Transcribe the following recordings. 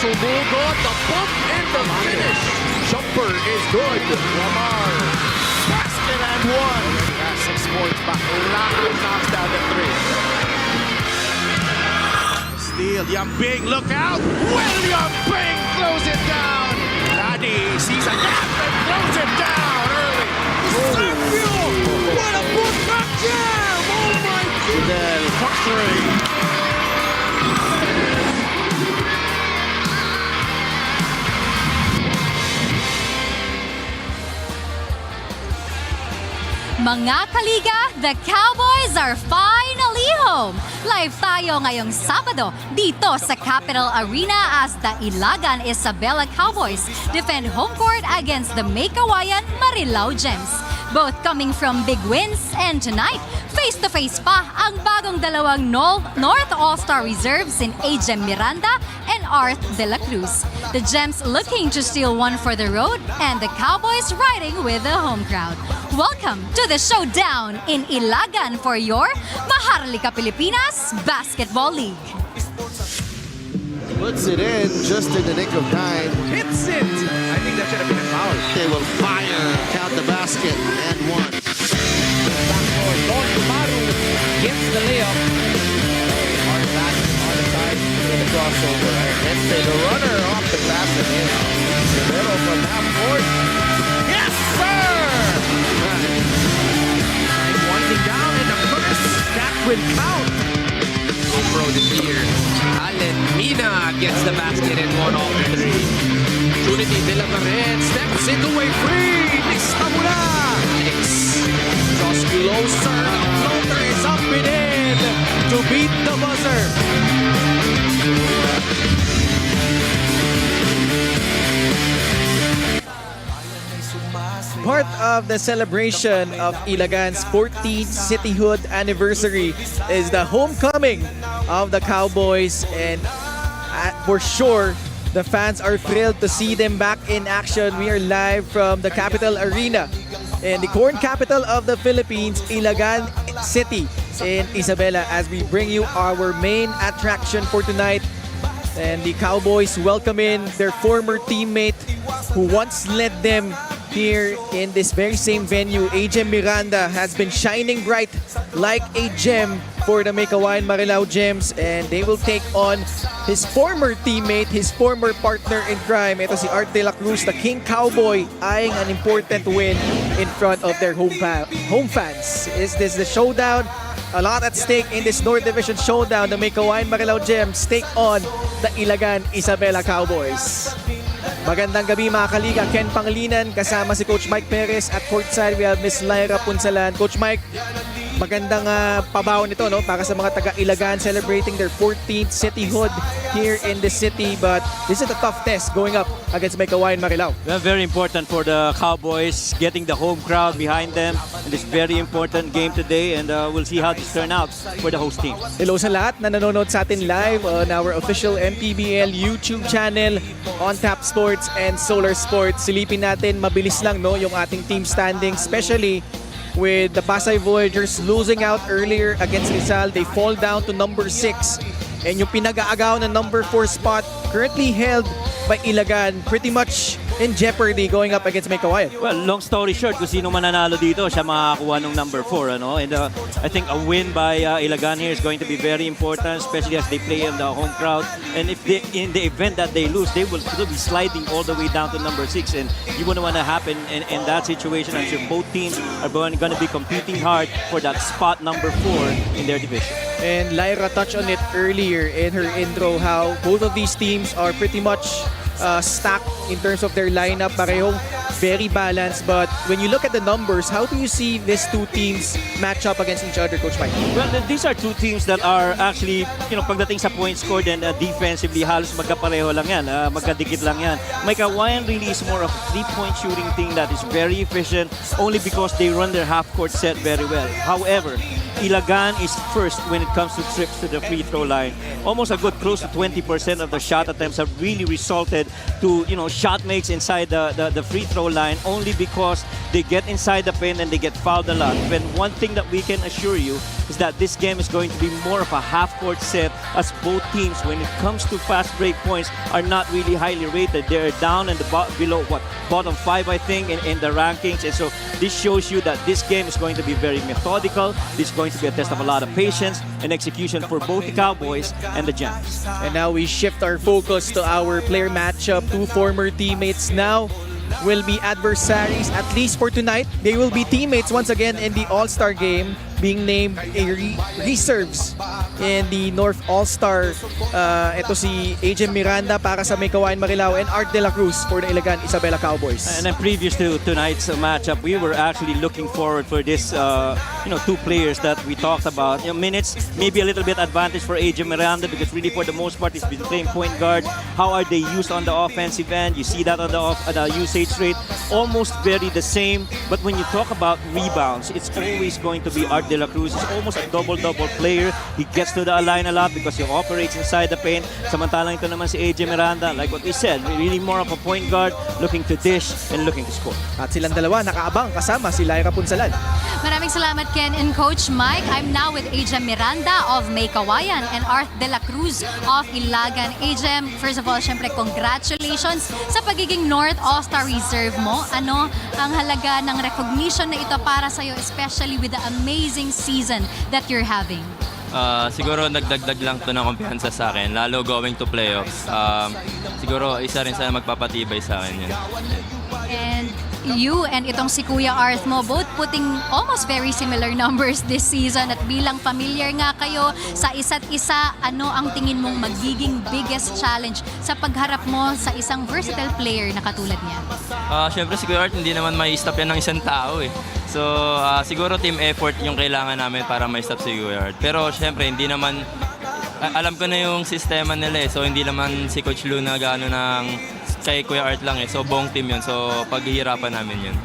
sumugod, the bump and the finish. Jumper is good. Lamar, basket and one. Has 6 points back. Ilagan knocks down the 3. Steal, Yambing, look out. William Bing throws it down. Manny sees a gap and throws it down early. Sergio, what a putback jam. Oh my goodness. For 3. Mga kaliga, the Cowboys are finally home! Live tayo ngayong Sabado dito sa Capital Arena as the Ilagan Isabela Cowboys defend home court against the Meycauayan Marilao Gems. Both coming from big wins, and tonight, face-to-face pa ang bagong dalawang North All-Star reserves in AJ Miranda and Art De La Cruz. The Gems looking to steal one for the road, and the Cowboys riding with the home crowd. Welcome to the showdown in Ilagan for your Maharlika Pilipinas Basketball League. Puts it in just in the nick of time. Hits it. I think that should have been a foul. They will fire, count the basket, and one. Backdoor, Don Maru gets the layup. Hard pass on the side with the crossover. And the runner off the glass and in. Severo from half court. Yes, sir! Winding down in the first. That will count. Pro this year. Allen Mina gets the basket and one off the 3. Trinity De La Pared steps into a free. Nistamula. Alex draws closer. The floater is up and in to beat the buzzer. Part of the celebration of Ilagan's 14th cityhood anniversary is the homecoming of the Cowboys, and for sure the fans are thrilled to see them back in action. We are live from the Capital Arena in the corn capital of the Philippines, Ilagan City in Isabela, as we bring you our main attraction for tonight. And the Cowboys welcome in their former teammate who once led them here in this very same venue. AJ Miranda has been shining bright like a gem for the Meycauayan Marilao Gems, and they will take on his former teammate, his former partner in crime. Ito si Art De La Cruz, the King Cowboy, eyeing an important win in front of their home fans. Is this the showdown? A lot at stake in this North Division showdown. The Meycauayan Marilao Gems take on the Ilagan Isabela Cowboys. Magandang gabi mga kaliga. Ken Panglinan kasama si Coach Mike Perez at courtside we have Miss Lyra Punsalan. Coach Mike, magandang pabaw nito, no, para sa mga taga-Ilagan celebrating their 14th cityhood here in the city, but this is a tough test going up against Meycauayan Marilao. Well, very important for the Cowboys, getting the home crowd behind them in this very important game today, and we'll see how this turns out for the host team. Hello sa lahat na nanonood sa atin live on our official MPBL YouTube channel, On Tap Sports and Solar Sports. Silipin natin, mabilis lang, no, yung ating team standing, especially with the Pasay Voyagers losing out earlier against Rizal. They fall down to number 6. And yung pinag-aagaw na number 4 spot currently held by Ilagan, pretty much in jeopardy going up against Meycauayan. Well, long story short, kung sino mananalo dito, siya makakakuha ng number 4. Ano? And I think a win by Ilagan here is going to be very important, especially as they play in the home crowd. And if they, in the event that they lose, they will be sliding all the way down to number 6. And you wouldn't want to happen in that situation. I'm sure both teams are going to be competing hard for that spot number 4 in their division. And Lyra touched on it earlier in her intro, how both of these teams are pretty much stacked in terms of their lineup. Parehong very balanced, but when you look at the numbers, how do you see these two teams match up against each other, Coach Mike? Well, these are two teams that are actually, you know, pagdating sa point score and defensively, halos magkapareho lang yan, magkadikit lang yan. Meycauayan really is more of a three-point shooting team that is very efficient only because they run their half-court set very well. However, Ilagan is first when it comes to trips to the free throw line. Almost a good close to 20% of the shot attempts have really resulted to, you know, shot makes inside the free throw goal line only because they get inside the paint and they get fouled a lot. But one thing that we can assure you is that this game is going to be more of a half-court set, as both teams, when it comes to fast break points, are not really highly rated. They're down in the below bottom 5, I think, in the rankings. And so this shows you that this game is going to be very methodical. This is going to be a test of a lot of patience and execution for both the Cowboys and the Gems. And now we shift our focus to our player matchup. Two former teammates now will be adversaries, at least for tonight. They will be teammates once again in the All-Star game, being named reserves in the North All-Star. Ito si AJ Miranda para sa Meycauayan Marilao and Art De La Cruz for the Ilagan Isabela Cowboys. And then previous to tonight's matchup, we were actually looking forward for this, two players that we talked about. Minutes, maybe a little bit advantage for AJ Miranda because really for the most part he's been playing point guard. How are they used on the offensive end? You see that on the usage rate, almost very the same. But when you talk about rebounds, it's always going to be Art De La Cruz. He's almost a double-double player. He gets to the line a lot because he operates inside the paint. Samantalang ito naman si AJ Miranda, like what we said, really more of a point guard, looking to dish and looking to score. At silang dalawa nakaabang kasama si Lyra Punsalan. Maraming salamat, Ken and Coach Mike. I'm now with AJ Miranda of Meycauayan and Art De La Cruz of Ilagan. AJ, first of all, syempre congratulations sa pagiging North All-Star Reserve mo. Ano ang halaga ng recognition na ito para sa'yo, especially with the amazing season that you're having? Siguro nagdagdag lang to ng kumpiyansa sa akin, lalo going to playoffs. Siguro isa rin sa magpapatibay sa akin yun. And you and itong si Kuya Arth mo, both putting almost very similar numbers this season. At bilang familiar nga kayo sa isa't isa, ano ang tingin mong magiging biggest challenge sa pagharap mo sa isang versatile player na katulad niya? Siyempre si Kuya Art, hindi naman may stop yan ng isang tao eh. So siguro team effort yung kailangan namin para may stop si Kuya Art. Pero siyempre hindi naman, alam ko na yung sistema nila eh. So hindi naman si Coach Luna gaano ng kay Kuya Art lang eh. So buong team yun. So paghihirapan namin yun.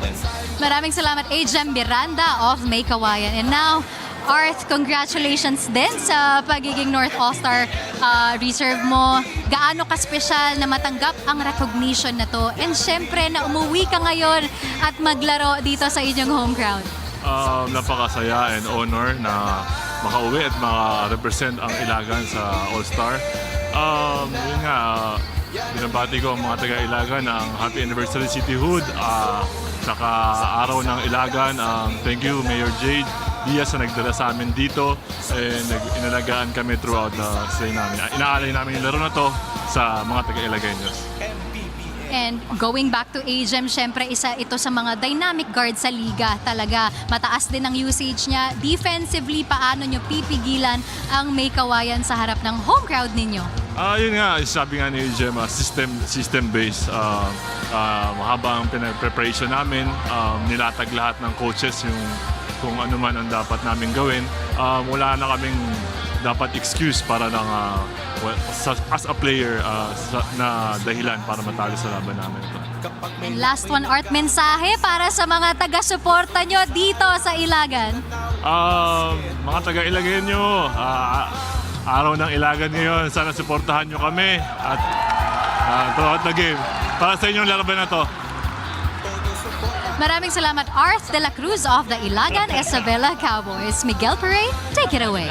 Yes. Maraming salamat, AJ Miranda of Meycauayan. And now, Art, congratulations din sa pagiging North All-Star Reserve mo. Gaano ka-special na matanggap ang recognition na to? And syempre na umuwi ka ngayon at maglaro dito sa inyong home crowd. Napakasaya and honor na makauwi at maka-represent ang Ilagan sa All-Star. Yun nga, binabati ko ang mga taga-Ilagan ng Happy Anniversary Cityhood. Saka araw ng Ilagan, thank you Mayor Jade Diaz na nagdala sa amin dito. Inalagaan kami throughout the stay namin. Inaalay namin yung laro na to sa mga taga-Ilagaños. And going back to AGEM, syempre isa ito sa mga dynamic guard sa liga talaga. Mataas din ang usage niya. Defensively, paano nyo pipigilan ang Meycauayan sa harap ng home crowd ninyo? Yun nga, sabi nga ni AGEM, system-based. Mahaba ang preparation namin. Nilatag lahat ng coaches yung kung ano man ang dapat namin gawin. Wala na kaming dapat excuse para lang as a player na dahilan para matalo sa laban namin. And last one, Art, mensahe para sa mga taga-suporta nyo dito sa Ilagan. Mga taga-Ilagan nyo, araw ng Ilagan ngayon, sana suportahan nyo kami at throughout the game. Para sa inyong laraban na to. Maraming salamat, Art De La Cruz of the Ilagan Isabela Cowboys. Miguel Pere, take it away.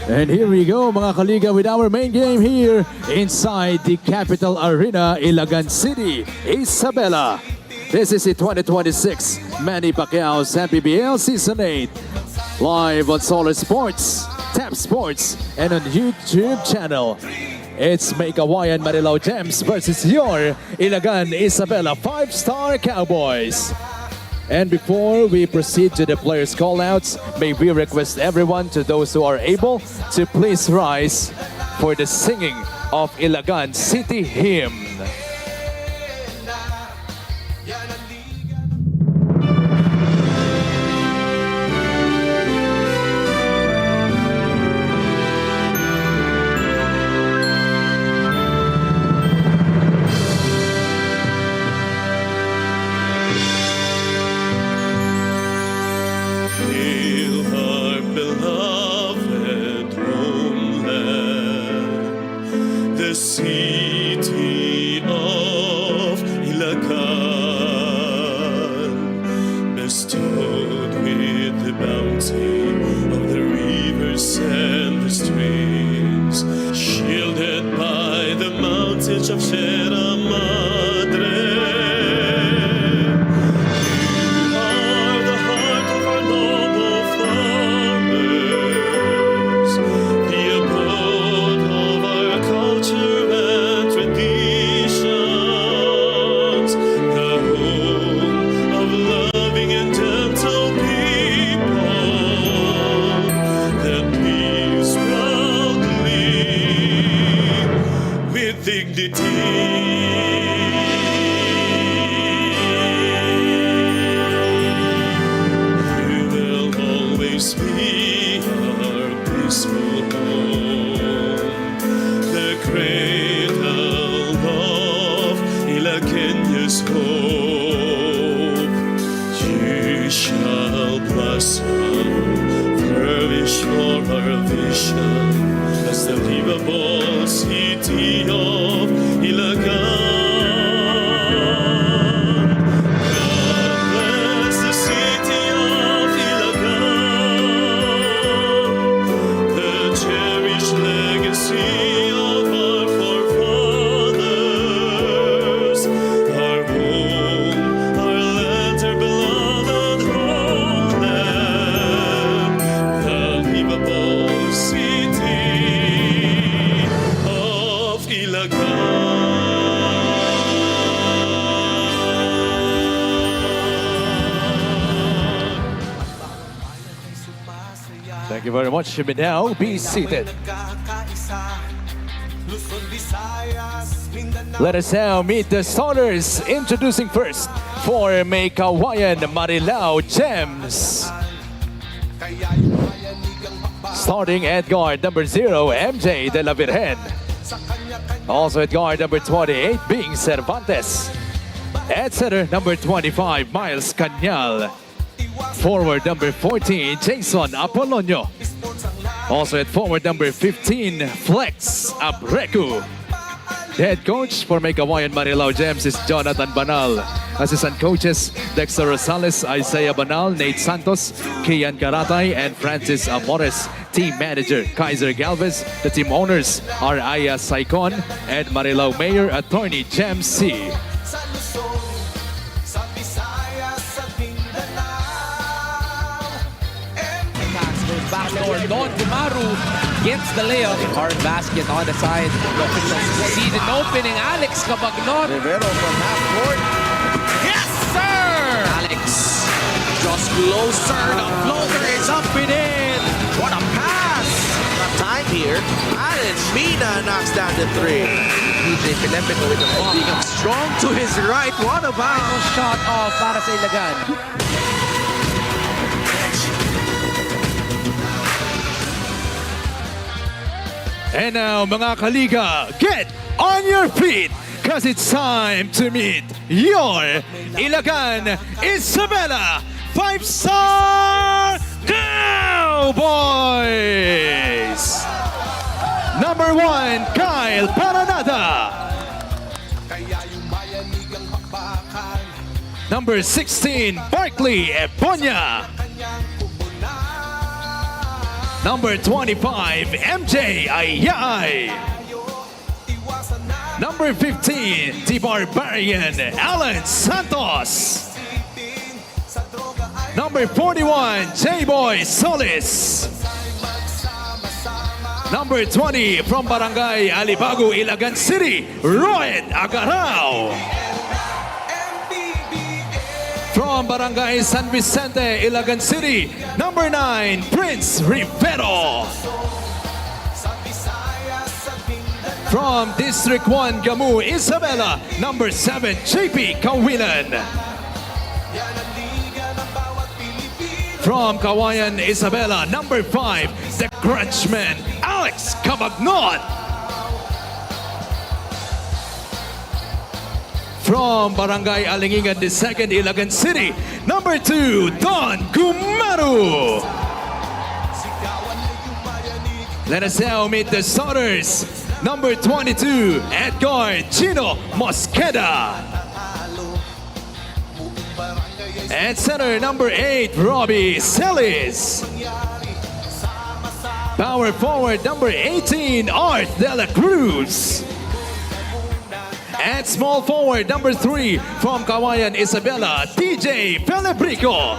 And here we go, mga kaliga, with our main game here inside the Capital Arena, Ilagan City, Isabela. This is the 2026 Manny PACQUIAO'S MPBL Season 8. Live on Solar Sports, Tap Sports, and on YouTube channel. It's Meycauayan Marilao Gems versus your Ilagan Isabela 5-star Cowboys. And before we proceed to the players' call-outs, may we request everyone, to those who are able, to please rise for the singing of Ilagan City Hymn. The city You will always be our peaceful home, the cradle of Ilagan's hope. You shall blossom, flourish for our vision as the livable city of Ilagan. God bless the city of Ilagan, the cherished legacy of our forefathers, our home, our land, our beloved homeland, the livable city of Thank you very much. You may now be seated. Let us now meet the starters. Introducing first for Meycauayan Marilao Gems. Starting at guard number 0, MJ de la Virgen. Also at guard number 28, Bing Cervantes. At center, number 25, Miles Cañal. Forward number 14, Jason Apolonio. Also at forward number 15, Flex Abrecu. The head coach for Meycauayan Marilao Gems is Jonathan Banal. Assistant coaches, Dexter Rosales, Isaiah Banal, Nate Santos, Kian Karatay, and Francis Amores. Team manager, Kaiser Galvez. The team owners are Aya Saicon and Marilao Mayor Attorney Jem C. Backdoor, Don Gumaru gets the layup. Hard basket on the side. See the opening, Alex Cabagnon. Rivero from half court. Yes, sir! Alex just closer. The floater is up and in. What a pass! Time here. Alan Mina knocks down the three. DJ Pilepico with the ball. Being strong to his right. What a final shot off para sa Ilagan. And now, mga kaliga, get on your feet because it's time to meet your Ilagan Isabela 5-star Cowboys! Number 1, Kyle Paranada. Number 16, Barkley Eponya. Number 25, MJ Ayay. Number 15, the Barbarian, Alan Santos. Number 41, J-Boy Solis. Number 20, from Barangay Alibago, Ilagan City, Roed Agarao. From Barangay San Vicente, Ilagan City, number 9, Prince Rivero. From District 1, Gamu, Isabela, number 7, JP Kawinan. From Kawayan, Isabela, number 5, the Crunchman, Alex Cabagnon. From Barangay Alingingan, the 2nd, Ilagan City, number 2, Don Gumaru. Let us now meet the starters. Number 22, at guard, Chino Mosqueda. At center, number 8, Robbie Celis. Power forward, number 18, Art De La Cruz. At small forward, number 3, from Kawayan, Isabela, DJ Pelebrico.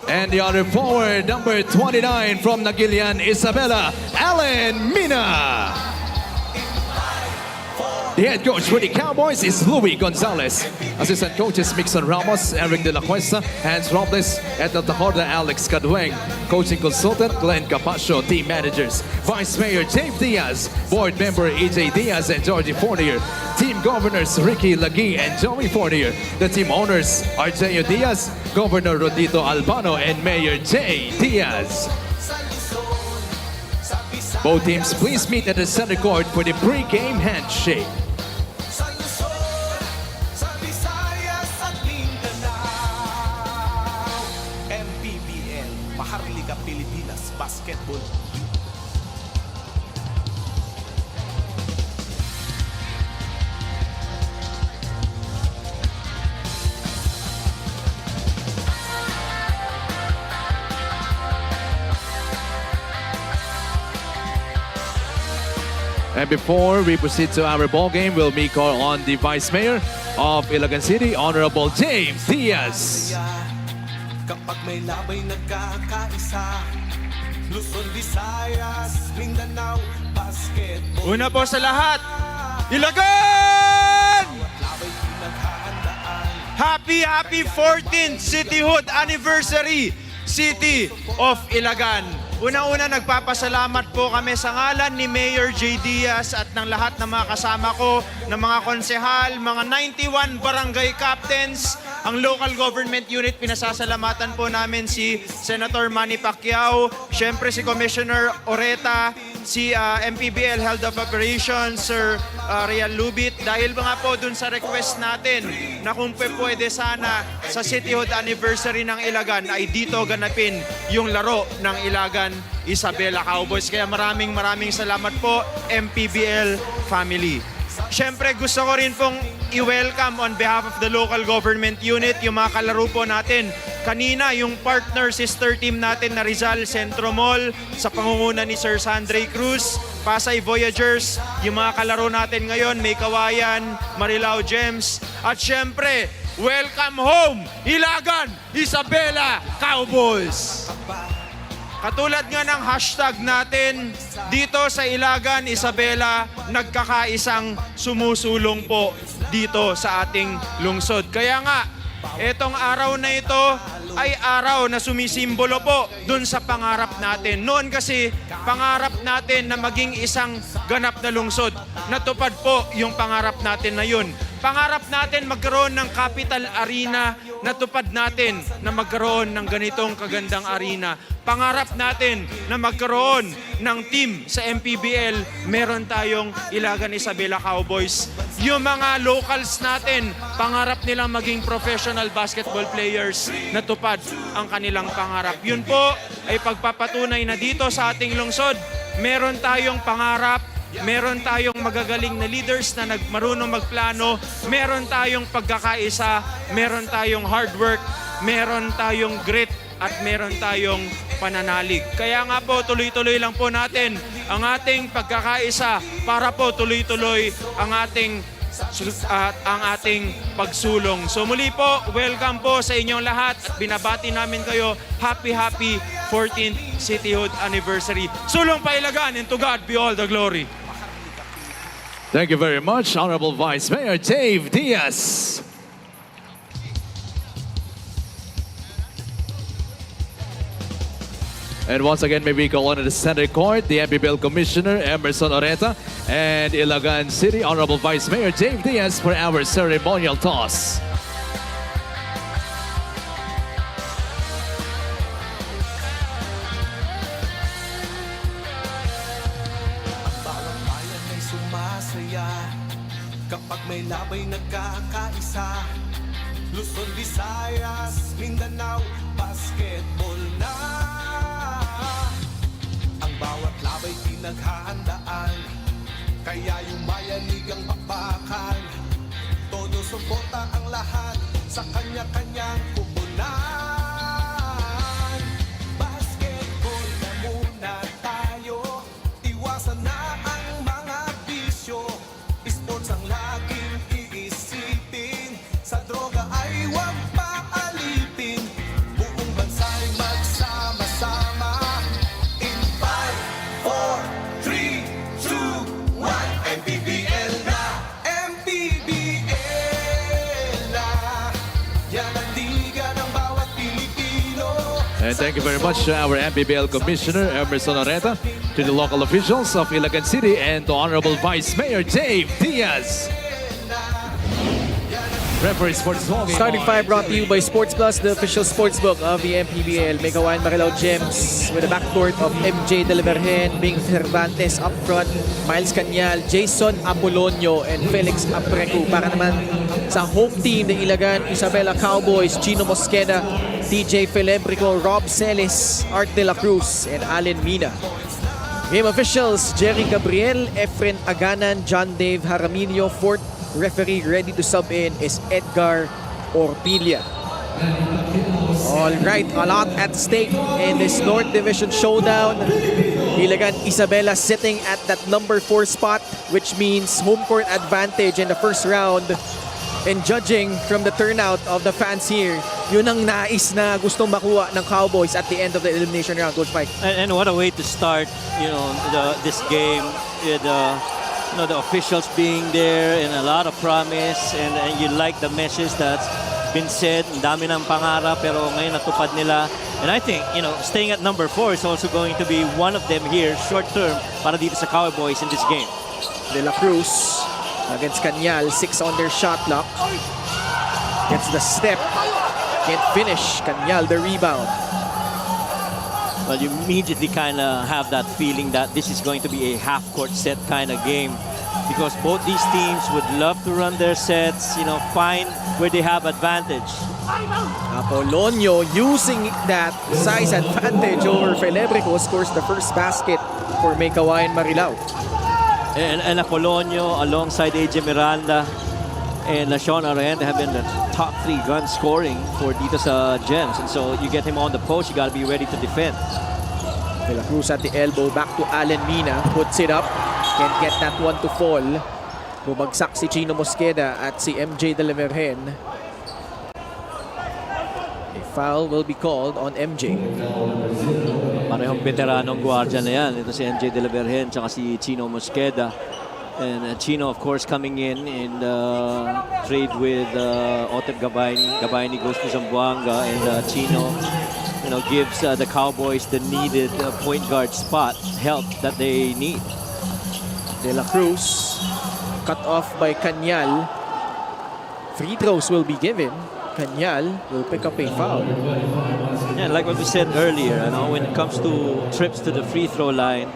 And the other forward, number 29, from Nagilian, Isabela, Alan Mina. The head coach for the Cowboys is Louis Gonzalez. Assistant coaches Mixon Ramos, Eric De La Cuesta, Hans Robles, Ethel Tajorda, Alex Cadueng. Coaching consultant Glenn Capaccio. Team managers Vice Mayor James Diaz, Board member EJ Diaz and Georgie Fournier. Team governors Ricky Lagui and Joey Fournier. The team owners Arjenio Diaz, Governor Rodito Albano, and Mayor J. Diaz. Both teams please meet at the center court for the pre-game handshake. MPBL, Maharlika Pilipinas Basketball. And before we proceed to our ball game, we'll be call on the Vice Mayor of Ilagan City, Honorable James Diaz. Kapag may labay nagkakaisa, Luzon, Visayas, Mindanao, basketball. Una po sa lahat, Ilagan! Labay pinaghahandaan. Happy 14th Cityhood Anniversary, City of Ilagan. Unang-una, nagpapasalamat po kami sa ngalan ni Mayor J. Diaz at ng lahat ng mga kasama ko, ng mga konsehal, mga 91 barangay captains, ang local government unit, pinasasalamatan po namin si Senator Manny Pacquiao, syempre si Commissioner Oreta, si MPBL Health of Operations, Sir Rial Lubit, dahil nga po dun sa request natin na kung pwede sana sa Cityhood Anniversary ng Ilagan ay dito ganapin yung laro ng Ilagan Isabela Cowboys. Kaya maraming salamat po, MPBL family. Siyempre gusto ko rin pong i-welcome on behalf of the local government unit yung mga kalaro po natin. Kanina yung partner sister team natin na Rizal Centro Mall sa pangunguna ni Sir Sandre Cruz, Pasay Voyagers, yung mga kalaro natin ngayon, Meycauayan, Marilao Gems, at siyempre, welcome home, Ilagan Isabela Cowboys! Katulad nga ng hashtag natin, dito sa Ilagan, Isabela, nagkakaisang sumusulong po dito sa ating lungsod. Kaya nga, etong araw na ito ay araw na sumisimbolo po dun sa pangarap natin. Noon kasi, pangarap natin na maging isang ganap na lungsod. Natupad po yung pangarap natin na yun. Pangarap natin magkaroon ng capital arena, natupad natin na magkaroon ng ganitong kagandang arena. Pangarap natin na magkaroon ng team sa MPBL, meron tayong Ilagan Isabela Cowboys. Yung mga locals natin, pangarap nilang maging professional basketball players, natupad ang kanilang pangarap. Yun po ay pagpapatunay na dito sa ating lungsod, meron tayong pangarap, meron tayong magagaling na leaders na marunong magplano, meron tayong pagkakaisa, meron tayong hard work, meron tayong grit, at meron tayong pananalig. Kaya nga po, tuloy-tuloy lang po natin ang ating pagkakaisa para po tuloy-tuloy ang ating pagsulong. So muli po, welcome po sa inyong lahat at binabati namin kayo happy 14th Cityhood Anniversary. Sulong pa Ilagan, and to God be all the glory. Thank you very much, Honorable Vice Mayor Dave Diaz. And once again, may we call on the center court, the MPBL Commissioner Emerson Oreta and Ilagan City Honorable Vice Mayor James Diaz for our ceremonial toss. Bawat bayan ay sumasaya kapag may labay nagkakaisa. Luzon, Visayas, Mindanao, basketball na. Ang bawat labay pinaghahandaan, kaya yung mayanigang bakbakan. Todo suporta ang lahat sa kanya-kanyang kupunan. Basketball na muna tayo, iwasan na ang mga bisyo. Sports ang laging iisipin, sa droga ay huwag paalipin. Buong bansa'y magsama-sama. In 5, 4, 3, 2, 1, MPBL na! And thank you very much to our MPBL Commissioner, Emerson Areta, to the local officials of Ilagan City, and to Honorable Vice Mayor Dave Diaz. Referee Sports Talk. Starting five brought to you by Sports Plus, the official sportsbook of the MPBL. Meycauayan Marilao Gems with a backcourt of MJ De La Virgen, Bing Cervantes up front, Miles Cañal, Jason Apolonio, and Felix Aprecu. Para naman sa home team ng Ilagan Isabela Cowboys, Chino Mosqueda, TJ Felebrico, Rob Celis, Art De La Cruz, and Allen Mina. Game officials, Jerry Gabriel, Efren Aganan, John Dave Jaramillo. Fourth referee ready to sub in is Edgar Orpilla. All right, a lot at stake in this North Division showdown. Ilagan Isabela sitting at that number 4 spot, which means home court advantage in the first round. And judging from the turnout of the fans here, yun ang nais na gustong makuha ng Cowboys at the end of the elimination round, Coach Mike. And what a way to start, this game with the officials being there and a lot of promise, and you like the message that's been said. Ang dami ng pangarap pero ngayon natupad nila. And I think, staying at number 4 is also going to be one of them here short term para dito sa Cowboys in this game. De La Cruz against Cañal, 6 on their shot clock. Gets the step, can't finish. Cañal the rebound. Well, you immediately kind of have that feeling that this is going to be a half-court set kind of game, because both these teams would love to run their sets, find where they have advantage. Apolonio using that size advantage over Felebrico scores the first basket for Meycauayan Marilao. And Apolonio alongside AJ Miranda and LaShawn Arenda have been the top 3 gun scoring for dito sa Gems. And so you get him on the post, you got to be ready to defend. De La Cruz at the elbow, back to Allen Mina, puts it up, can't get that one to fall. Bumagsak si Chino Mosqueda at si MJ De La Virgen. A foul will be called on MJ. Parehong veteranong guardia na yan. Ito si MJ De La Virgen tsaka si Chino Mosqueda. And Chino, of course, coming in trade with Otep Gabayni. Gabayni goes to Zamboanga, and Chino, gives the Cowboys the needed point guard spot, help that they need. De La Cruz, cut off by Cañal. Free throws will be given. Cañal will pick up a foul. Yeah, like what we said earlier, when it comes to trips to the free throw line,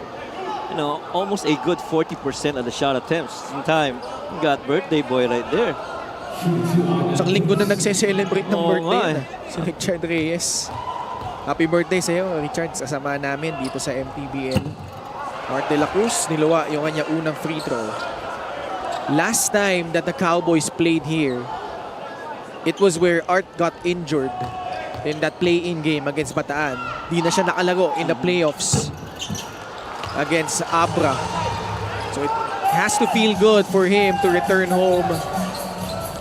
almost a good 40% of the shot attempts. In time, you got birthday boy right there. Isang linggo na nagse-celebrate ng birthday nga si Richard Reyes. Happy birthday sa iyo, Richard. Kasama namin dito sa MPBL. Art De La Cruz, niluwa yung kanya unang free throw. Last time that the Cowboys played here, it was where Art got injured in that play-in game against Bataan. Di na siya nakalaro in the playoffs against Abra. So it has to feel good for him to return home.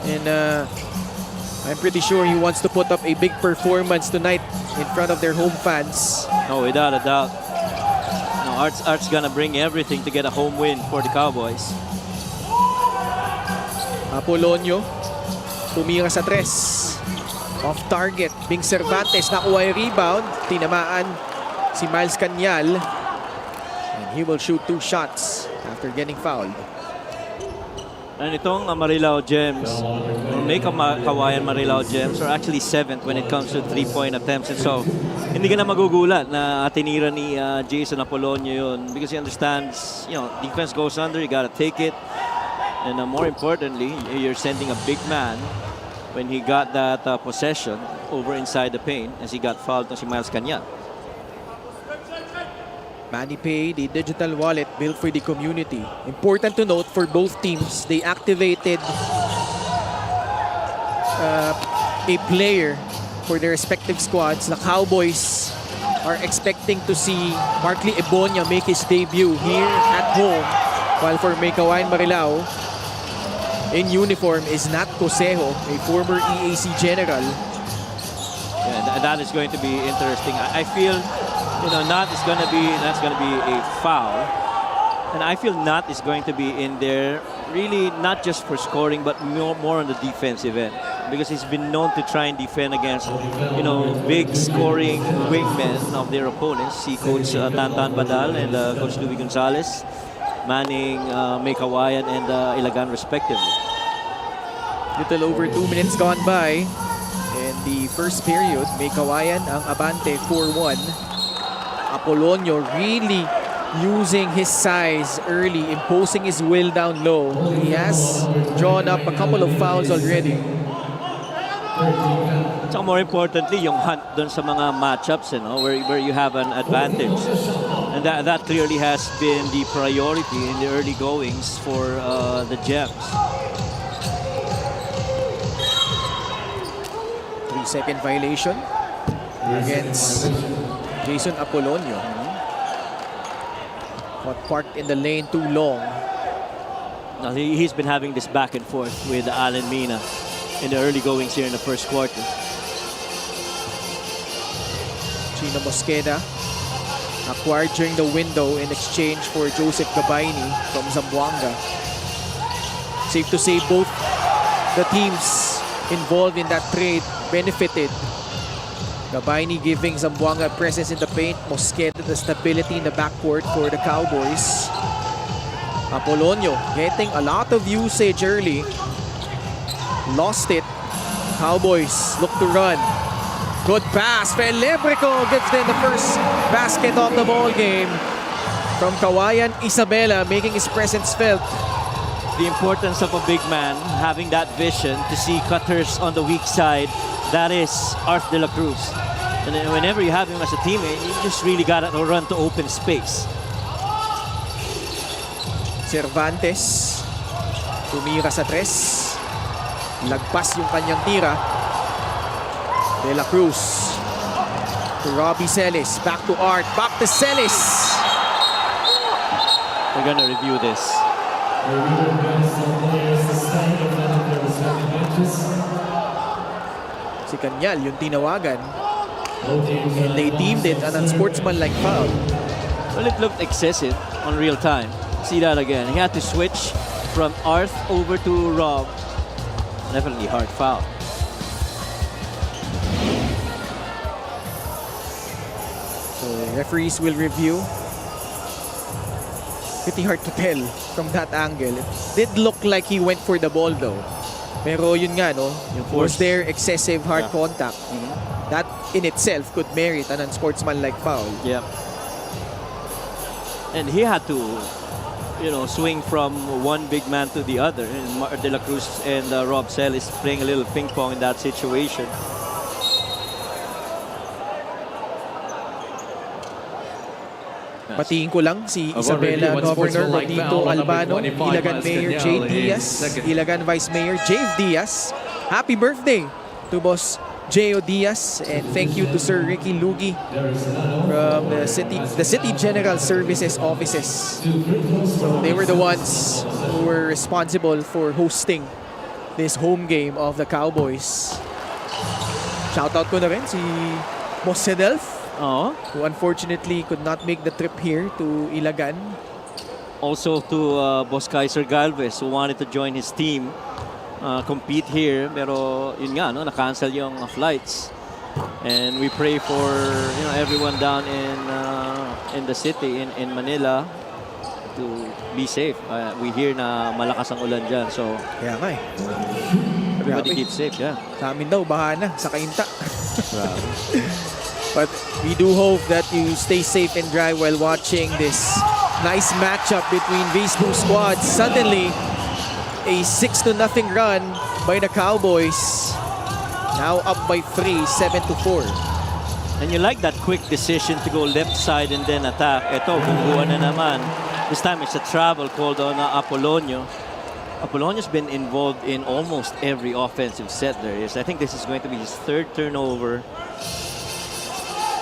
And I'm pretty sure he wants to put up a big performance tonight in front of their home fans. No, without a doubt. Art's gonna bring everything to get a home win for the Cowboys. Apolonio, tumira sa 3. Off target. Bing Cervantes nakuha yung rebound. Tinamaan si Miles Cañal. And he will shoot 2 shots after getting fouled. And itong Marilao Gems, or Meycauayan Marilao Gems, are actually 7th when it comes to 3-point attempts. And so, hindi ka na magugulat na tinira ni Jason Apolonio yun, because he understands, defense goes under, you gotta take it. And more importantly, you're sending a big man when he got that possession over inside the paint as he got fouled to si Miles Cañal. Manny Pay, the digital wallet built for the community. Important to note for both teams, they activated a player for their respective squads. The Cowboys are expecting to see Markley Ebonia make his debut here at home, while for Meycauayan Marilao, in uniform is Nat Cosejo, a former EAC general. Yeah, that is going to be interesting. I feel, that's going to be a foul, and I feel Nat is going to be in there really not just for scoring, but more on the defensive end. because he's been known to try and defend against, big scoring wingmen of their opponents. See Coach Tantan Badal and Coach Louis Gonzalez manning Meycauayan and Ilagan respectively. Little over 2 minutes gone by. In the first period, Meycauayan ang abante 4-1. Apolonio really using his size early, imposing his will down low. He has drawn up a couple of fouls already. So more importantly, yung hunt dun sa mga matchups, where you have an advantage. And that clearly has been the priority in the early goings for the Gems. 3-second violation against Jason Apolonio. Got parked in the lane too long. Now, he's been having this back and forth with Alan Mina in the early goings here in the first quarter. Chino Mosqueda acquired during the window in exchange for Joseph Gabayni from Zamboanga. Safe to say both the teams involved in that trade benefited. Gabayni giving Zamboanga presence in the paint, Mosqueda the stability in the backcourt for the Cowboys. Apolonio getting a lot of usage early. Lost it. Cowboys look to run. Good pass. Felebrico gets in the first basket of the ball game from Meycauayan Isabela, making his presence felt. The importance of a big man having that vision to see cutters on the weak side. That is Art de la Cruz. And then whenever you have him as a teammate, you just really got to run to open space. Cervantes tumira sa tres. Lagpas yung kanyang tira. De la Cruz to Robbie Celis. Back to Art. Back to Celis. We're gonna review this. Si Kanyal yung tinawagan. And they deemed it an unsportsmanlike foul. Well, it looked excessive on real time. See that again. He had to switch from Arth over to Rob. Definitely hard foul. So referees will review. Pretty hard to tell from that angle. It did look like he went for the ball though. Pero yun nga, no? Was there excessive hard contact? That in itself could merit an unsportsmanlike foul. Yeah. And he had to, swing from one big man to the other. And De La Cruz and Rob Celis playing a little ping pong in that situation. Batiin ko lang si Isabela Governor Rodito Albano, Ilagan Mayor Jade Diaz, Ilagan Vice Mayor Jave Diaz. Happy birthday to Boss J.O. Diaz, and thank you to Sir Ricky Lugi from the City General Services offices. So they were the ones who were responsible for hosting this home game of the Cowboys. Shoutout ko na rin si Boss Sedelf, who unfortunately could not make the trip here to Ilagan. Also to Boss Kaiser Galvez, who wanted to join his team, compete here, pero yun nga, na-cancel yung flights. And we pray for everyone down in the city, in Manila, to be safe. We hear na malakas ang ulan dyan, so kaya nga everybody keep safe. Yeah. Sa amin daw, baha na sa Kainta. But we do hope that you stay safe and dry while watching this nice matchup between these two squads. Suddenly, a 6-0 run by the Cowboys. Now up by 3, 7-4. And you like that quick decision to go left side and then attack. Ito, bubuan na naman. This time it's a travel called on Apolonio. Apolonio's been involved in almost every offensive set there is. I think this is going to be his third turnover.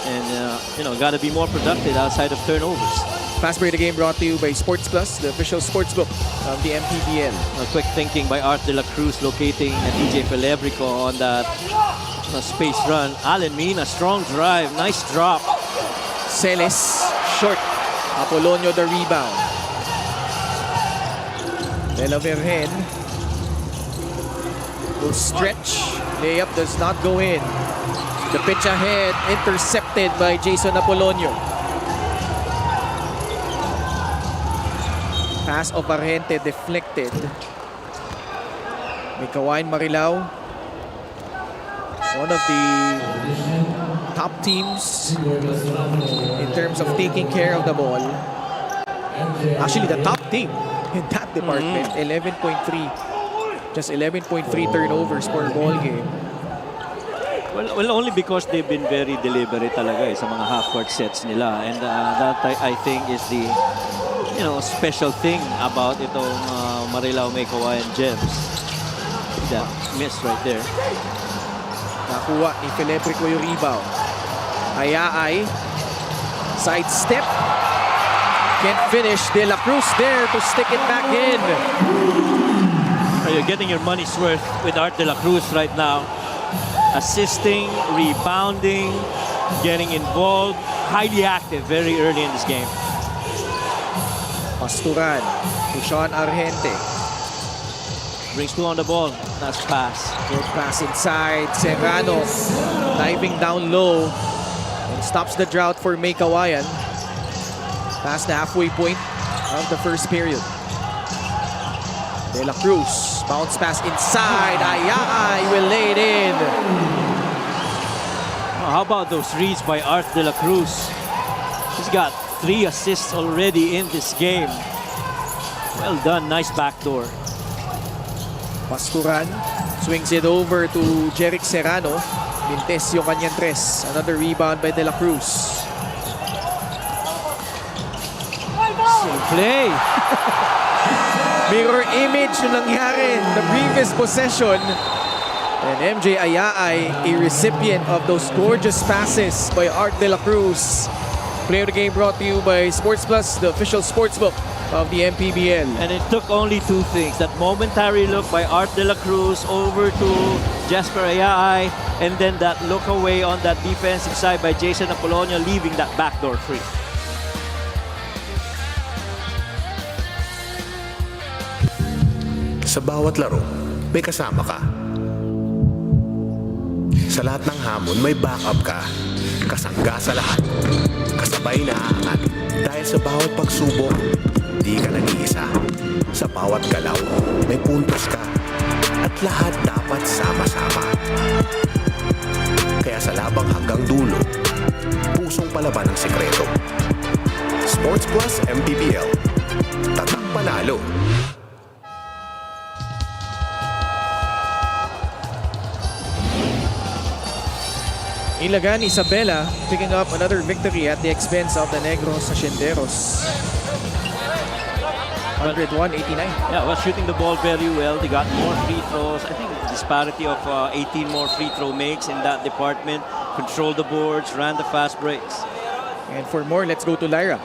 And, got to be more productive outside of turnovers. Fast break the game brought to you by Sports Plus, the official sportsbook of the MPBL. Quick thinking by Art de la Cruz locating DJ Felebrico on that space run. Alan Mina, strong drive, nice drop. Celis, short. Apolonio the rebound. De La Virgen will stretch. Layup does not go in. The pitch ahead, intercepted by Jason Apolonio. Pass of Argente deflected. Meycauayan Marilao, one of the top teams in terms of taking care of the ball. Actually, the top team in that department. 11.3. Just 11.3 turnovers per ball game. Well, only because they've been very deliberate talaga sa mga half-court sets nila. And that I think is the special thing about itong Marilao Meycauayan Gems. That miss right there. Nakuha ni Felebrico yung rebound. Ayaay. Sidestep. Can't finish. De La Cruz there to stick it back in. You're getting your money's worth with Art De La Cruz right now. Assisting, rebounding, getting involved, highly active very early in this game. Pasturan to Sean Argente. Brings two on the ball. Nice pass. Good pass inside. Serrano diving down low and stops the drought for Meycauayan. Past the halfway point of the first period. De La Cruz, bounce pass inside. Ayaay will lay it in. How about those reads by Art De La Cruz? He's got 3 assists already in this game. Well done, nice backdoor. Pasturan swings it over to Jeric Serrano. Mintes yung kanyang tres. Another rebound by De La Cruz. Play. Mirror image yung nangyari the previous possession. And MJ Ayaay, a recipient of those gorgeous passes by Art De La Cruz. Play of the game brought to you by Sports Plus, the official sportsbook of the MPBL. And it took only 2 things. That momentary look by Art De La Cruz over to Jasper Ayaay, and then that look away on that defensive side by Jason Apolonio, leaving that backdoor free. Sa bawat laro, may kasama ka. Sa lahat ng hamon, may backup ka. Kasangga sa lahat. Kasabay na aangat. Dahil sa bawat pagsubok, di ka nag-iisa. Sa bawat galaw, may puntos ka. At lahat dapat sama-sama. Kaya sa labang hanggang dulo, pusong palaban ang sikreto. Sports Plus MPBL. Tatak panalo. Ilagan Isabela picking up another victory at the expense of the Negros Hacienderos. 101-89. Yeah, well, shooting the ball very well. They got more free throws. I think the disparity of 18 more free throw makes in that department. Controlled the boards, ran the fast breaks. And for more, let's go to Lyra.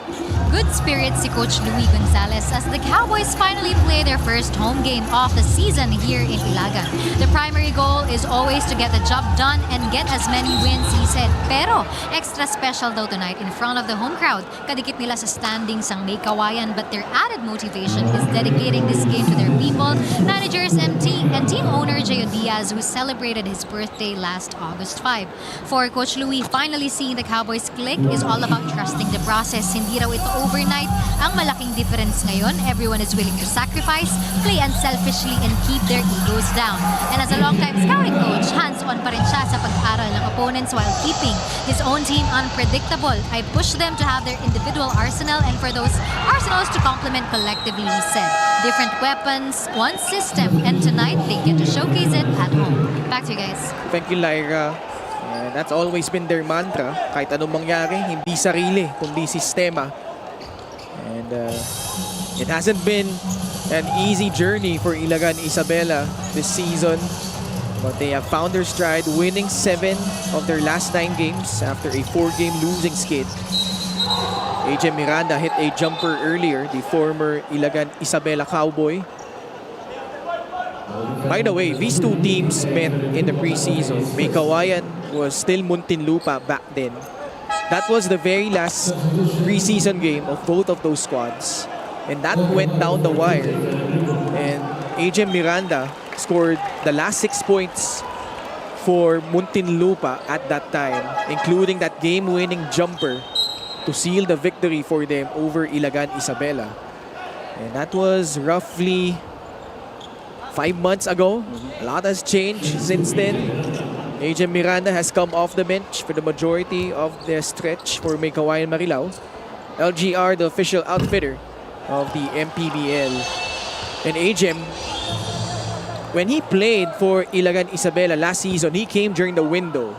Good spirits si Coach Louis Gonzalez as the Cowboys finally play their first home game of the season here in Ilagan. The primary goal is always to get the job done and get as many wins, he said. Pero extra special daw tonight in front of the home crowd. Kadikit nila sa standings ang Meycauayan, but their added motivation is dedicating this game to their people, managers, MT, and team owner Jayo Diaz, who celebrated his birthday last August 5. For Coach Louis, finally seeing the Cowboys click is all about trusting the process. Hindi raw ito overnight. Ang malaking difference ngayon, everyone is willing to sacrifice, play unselfishly, and keep their egos down. And as a long-time scouting coach, hands-on pa rin siya sa pag-aral ng opponents while keeping his own team unpredictable. I push them to have their individual arsenal and for those arsenals to complement collectively, he said. Different weapons, one system, and tonight they get to showcase it at home. Back to you guys. Thank you, Lyra. And that's always been their mantra. Kahit anong mangyari, hindi sarili, kundi sistema. And it hasn't been an easy journey for Ilagan Isabela this season. But they have found their stride, winning 7 of their last 9 games after a 4-game losing skid. AJ Miranda hit a jumper earlier, the former Ilagan Isabela Cowboy. By the way, these two teams met in the preseason. Meycauayan was still Muntinlupa back then. That was the very last preseason game of both of those squads. And that went down the wire. And AJ Miranda scored the last 6 points for Muntinlupa at that time, including that game-winning jumper to seal the victory for them over Ilagan Isabela. And that was roughly 5 months ago. A lot has changed since then. AJ Miranda has come off the bench for the majority of the stretch for Meycauayan Marilao. LGR, the official outfitter of the MPBL. And AJ, when he played for Ilagan Isabela last season, he came during the window.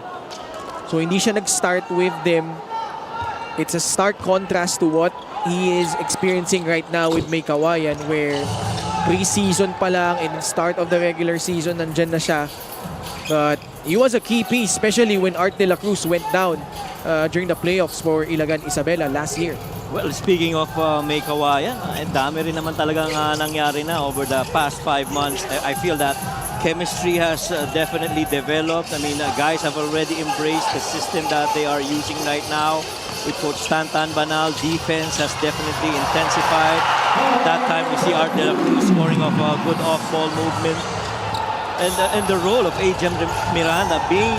So hindi siya nag-start with them. It's a stark contrast to what he is experiencing right now with Meycauayan, where pre-season pa lang and start of the regular season nandyan na siya. But he was a key piece, especially when Art de la Cruz went down during the playoffs for Ilagan Isabela last year. Well, speaking of Meycauayan, dami rin naman talagang nangyari na over the past 5 months. I feel that chemistry has definitely developed. I mean, guys have already embraced the system that they are using right now. With Coach Tantan Banal, defense has definitely intensified. At that time, we see Art de la Cruz scoring off a good off-ball movement. And the role of A.J. Miranda being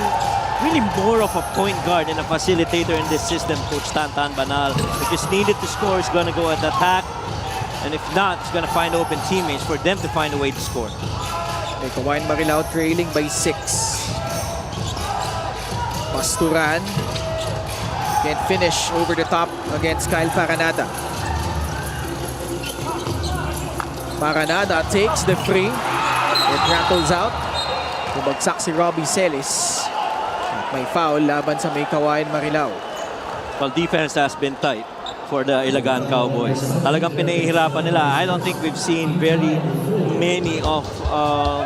really more of a point guard and a facilitator in this system, Coach Tantan Banal. If it's needed to score, he's going to go at the attack. And if not, he's going to find open teammates for them to find a way to score. Meycauayan Marilao trailing by 6. Pasturan can finish over the top against Kyle Paranada. Paranada takes the free. It rattles out. Bumagsak si Robbie Celis. At may foul laban sa Meycauayan Marilao. Well, defense has been tight for the Ilagan Cowboys. Talagang pinahihirapan nila. I don't think we've seen very many of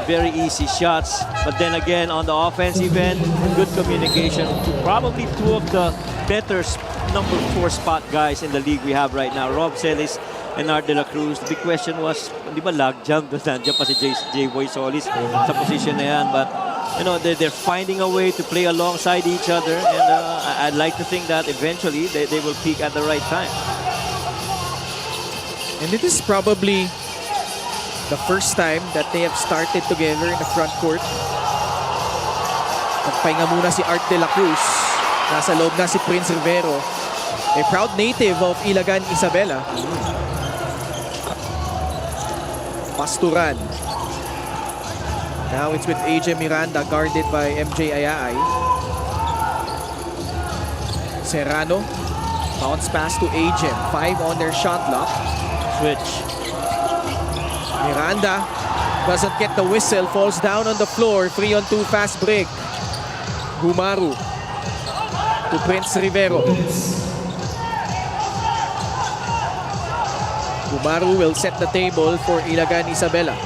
very easy shots. But then again, on the offensive end, good communication. Probably two of the better number 4 spot guys in the league we have right now, Rob Celis and Art de la Cruz. The big question was, di ba lag jump? Nandiyan pa si J-Boy Solis sa position na yan. But, you know, they're finding a way to play alongside each other. And I'd like to think that eventually they will peak at the right time. And it is probably the first time that they have started together in the front court. Nagpahinga muna si Art de la Cruz. Nasa loob na si Prince Rivero, a proud native of Ilagan Isabela. Pasturan. Now it's with AJ Miranda, guarded by MJ Ayaay. Serrano. Bounce pass to AJ. 5 on their shot clock. Switch. Miranda doesn't get the whistle, falls down on the floor. 3-on-2 fast break. Gumaru to Prince Rivero. Gumaru will set the table for Ilagan Isabela.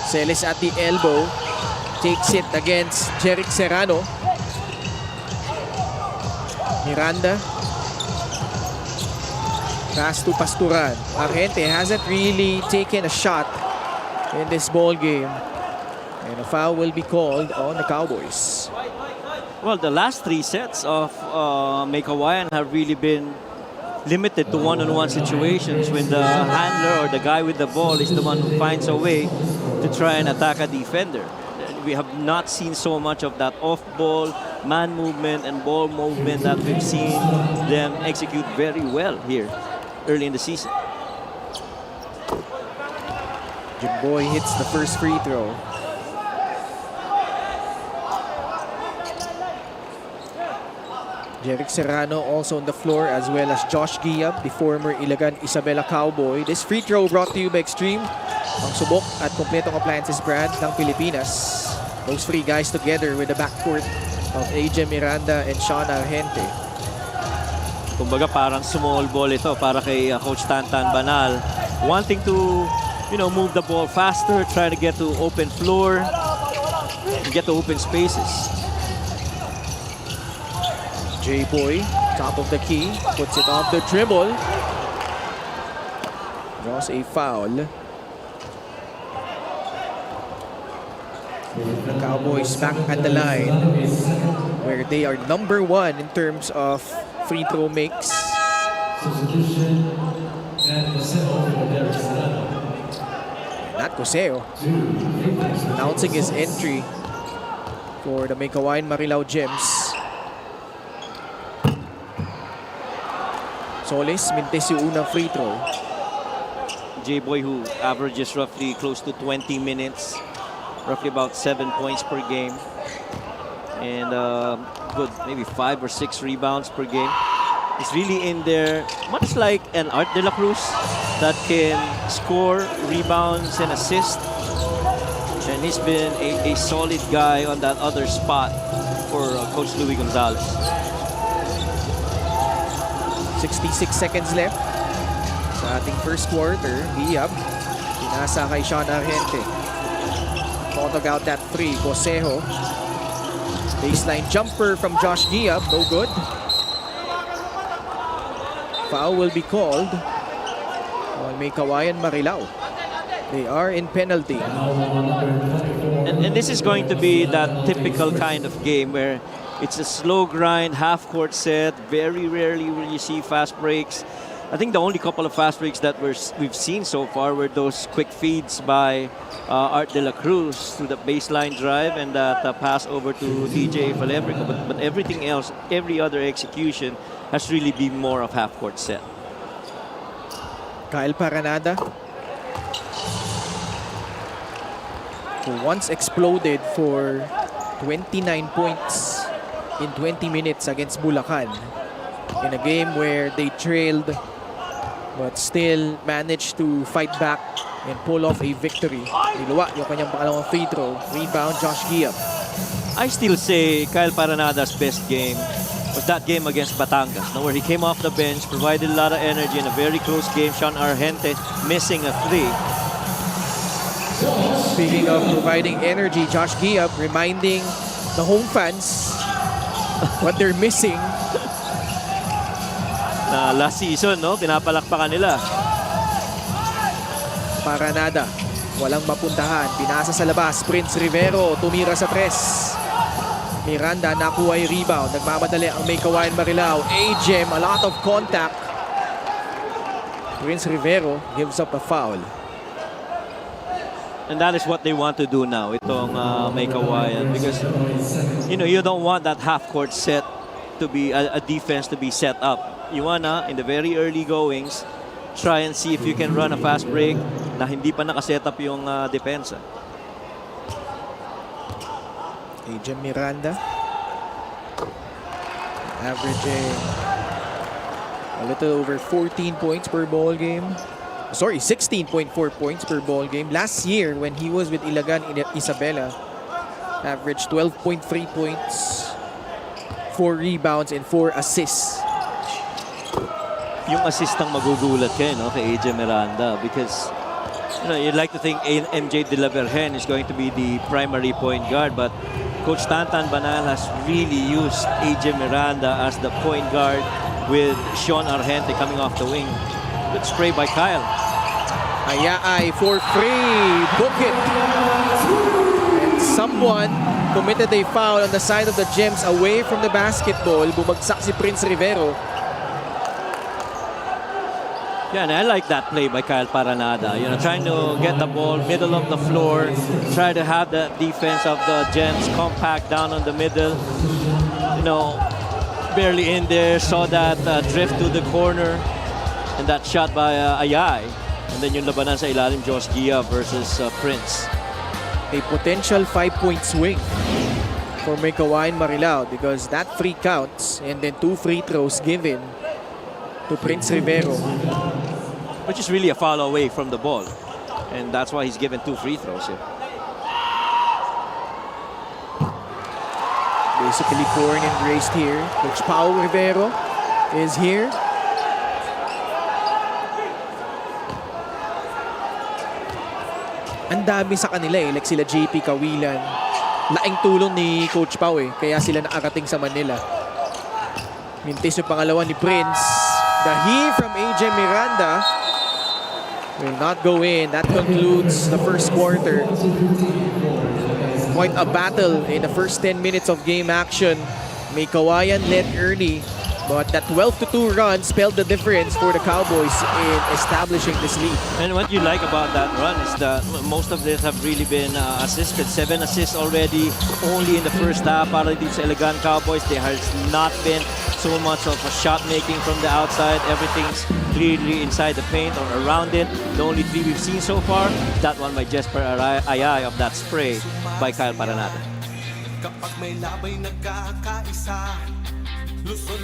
Celis at the elbow. Takes it against Jeric Serrano. Miranda. Pass to Pasturan. Argente hasn't really taken a shot in this ball game. And a foul will be called on the Cowboys. Well, the last 3 sets of Meycauayan have really been limited to one-on-one situations when the handler or the guy with the ball is the one who finds a way to try and attack a defender. We have not seen so much of that off-ball, man movement and ball movement that we've seen them execute very well here early in the season. Jimboy hits the first free throw. Jeric Serrano also on the floor, as well as Josh Giab, the former Ilagan Isabela Cowboy. This free throw brought to you by Extreme, ang subok at kompletong appliances brand ng Pilipinas. Those 3 guys together with the backcourt of AJ Miranda and Sean Argente. Kumbaga parang small ball ito para kay Coach Tantan Banal. Wanting to, you know, move the ball faster, try to get to open floor, and get to open spaces. J-Boy, top of the key, puts it off the dribble. Draws a foul. The Cowboys back at the line, where they are number 1 in terms of free throw makes. Nat Coseo announcing his entry for the Meycauayan Marilao Gems. Solis mintis yung unang free throw. J-Boy, who averages roughly close to 20 minutes, roughly about 7 points per game, and good maybe 5 or 6 rebounds per game. He's really in there, much like an Art de la Cruz that can score, rebounds, and assist. And he's been a solid guy on that other spot for Coach Louis Gonzalez. 66 seconds left sa ating first quarter. Giab, pinasa kay Sean Argente. Photog out that three. Cosejo. Baseline jumper from Josh Giab. No good. Foul will be called on Meycauayan Marilao. They are in penalty. And this is going to be that typical kind of game where it's a slow grind, half-court set. Very rarely will you see fast breaks. I think the only couple of fast breaks that we've seen so far were those quick feeds by Art de la Cruz through the baseline drive and that pass over to DJ Falebrico. But everything else, every other execution has really been more of half-court set. Kyle Paranada, who once exploded for 29 points in 20 minutes against Bulacan in a game where they trailed but still managed to fight back and pull off a victory. Niluwa yung kanyang pangalawang free throw. Rebound, Josh Giab. I still say Kyle Paranada's best game was that game against Batangas, where he came off the bench, provided a lot of energy in a very close game. Sean Argente missing a three. Speaking of providing energy, Josh Giab reminding the home fans what they're missing. Last season, no? Pinapalakpakan nila. Paranada, walang mapuntahan. Pinasa sa labas. Prince Rivero, tumira sa tres. Miranda, nakuha yung rebound. Nagmamadali ang Meycauayan Marilao. A-Gem, a lot of contact. Prince Rivero gives up a foul. And that is what they want to do now, itong Meycauayan, because you know you don't want that half-court set to be a defense to be set up. You wanna, in the very early goings, try and see if you can run a fast break na hindi pa nakaset up yung depensa. A.J. Miranda averaging a little over 14 points per ball game. Sorry, 16.4 points per ball game. Last year, when he was with Ilagan Isabela, averaged 12.3 points, 4 rebounds, and 4 assists. Yung assist ang magugulat kayo, no, kay AJ Miranda, because you know, you'd like to think MJ De La Vergen is going to be the primary point guard, but Coach Tantan Banal has really used AJ Miranda as the point guard with Sean Argente coming off the wing. Good spray by Kyle. Ayaay for free. Book it. And someone committed a foul on the side of the Gems away from the basketball. Bumagsak si Prince Rivero. Yeah, and I like that play by Kyle Paranada. You know, trying to get the ball middle of the floor, try to have the defense of the Gems compact down on the middle. You know, barely in there, saw that drift to the corner, and that shot by Ayay. And then yung labanan sa ilalim, Josh Gia versus Prince. A potential 5-point swing for Meycauayan Marilao because that free counts and then 2 free throws given to Prince Rivero. Which is really a foul away from the ball. And that's why he's given 2 free throws here. Basically born and raised here. Coach Pao Rivero is here. Ang dami sa kanila eh. Like sila JP Kawilan. Laking tulong ni Coach Pao eh. Kaya sila nakarating sa Manila. Mintis yung pangalawa ni Prince. The heave from AJ Miranda will not go in. That concludes the first quarter. Quite a battle in the first 10 minutes of game action. Meycauayan led early But that 12-2 run spelled the difference for the Cowboys in establishing this lead. And what you like about that run is that most of this have really been assisted. 7 assists already, only in the first half. Para dito sa Ilagan Cowboys, there has not been so much of a shot making from the outside. Everything's clearly inside the paint or around it. The only 3 we've seen so far, that one by Jesper Ayay of that spray by Kyle Paranada. Kapag may labay nagkakaisa, Luzon,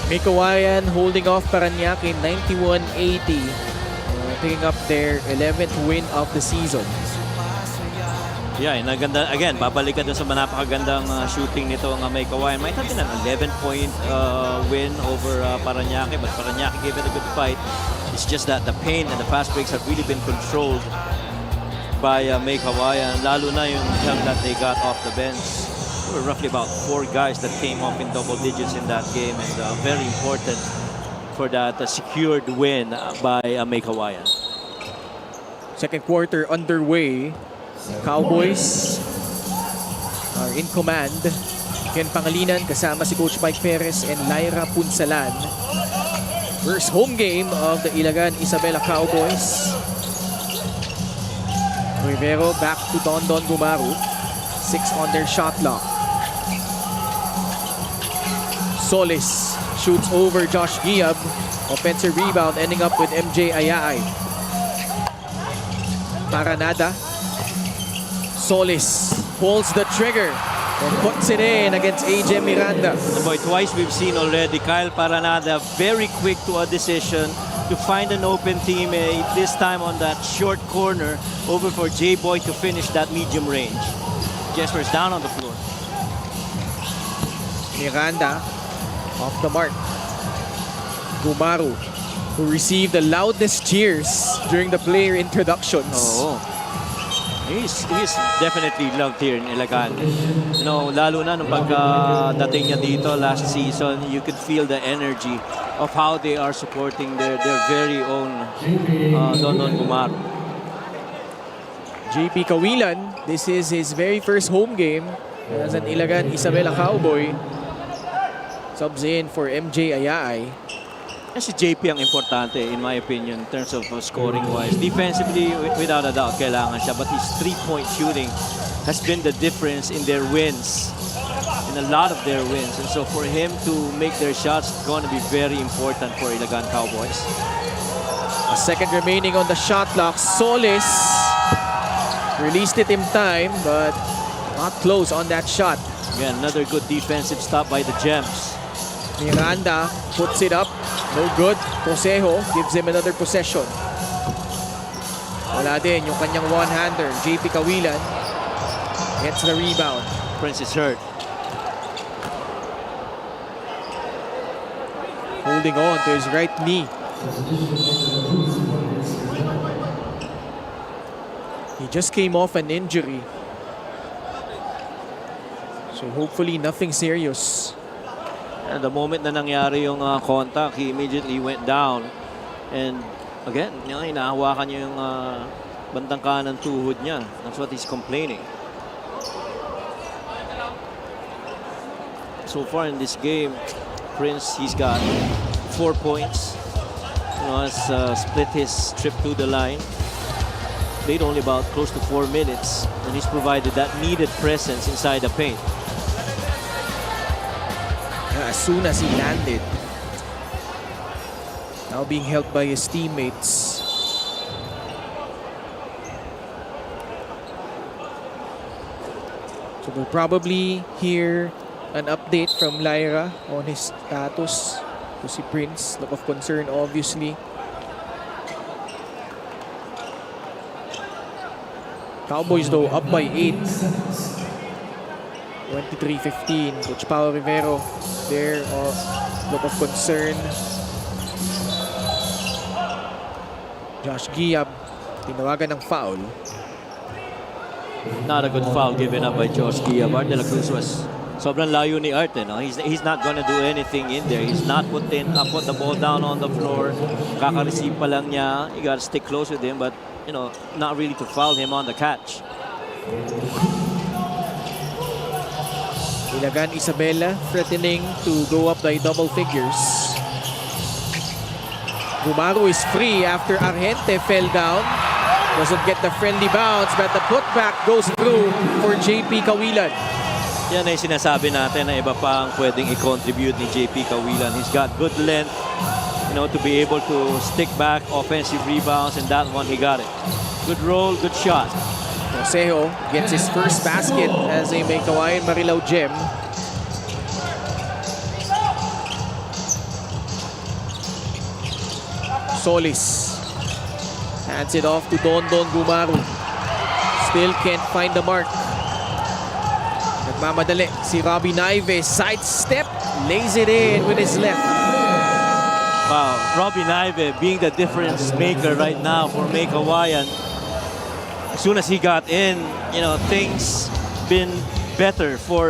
Meycauayan holding off Parañaque 91-80. Picking up their 11th win of the season. Yeah, naganda again, babalikan doon sa napakagandang shooting nito ng Meycauayan. Might have been an 11-point win over Parañaque, but Parañaque gave it a good fight. It's just that the paint and the fast breaks have really been controlled by Meycauayan, lalo na yung help that they got off the bench. There were roughly about 4 guys that came off in double digits in that game, and very important for that secured win by Meycauayan. Second quarter underway. Cowboys are in command. Ken Pangalinan kasama si Coach Mike Perez and Lyra Punsalan. First home game of the Ilagan Isabela Cowboys. Rivero back to Don Gumaru. 6 on their shot clock. Solis shoots over Josh Giab. Offensive rebound ending up with MJ Ayay. Paranada. Solis pulls the trigger and puts it in against AJ Miranda. Boy, twice we've seen already Kyle Paranada very quick to a decision to find an open teammate. This time on that short corner over for J-Boy to finish that medium range. Jesper's down on the floor. Miranda off the mark. Gumaru, who received the loudest cheers during the player introductions. Oh. He's definitely loved here in Ilagan. You know, lalo na nung pagdating niya dito last season, you could feel the energy of how they are supporting their very own Don Gumaru. JP Kawilan, this is his very first home game as an Ilagan Isabela Cowboy. Subs in for MJ Ayay. Si JP ang importante in my opinion in terms of scoring-wise. Defensively, without a doubt, kailangan siya. But his three-point shooting has been the difference in their wins, in a lot of their wins. And so for him to make their shots, it's going to be very important for Ilagan Cowboys. A second remaining on the shot clock. Solis released it in time, but not close on that shot. Again, another good defensive stop by the Gems. Miranda puts it up. No good. Cosejo gives him another possession. Wala din yung kanyang one-hander. JP Kawilan gets the rebound. Prince is hurt. Holding on to his right knee. He just came off an injury. So hopefully nothing serious. And the moment na nangyari yung contact, he immediately went down. And again, hinahawakan niya yung bandang kanan tuhod niya. That's what he's complaining. So far in this game, Prince, he's got 4 points. You know, has split his trip to the line. Played only about close to 4 minutes, and he's provided that needed presence inside the paint. As soon as he landed, now being helped by his teammates. So we'll probably hear an update from Lyra on his status. To si Prince, look of concern obviously. Cowboys though up by 8. 23-15. Coach Pao Rivero there, look of concern. Josh Giab, tinawagan ng foul. Not a good foul given up by Josh Gia. Art de la Cruz was sobrang layo ni Art. No? He's not gonna do anything in there. He's not put the ball down on the floor. Kaka-receive pa lang niya. You gotta stick close with him, but not really to foul him on the catch. Ilagan Isabela threatening to go up by double figures. Gumaro is free after Argente fell down. Doesn't get the friendly bounce, but the putback goes through for JP Cawilan. Yan ay sinasabi natin na iba pa ang pwedeng i-contribute ni JP Cawilan. He's got good length, to be able to stick back offensive rebounds, and that one he got it. Good roll, good shot. Josejo gets his first basket as a Meycauayan Marilao gem. Solis hands it off to Don Gumaru. Still can't find the mark. Nagmamadali si Robbie Naive. Sidestep, lays it in with his left. Wow, Robbie Naive being the difference maker right now for Meycauayan. As soon as he got in, things been better for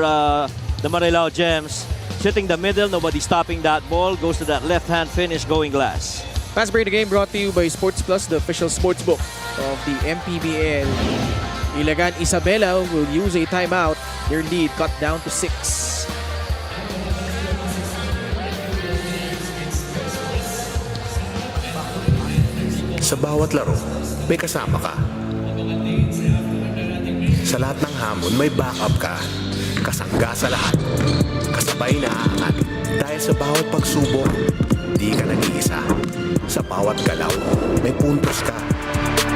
the Marilao Gems. Sitting the middle, nobody stopping that ball. Goes to that left-hand finish, going glass. Fast break the game brought to you by Sports Plus, the official sports book of the MPBL. Ilagan Isabela will use a timeout. Their lead cut down to 6. Sa bawat laro, may kasama ka. Sa lahat ng hamon, may backup ka. Kasangga sa lahat. Kasabay na aangat. Dahil sa bawat pagsubok, di ka nag-iisa. Sa bawat galaw, may puntos ka.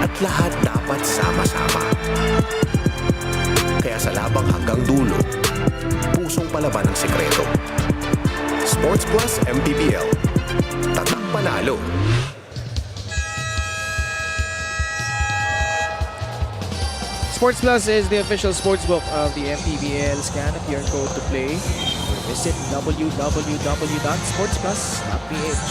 At lahat dapat sama-sama. Kaya sa labang hanggang dulo, pusong palaban ang sekreto. Sports Plus MPBL. Tatak panalo. Sports Plus is the official sportsbook of the MPBL. Scan up your code to play. Visit www.sportsplus.ph.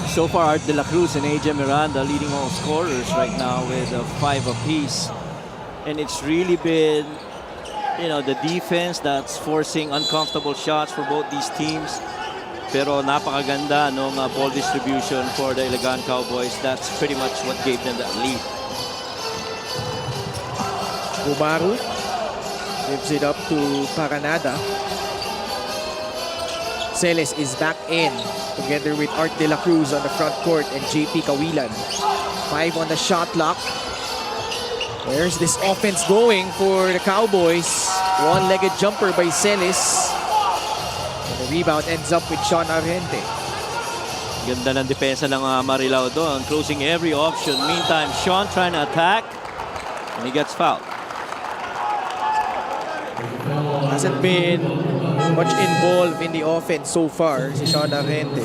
So far, Art de la Cruz and AJ Miranda leading all scorers right now with 5 apiece. And it's really been, the defense that's forcing uncomfortable shots for both these teams. Pero napakaganda ng ball distribution for the Ilagan Cowboys. That's pretty much what gave them that lead. Gumaru gives it up to Paranada. Celes is back in together with Art de la Cruz on the front court and JP Cawilan. 5 on the shot clock. Where's this offense going for the Cowboys? One-legged jumper by Celes. And the rebound ends up with Sean Argente. Ganda ng depensa ng Marilao doon, closing every option. Meantime, Sean trying to attack, and he gets fouled. Hasn't been much involved in the offense so far, si Sean Argente.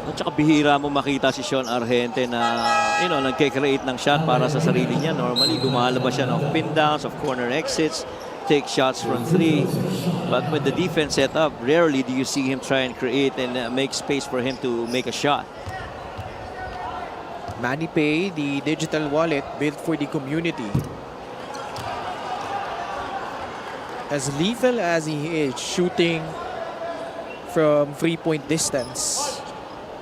At saka bihira mo makita si Sean Argente na, nagke-create ng shot para sa sarili niya. Normally, lumalabas siya of pin downs, of corner exits, take shots from 3. But with the defense set up, rarely do you see him try and create and make space for him to make a shot. MANNY Pay, the digital wallet built for the community. As lethal as he is shooting from 3-point distance,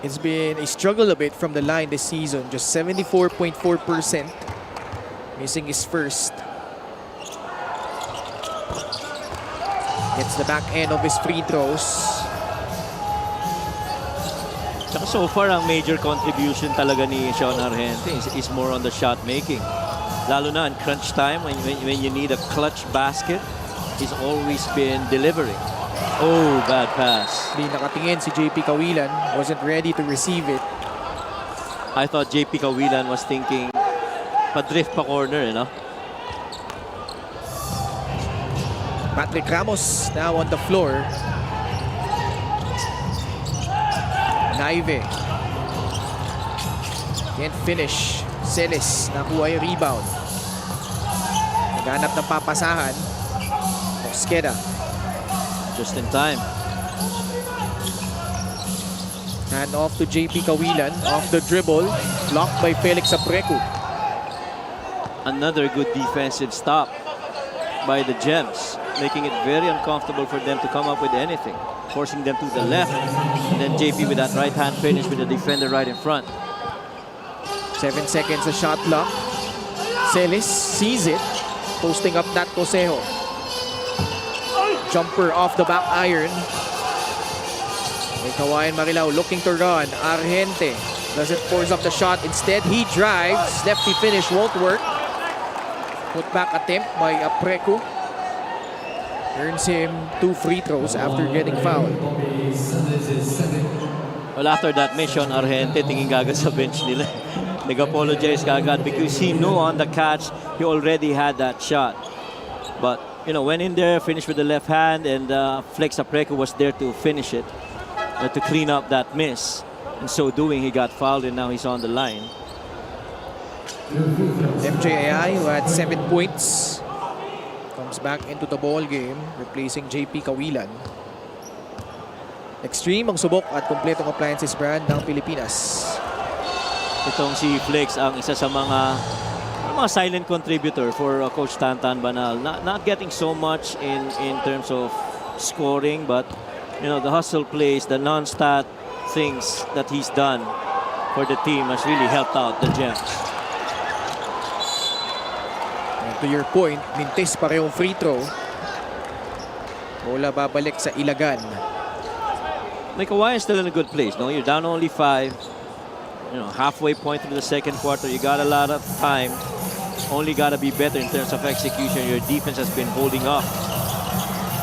it's been a struggle a bit from the line this season. Just 74.4%, missing his first. Gets the back end of his free throws. Saka so far, ang major contribution talaga ni Sean Argente is more on the shot making. Lalo na in crunch time, when you need a clutch basket, he's always been delivering. Oh, bad pass. Di nakatingin si JP Cawilan. Wasn't ready to receive it. I thought JP Cawilan was thinking, pa-drift pa corner, Patrick Ramos now on the floor. Naive can't finish. Celis nakuha yung rebound. Naghanap ng papasahan. Mosqueda. Just in time. Hand off to JP Kawilan. Off the dribble. Blocked by Felix Aprecu. Another good defensive stop by the Gems, making it very uncomfortable for them to come up with anything, forcing them to the left, and then JP with that right hand finish with the defender right in front. 7 seconds a shot clock. Celis sees it, posting up that Cosejo. Jumper off the back iron. Meycauayan Marilao looking to run. Argente doesn't force up the shot. Instead, he drives. Lefty finish won't work. Put back attempt by Aprecu. Earns him 2 free throws after getting fouled. Well, after that mission, Argente tingin kagad sa bench nila. Nag-apologize kagad because he knew on the catch he already had that shot. But, you know, went in there, finished with the left hand, and Flex Aprecu was there to finish it, to clean up that miss. In so doing, he got fouled, and now he's on the line. MJAI, who had 7 points, comes back into the ball game, replacing JP Kawilan. Extreme ang subok at kumpletong appliances brand ng Pilipinas. Itong si Flex ang isa sa mga silent contributor for Coach Tantan Banal. Not getting so much in terms of scoring, but you know, the hustle plays, the non-stat things that he's done for the team has really helped out the Gems. And to your point, mintis parehong free throw. Bola babalik sa Ilagan. Meycauayan is still in a good place. No, you're down only 5. You know, halfway point through the second quarter. You got a lot of time. Only got to be better in terms of execution. Your defense has been holding up,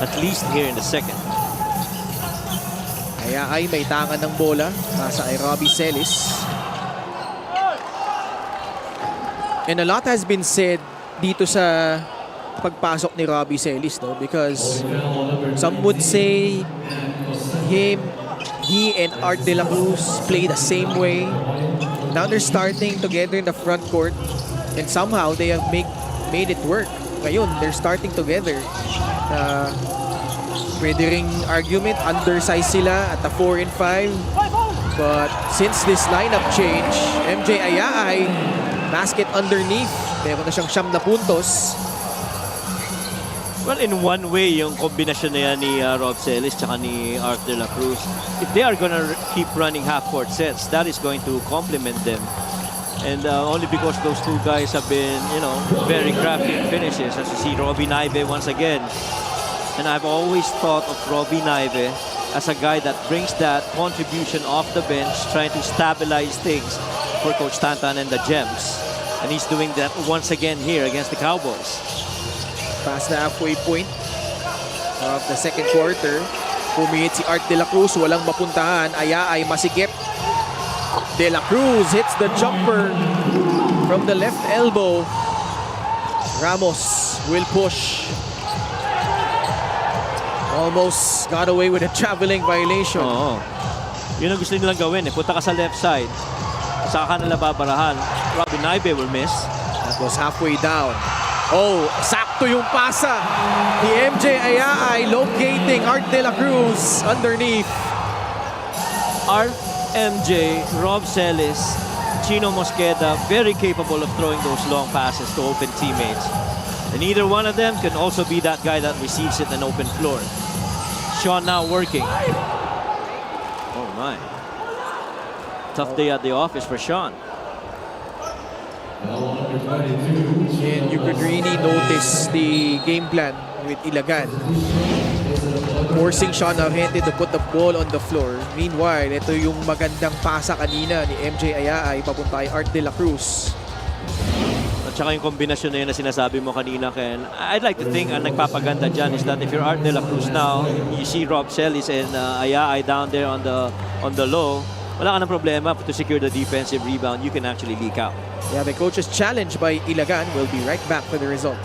at least here in the second. Kaya ay may tangan ng bola. Nasa ay Robbie Celis. And a lot has been said dito sa pagpasok ni Robbie Celis, no? Because some would say he and Art De La Cruz play the same way. Now they're starting together in the front court, and somehow they have made it work. Ngayon, they're starting together. Pwede ring argument, undersized sila at the 4 and 5. But since this lineup change, MJ Ayaay, basket underneath. Meron na siyang 9 na puntos. Well, in one way, yung kombinasyon na yan ni Rob Celis tsaka ni Art De La Cruz, if they are gonna keep running half-court sets, that is going to complement them. And only because those two guys have been, you know, very crafty in finishes. As you see, Robbie Naive once again. And I've always thought of Robbie Naive as a guy that brings that contribution off the bench, trying to stabilize things for Coach Tantan and the Gems. And he's doing that once again here against the Cowboys. Past the halfway point of the second quarter. Pumihit si Art De La Cruz, walang mapuntahan. Ayaay masikip. De La Cruz hits the jumper from the left elbow. Ramos will push. Almost got away with a traveling violation. Oo. Yun ang gusto nilang gawin. Punta ka sa left side. Saka nila babarahan. Robin Naive will miss. That was halfway down. Oh, sakto yung pasa ni MJ Ayaay, locating Art De La Cruz underneath. Art, MJ, Rob Celis, Chino Mosqueda, very capable of throwing those long passes to open teammates. And either one of them can also be that guy that receives it in an open floor. Sean now working. Oh my. Tough day at the office for Sean. And you could really notice the game plan with Ilagan. Forcing Sean Argente to put the ball on the floor. Meanwhile, ito yung magandang pasa kanina ni MJ Ayaay papunta kay Art De La Cruz. At saka yung kombinasyon na yun na sinasabi mo kanina, Ken. I'd like to think ang nagpapaganda dyan is that if you're Art De La Cruz now, you see Rob Celis and Ayaay down there on the low, wala ka ng problema to secure the defensive rebound. You can actually leak out. Yeah, the coach's challenge by Ilagan. Will be right back for the result.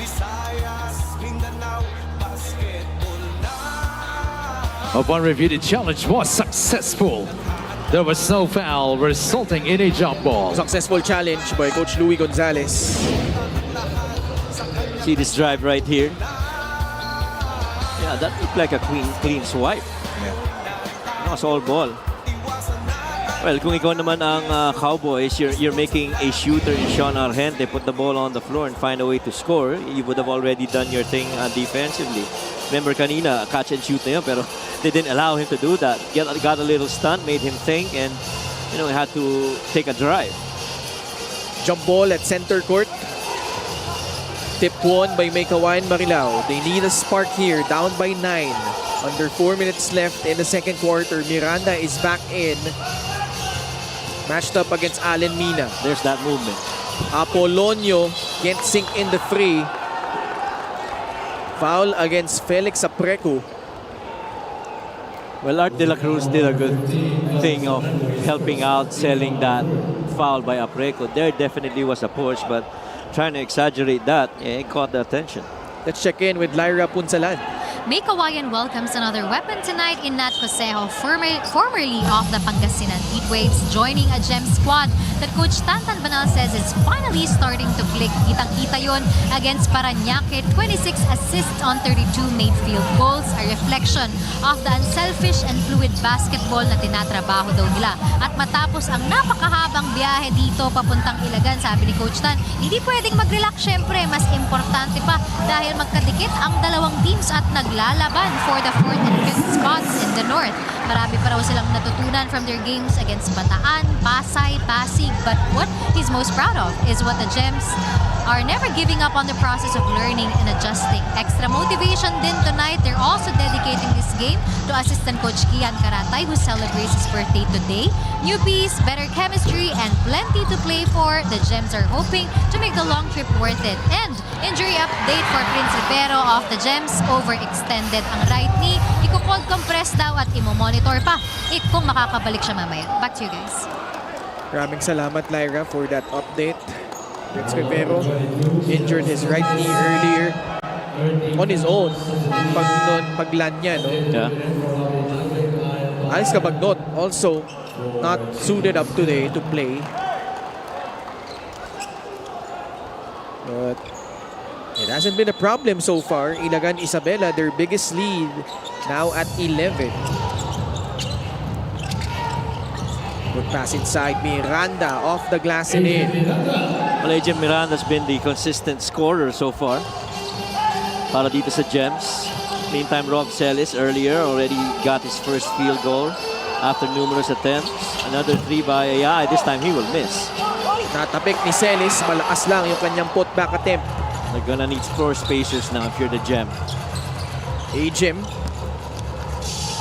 Visayas, Mindanao, basketball na. Upon review, the challenge was successful. There was no foul, resulting in a jump ball. Successful challenge by Coach Louis Gonzalez. See this drive right here? Yeah, that looked like a clean swipe. That was all ball. Well, kung ikaw naman ang Cowboys, you're making a shooter in Sean Argente, put the ball on the floor and find a way to score, you would have already done your thing defensively. Remember kanina, catch and shoot na yun, pero they didn't allow him to do that. Got a little stunt, made him think, and he had to take a drive. Jump ball at center court. Tip won by Meycauayan Marilao. They need a spark here, down by 9. Under 4 minutes left in the second quarter. Miranda is back in. Matched up against Allen Mina. There's that movement. Apolonio can't sink in the three. Foul against Felix Apreco. Well, Art De La Cruz did a good thing of helping out, selling that foul by Apreco. There definitely was a push, but trying to exaggerate that, it caught the attention. Let's check in with Lyra Punsalan. Meycauayan welcomes another weapon tonight in Nat Cosejo, formerly of the Pangasinan Heatwaves, joining a gem squad that Coach Tantan Banal says is finally starting to click. Kitang-kita yun against Parañaque. 26 assists on 32 made field goals, a reflection of the unselfish and fluid basketball na tinatrabaho daw nila. At matapos ang napakahabang biyahe dito papuntang Ilagan, sabi ni Coach Tan, hindi pwedeng mag-relax. Syempre, mas importante pa dahil magkadikit ang dalawang teams at naglalaban for the 4th and 5th spots in the North. Marami pa raw silang natutunan from their games against Bataan, Pasay, Pasig, but what he's most proud of is what the Gems are never giving up on the process of learning and adjusting. Extra motivation din tonight. They're also dedicating this game to assistant coach Kian Karatay, who celebrates his birthday today. Newbies, better chemistry, and plenty to play for. The Gems are hoping to make the long trip worth it. And injury update for Prince Rivero of the Gems. Overextended ang right knee. Iko-cold compress daw at imo-monitor pa kung makakabalik siya mamaya. Back to you guys. Maraming salamat, Lyra, for that update. Prince Rivero injured his right knee earlier on his own. Paglan niya, no? Yeah. Alex Cabagnot also not suited up today to play. But it hasn't been a problem so far. Ilagan Isabela, their biggest lead, now at 11. Good pass inside. Miranda off the glass and in. Well, AJ Miranda's been the consistent scorer so far para dito sa Gems. Meantime, Rob Celis earlier already got his first field goal after numerous attempts. Another 3 by Ayay. This time he will miss. Natapik ni Celis. Malakas lang yung kanyang putback attempt. They're gonna need floor spacers now if you're the Gem. Ajim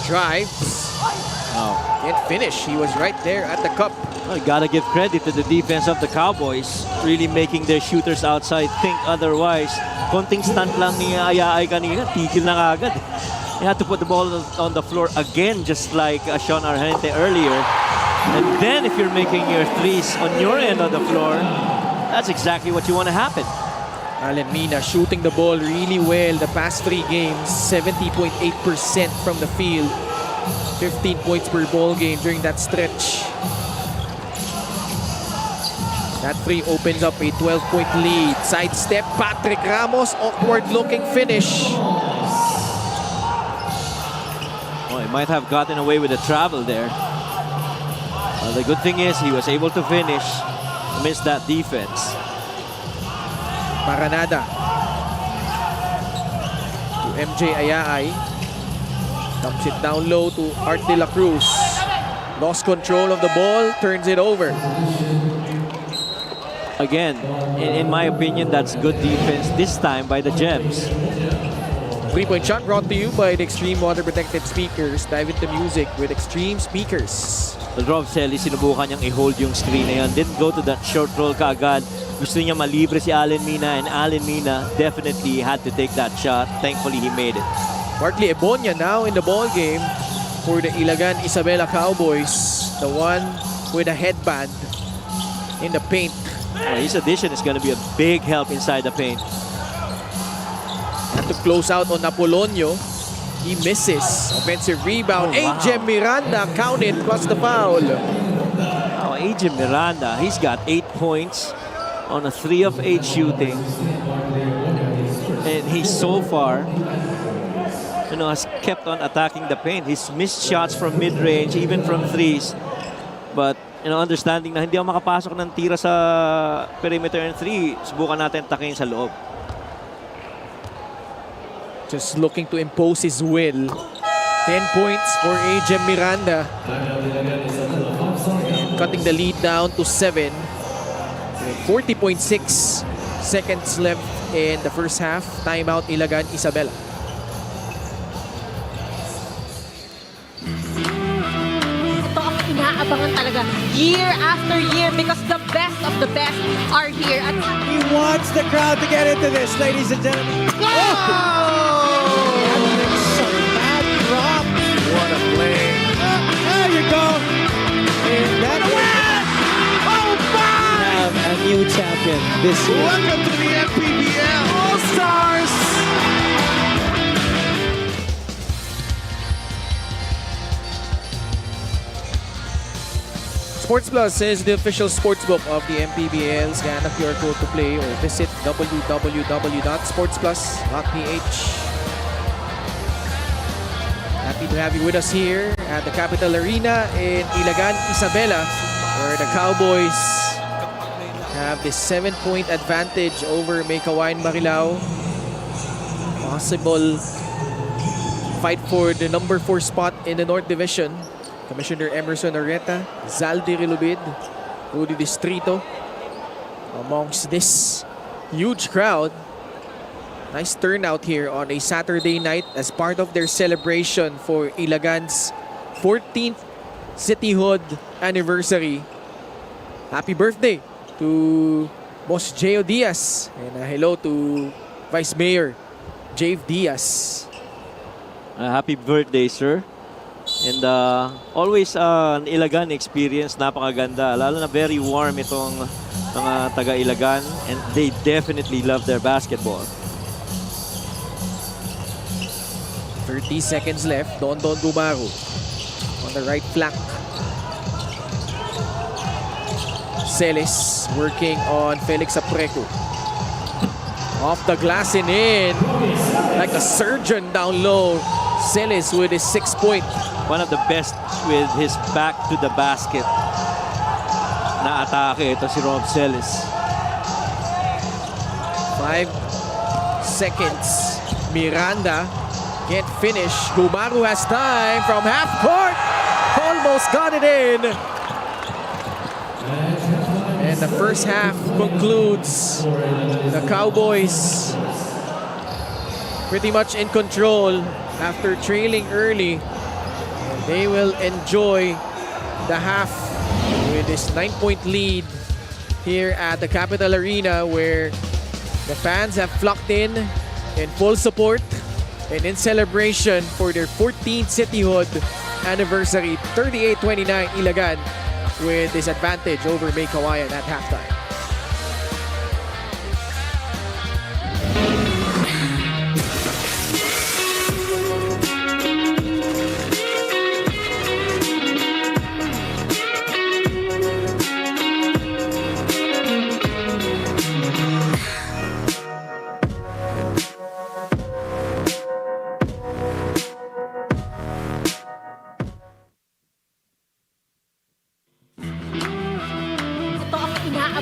drives. Oh. Can't finish. He was right there at the cup. Well, gotta give credit to the defense of the Cowboys, really making their shooters outside think otherwise. Konting stunt lang ni Ayay kanina, tigil na agad. You had to put the ball on the floor again, just like Sean Argente earlier. And then if you're making your threes on your end of the floor, that's exactly what you want to happen. Allen Mina shooting the ball really well the past 3 games. 70.8% from the field. 15 points per ball game during that stretch. That 3 opens up a 12-point lead. Sidestep, Patrick Ramos, awkward-looking finish. Oh, he might have gotten away with the travel there. The good thing is he was able to finish amidst that defense. Maranada to MJ Ayay. Dumps it down low to Art De La Cruz. Lost control of the ball, turns it over. Again, in my opinion, that's good defense this time by the Gems. 3-point shot brought to you by the Extreme Water Protected Speakers. Dive into music with Extreme Speakers. But Rob Celis, sinubukan niyang i-hold yung screen na yun. Didn't go to that short roll kaagad. Gusto niya malibre si Allen Mina, and Allen Mina definitely had to take that shot. Thankfully, he made it. Bartley Ebonia now in the ball game for the Ilagan Isabela Cowboys. The one with a headband in the paint. Well, his addition is going to be a big help inside the paint. close out on Apolonio. He misses. Offensive rebound. AJ Miranda counted plus the foul. Now, AJ Miranda, he's got 8 points on a 3 of 8 shooting. And he's so far, has kept on attacking the paint. He's missed shots from mid-range, even from threes. But, understanding na hindi ako makapasok ng tira sa perimeter and 3, subukan natin takin sa loob. Just looking to impose his will. 10 points for AJ Miranda. And cutting the lead down to 7. 40.6 seconds left in the first half. Timeout Ilagan Isabela. Ito ang inaabangan talaga year after year because the best of the best are here. At He wants the crowd to get into this, ladies and gentlemen. What a play. There you go. And that win! Oh, my! Have a new champion this year. Welcome to the MPBL All-Stars! Sports Plus is the official sportsbook of the MPBL. Scan a QR code to play or visit www.sportsplus.ph. Happy to have you with us here at the Capital Arena in Ilagan, Isabela, where the Cowboys have this 7-point advantage over Meycauayan Marilao. Possible fight for the number 4 spot in the North Division. Commissioner Emerson Oreta, Zaldi Rilubid, Rudy Distrito amongst this huge crowd. Nice turnout here on a Saturday night as part of their celebration for Ilagan's 14th cityhood anniversary. Happy birthday to Boss Jeo Diaz and hello to Vice Mayor Jave Diaz. Happy birthday, sir. And always an Ilagan experience, napakaganda. Lalo na very warm itong mga taga-Ilagan and they definitely love their basketball. 30 seconds left. Don Gumaru on the right flank. Celis working on Felix Apreco. Off the glass and in. Like a surgeon down low. Celis with his 6-point. One of the best with his back to the basket na atake. Ito si Rob Celis. 5 seconds. Miranda can't finish. Gumaru has time from half court. Almost got it in. And the first half concludes. The Cowboys pretty much in control after trailing early. They will enjoy the half with this 9-point lead here at the Capital Arena, where the fans have flocked in full support and in celebration for their 14th cityhood anniversary. 38-29 Ilagan with this advantage over Meycauayan at halftime.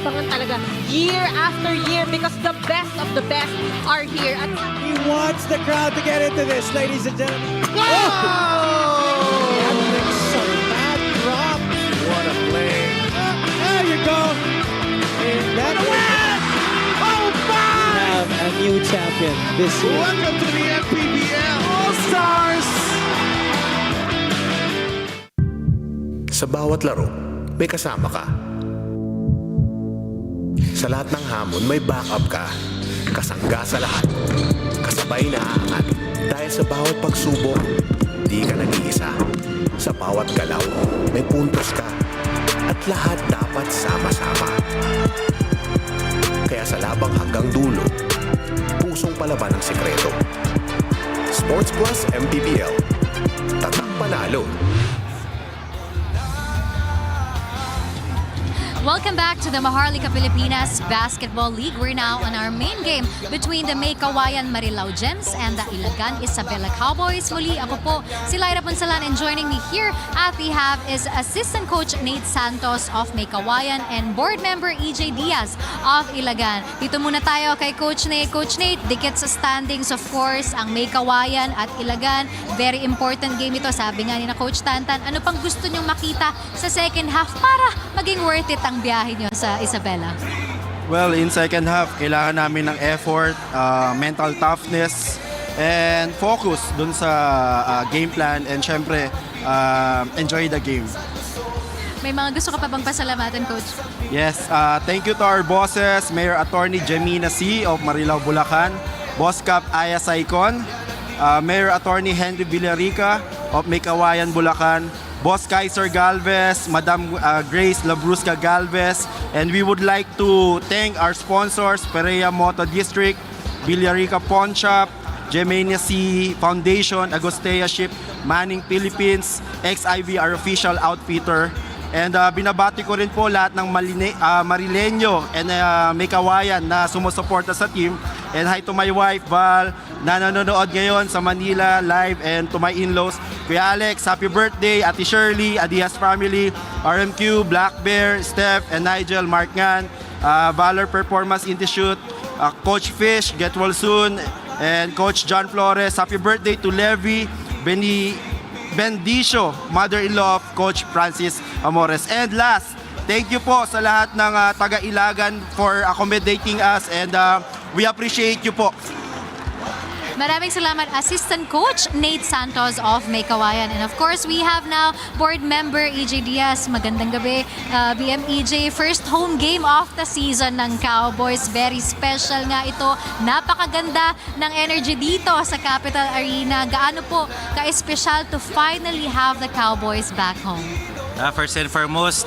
inaabangan talaga year after year because the best of the best are here. At He wants the crowd to get into this, ladies and gentlemen. That drop. What a play. There you go. And that win! Oh, my! Have a new champion this year. Welcome to the MPBL All-Stars! Sa bawat laro, may kasama ka. Sa lahat ng hamon, may backup ka. Kasangga sa lahat. Kasabay na aangat. Dahil sa bawat pagsubok, di ka nag-iisa. Sa bawat galaw, may puntos ka. At lahat dapat sama-sama. Kaya sa labang hanggang dulo, pusong palaban ang sikreto. Sports Plus MPBL. Tatak Panalo. Welcome back to the Maharlika Pilipinas Basketball League. We're now on our main game between the Meycauayan Marilao Gems and the Ilagan Isabela Cowboys. Muli, ako po si Lyra Ponsalan, and joining me here at the half is Assistant Coach Nate Santos of Meycauayan and Board Member EJ Diaz of Ilagan. Dito muna tayo kay Coach Nate. Coach Nate, dikit sa standings of course ang Meycauayan at Ilagan. Very important game ito, sabi nga ni na Coach Tantan. Ano pang gusto nyong makita sa second half para maging worth it ang biyahe nyo sa Isabela? Well, in second half, kailangan namin ng effort, mental toughness, and focus dun sa game plan, and syempre, enjoy the game. May mga gusto ka pa bang pasalamatan, Coach? Yes, thank you to our bosses, Mayor Attorney Jemina C. of Marilao, Bulacan, Boss Cap Aya Saicon, Mayor Attorney Henry Villarica of Meycauayan, Bulacan, Boss Kaiser Galvez, Madam Grace Labrusca Galvez, and we would like to thank our sponsors, Perea Moto District, Villarica Pawn Shop, Gemania C Foundation, Agostea Ship, Manning Philippines, XIV, our official outfitter. And binabati ko rin po lahat ng Marileño and Meycauayan na sumusuporta sa team. And hi to my wife, Val, na nanonood ngayon sa Manila live, and to my in-laws, Kuya Alex, happy birthday, Ate Shirley, Adias family, RMQ, Black Bear, Steph, and Nigel, Mark Ngan, Valor Performance Institute, Coach Fish, get well soon, and Coach John Flores, happy birthday to Levi, Bendicio, mother-in-law of Coach Francis Amores. And last, thank you po sa lahat ng taga-Ilagan for accommodating us, and we appreciate you po. Maraming salamat, Assistant Coach Nate Santos of Meycauayan. And of course, we have now Board Member EJ Diaz. Magandang gabi, BMEJ. First home game of the season ng Cowboys. Very special nga ito. Napakaganda ng energy dito sa Capital Arena. Gaano po ka-espesyal to finally have the Cowboys back home? First and foremost,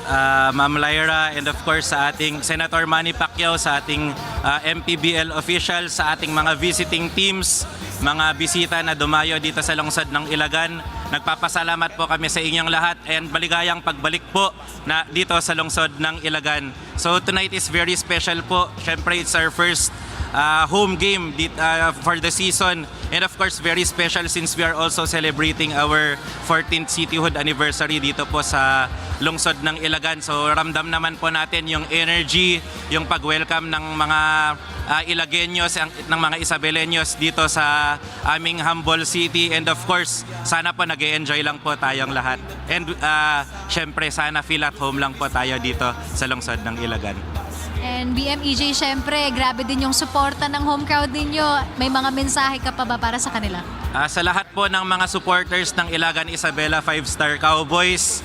Ma'am Lyra, and of course sa ating Senator Manny Pacquiao, sa ating MPBL officials, sa ating mga visiting teams, mga bisita na dumayo dito sa lungsod ng Ilagan. Nagpapasalamat po kami sa inyong lahat, and maligayang pagbalik po na dito sa lungsod ng Ilagan. So tonight is very special po. Syempre it's our first home game for the season, and of course very special since we are also celebrating our 14th cityhood anniversary dito po sa lungsod ng Ilagan. So ramdam naman po natin yung energy, yung pag-welcome ng mga Ilagueños, ng mga Isabeleños dito sa aming humble city, and of course sana po nag-e-enjoy lang po tayong lahat, and syempre sana feel at home lang po tayo dito sa lungsod ng Ilagan. And BMEJ, syempre, grabe din yung suporta ng home crowd ninyo. May mga mensahe ka pa ba para sa kanila? Sa lahat po ng mga supporters ng Ilagan Isabela 5-Star Cowboys,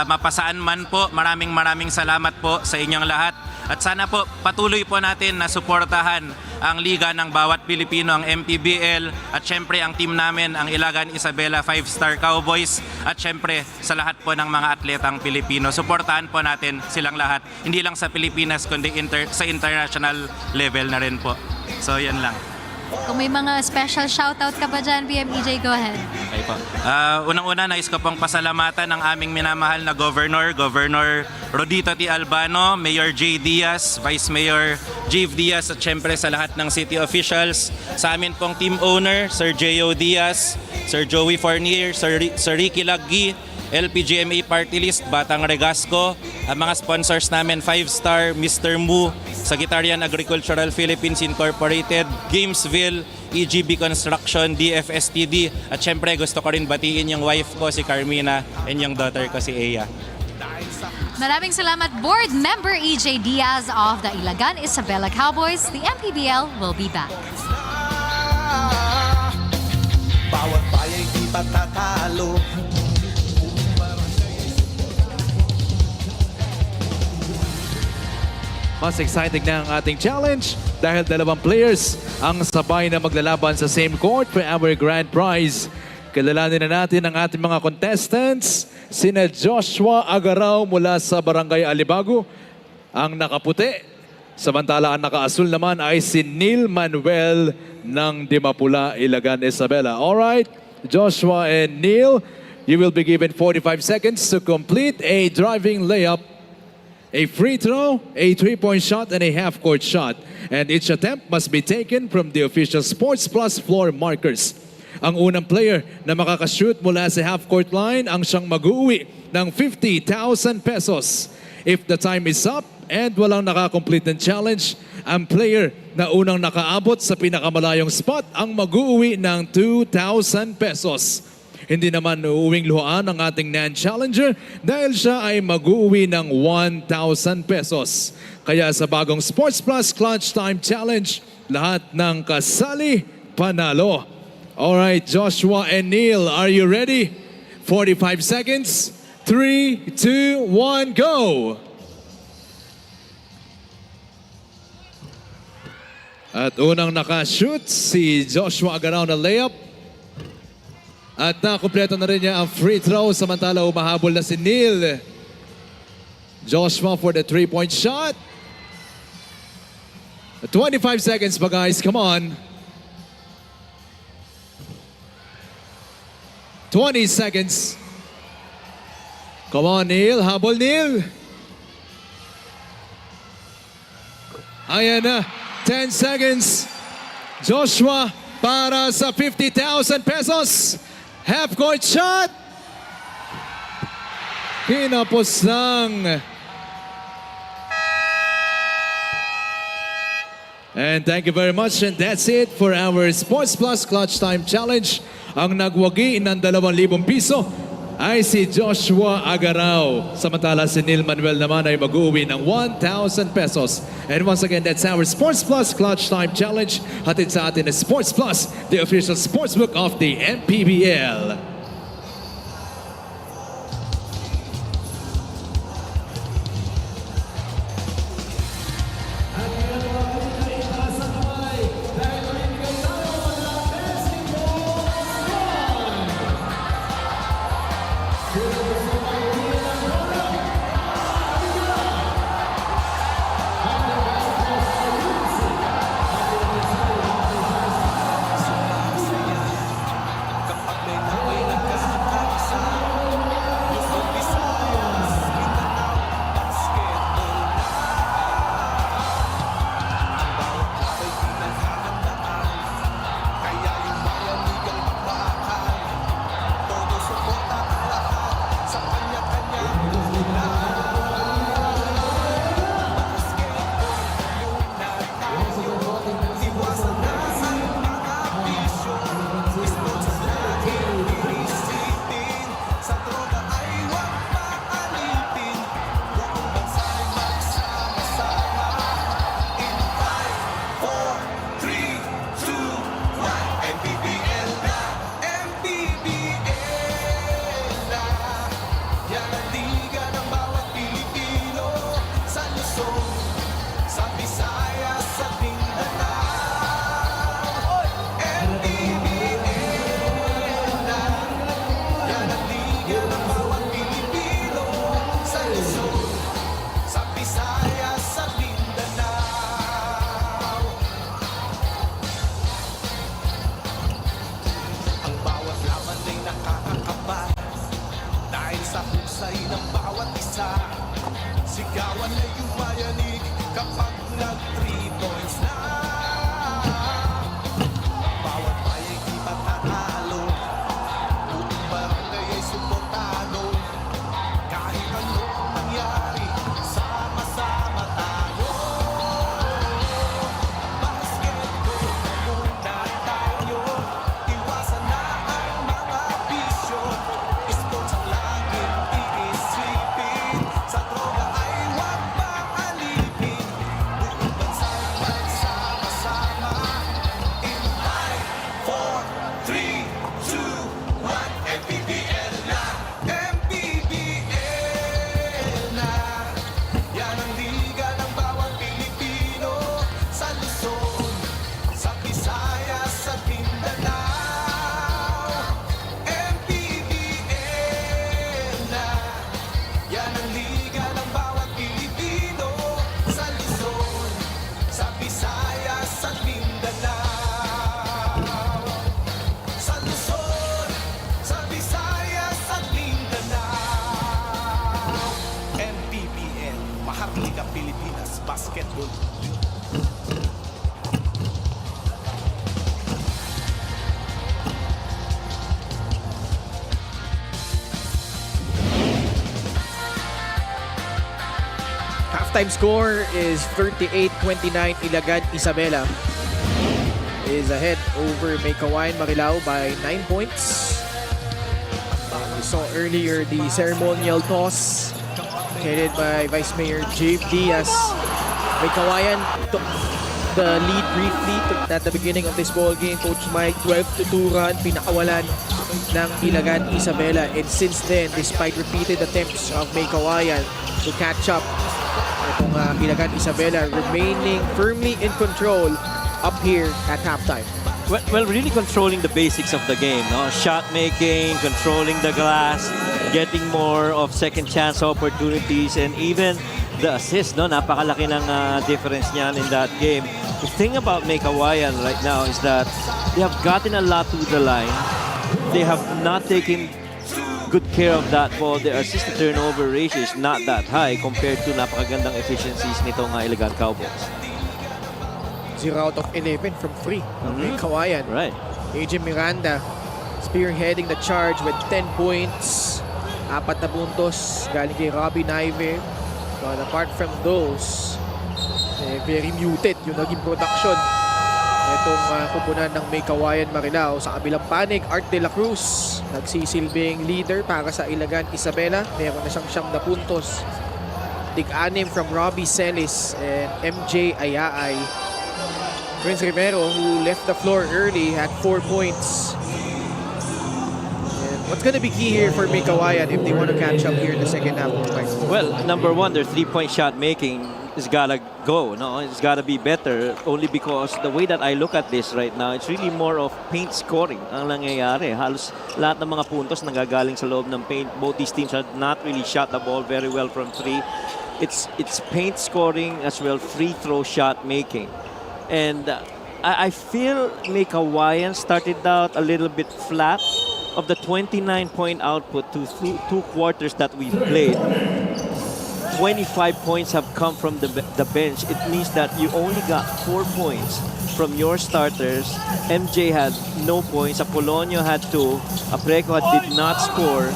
mapasaan man po, maraming salamat po sa inyong lahat. At sana po patuloy po natin na suportahan ang liga ng bawat Pilipino, ang MPBL, at syempre ang team namin, ang Ilagan Isabela 5-Star Cowboys, at syempre sa lahat po ng mga atletang Pilipino. Suportahan po natin silang lahat, hindi lang sa Pilipinas kundi sa international level na rin po. So yan lang. Kung may mga special shoutout ka ba dyan, BMEJ, go ahead. Okay po. Unang-una, nais ko pong pasalamatan ng aming minamahal na Governor Rodito T. Albano, Mayor J. Diaz, Vice Mayor Jave Diaz, at syempre sa lahat ng city officials, sa amin pong team owner, Sir J.O. Diaz, Sir Joey Fournier, Sir Ricky Laggi, LPGMA Party List, Batang Regasco, ang mga sponsors namin, 5-Star, Mr. Mu, Sagitarian Agricultural Philippines Incorporated, Gamesville, EGB Construction, DFSTD, at syempre gusto ko rin batiin yung wife ko, si Carmina, and yung daughter ko, si Eya. Maraming salamat, Board Member EJ Diaz of the Ilagan Isabela Cowboys. The MPBL will be back. Bawat baya'y di patatalo. Mas exciting na ang ating challenge dahil dalawang players ang sabay na maglalaban sa same court for our grand prize. Kilalanin na natin ang ating mga contestants. Sina Joshua Agaraw mula sa Barangay Alibago, ang nakaputi, Samantala, ang nakaasul naman ay si Neil Manuel ng Dimapula, Ilagan Isabela. Alright, Joshua and Neil, you will be given 45 seconds to complete a driving layup, a free throw, a three-point shot, and a half-court shot. And each attempt must be taken from the official Sports Plus floor markers. Ang unang player na makakashoot mula sa half-court line ang siyang mag-uwi ng 50,000 pesos. If the time is up and walang nakakomplete ng challenge, ang player na unang nakaabot sa pinakamalayong spot ang mag-uwi ng 2,000 pesos. Hindi naman uuwing luhaan ang ating non-challenger dahil siya ay mag-uwi ng 1,000 pesos. Kaya sa bagong Sports Plus Clutch Time Challenge, lahat ng kasali panalo. Alright, Joshua and Neil, are you ready? 45 seconds. 3, 2, 1, go! At unang nakashoot si Joshua Agaraw na layup. At nakumpleto na rin niya ang free throw, samantala umahabol na si Neil. Joshua for the three-point shot. 25 seconds pa guys, come on. 20 seconds. Come on Neil, habol Neil. Ayan na, 10 seconds. Joshua para sa 50,000 pesos. Half-court shot. Kinapos lang. And thank you very much. And that's it for our Sports Plus Clutch Time Challenge. Ang nagwagi ng 2,000 piso ay si Joshua Agaraw. Samantala si Neil Manuel naman ay mag-uwi ng 1,000 pesos. And once again, that's our Sports Plus Clutch Time Challenge. Hatid sa atin na Sports Plus, the official sportsbook of the MPBL. basketball. Halftime score is 38-29. Ilagan Isabela is ahead over Meycauayan Marilao by 9 points. We saw earlier the ceremonial toss headed by Vice Mayor Jave Diaz. Meycauayan took the lead briefly at the beginning of this ball game. Coach Mike, 12-2 run, pinakawalan ng Ilagan Isabela. And since then, despite repeated attempts of Meycauayan to catch up, itong Ilagan Isabela remaining firmly in control up here at halftime. Well, really controlling the basics of the game, no? Shot making, controlling the glass, getting more of second chance opportunities, and even the assist, no? Napakalaki ng difference niyan in that game. The thing about Meycauayan right now is that they have gotten a lot to the line. They have not taken good care of that ball. Their assist to turnover ratio is not that high compared to napakagandang efficiencies nitong Ilagan Cowboys. 0 out of 11 from 3 of Meycauayan. Right. AJ Miranda spearheading the charge with 10 points. 4 na puntos galing kay Robbie Naive. But apart from those, very muted yung naging production itong kupunan ng Meycauayan Marilao. Sa kabilang panig, Art de la Cruz nagsisilbing leader para sa Ilagan Isabela. Meron na siyang 9 na puntos. Dig-anim from Robbie Celis and MJ Ayaay. Prince Rivero, who left the floor early, had 4 points. And what's going to be key here for Meycauayan if they want to catch up here in the second half? Well, number one, their three-point shot making is gotta go. No, it's gotta be better. Only because the way that I look at this right now, it's really more of paint scoring ang nangyayari. Halos lahat ng mga puntos nanggagaling sa loob ng paint. Both these teams have not really shot the ball very well from three. It's paint scoring as well, free throw shot making. And I feel Meycauayan started out a little bit flat. Of the 29-point output to two quarters that we've played, 25 points have come from the bench. It means that you only got 4 points from your starters. MJ had no points. Apolonio had 2. Apreco did not score.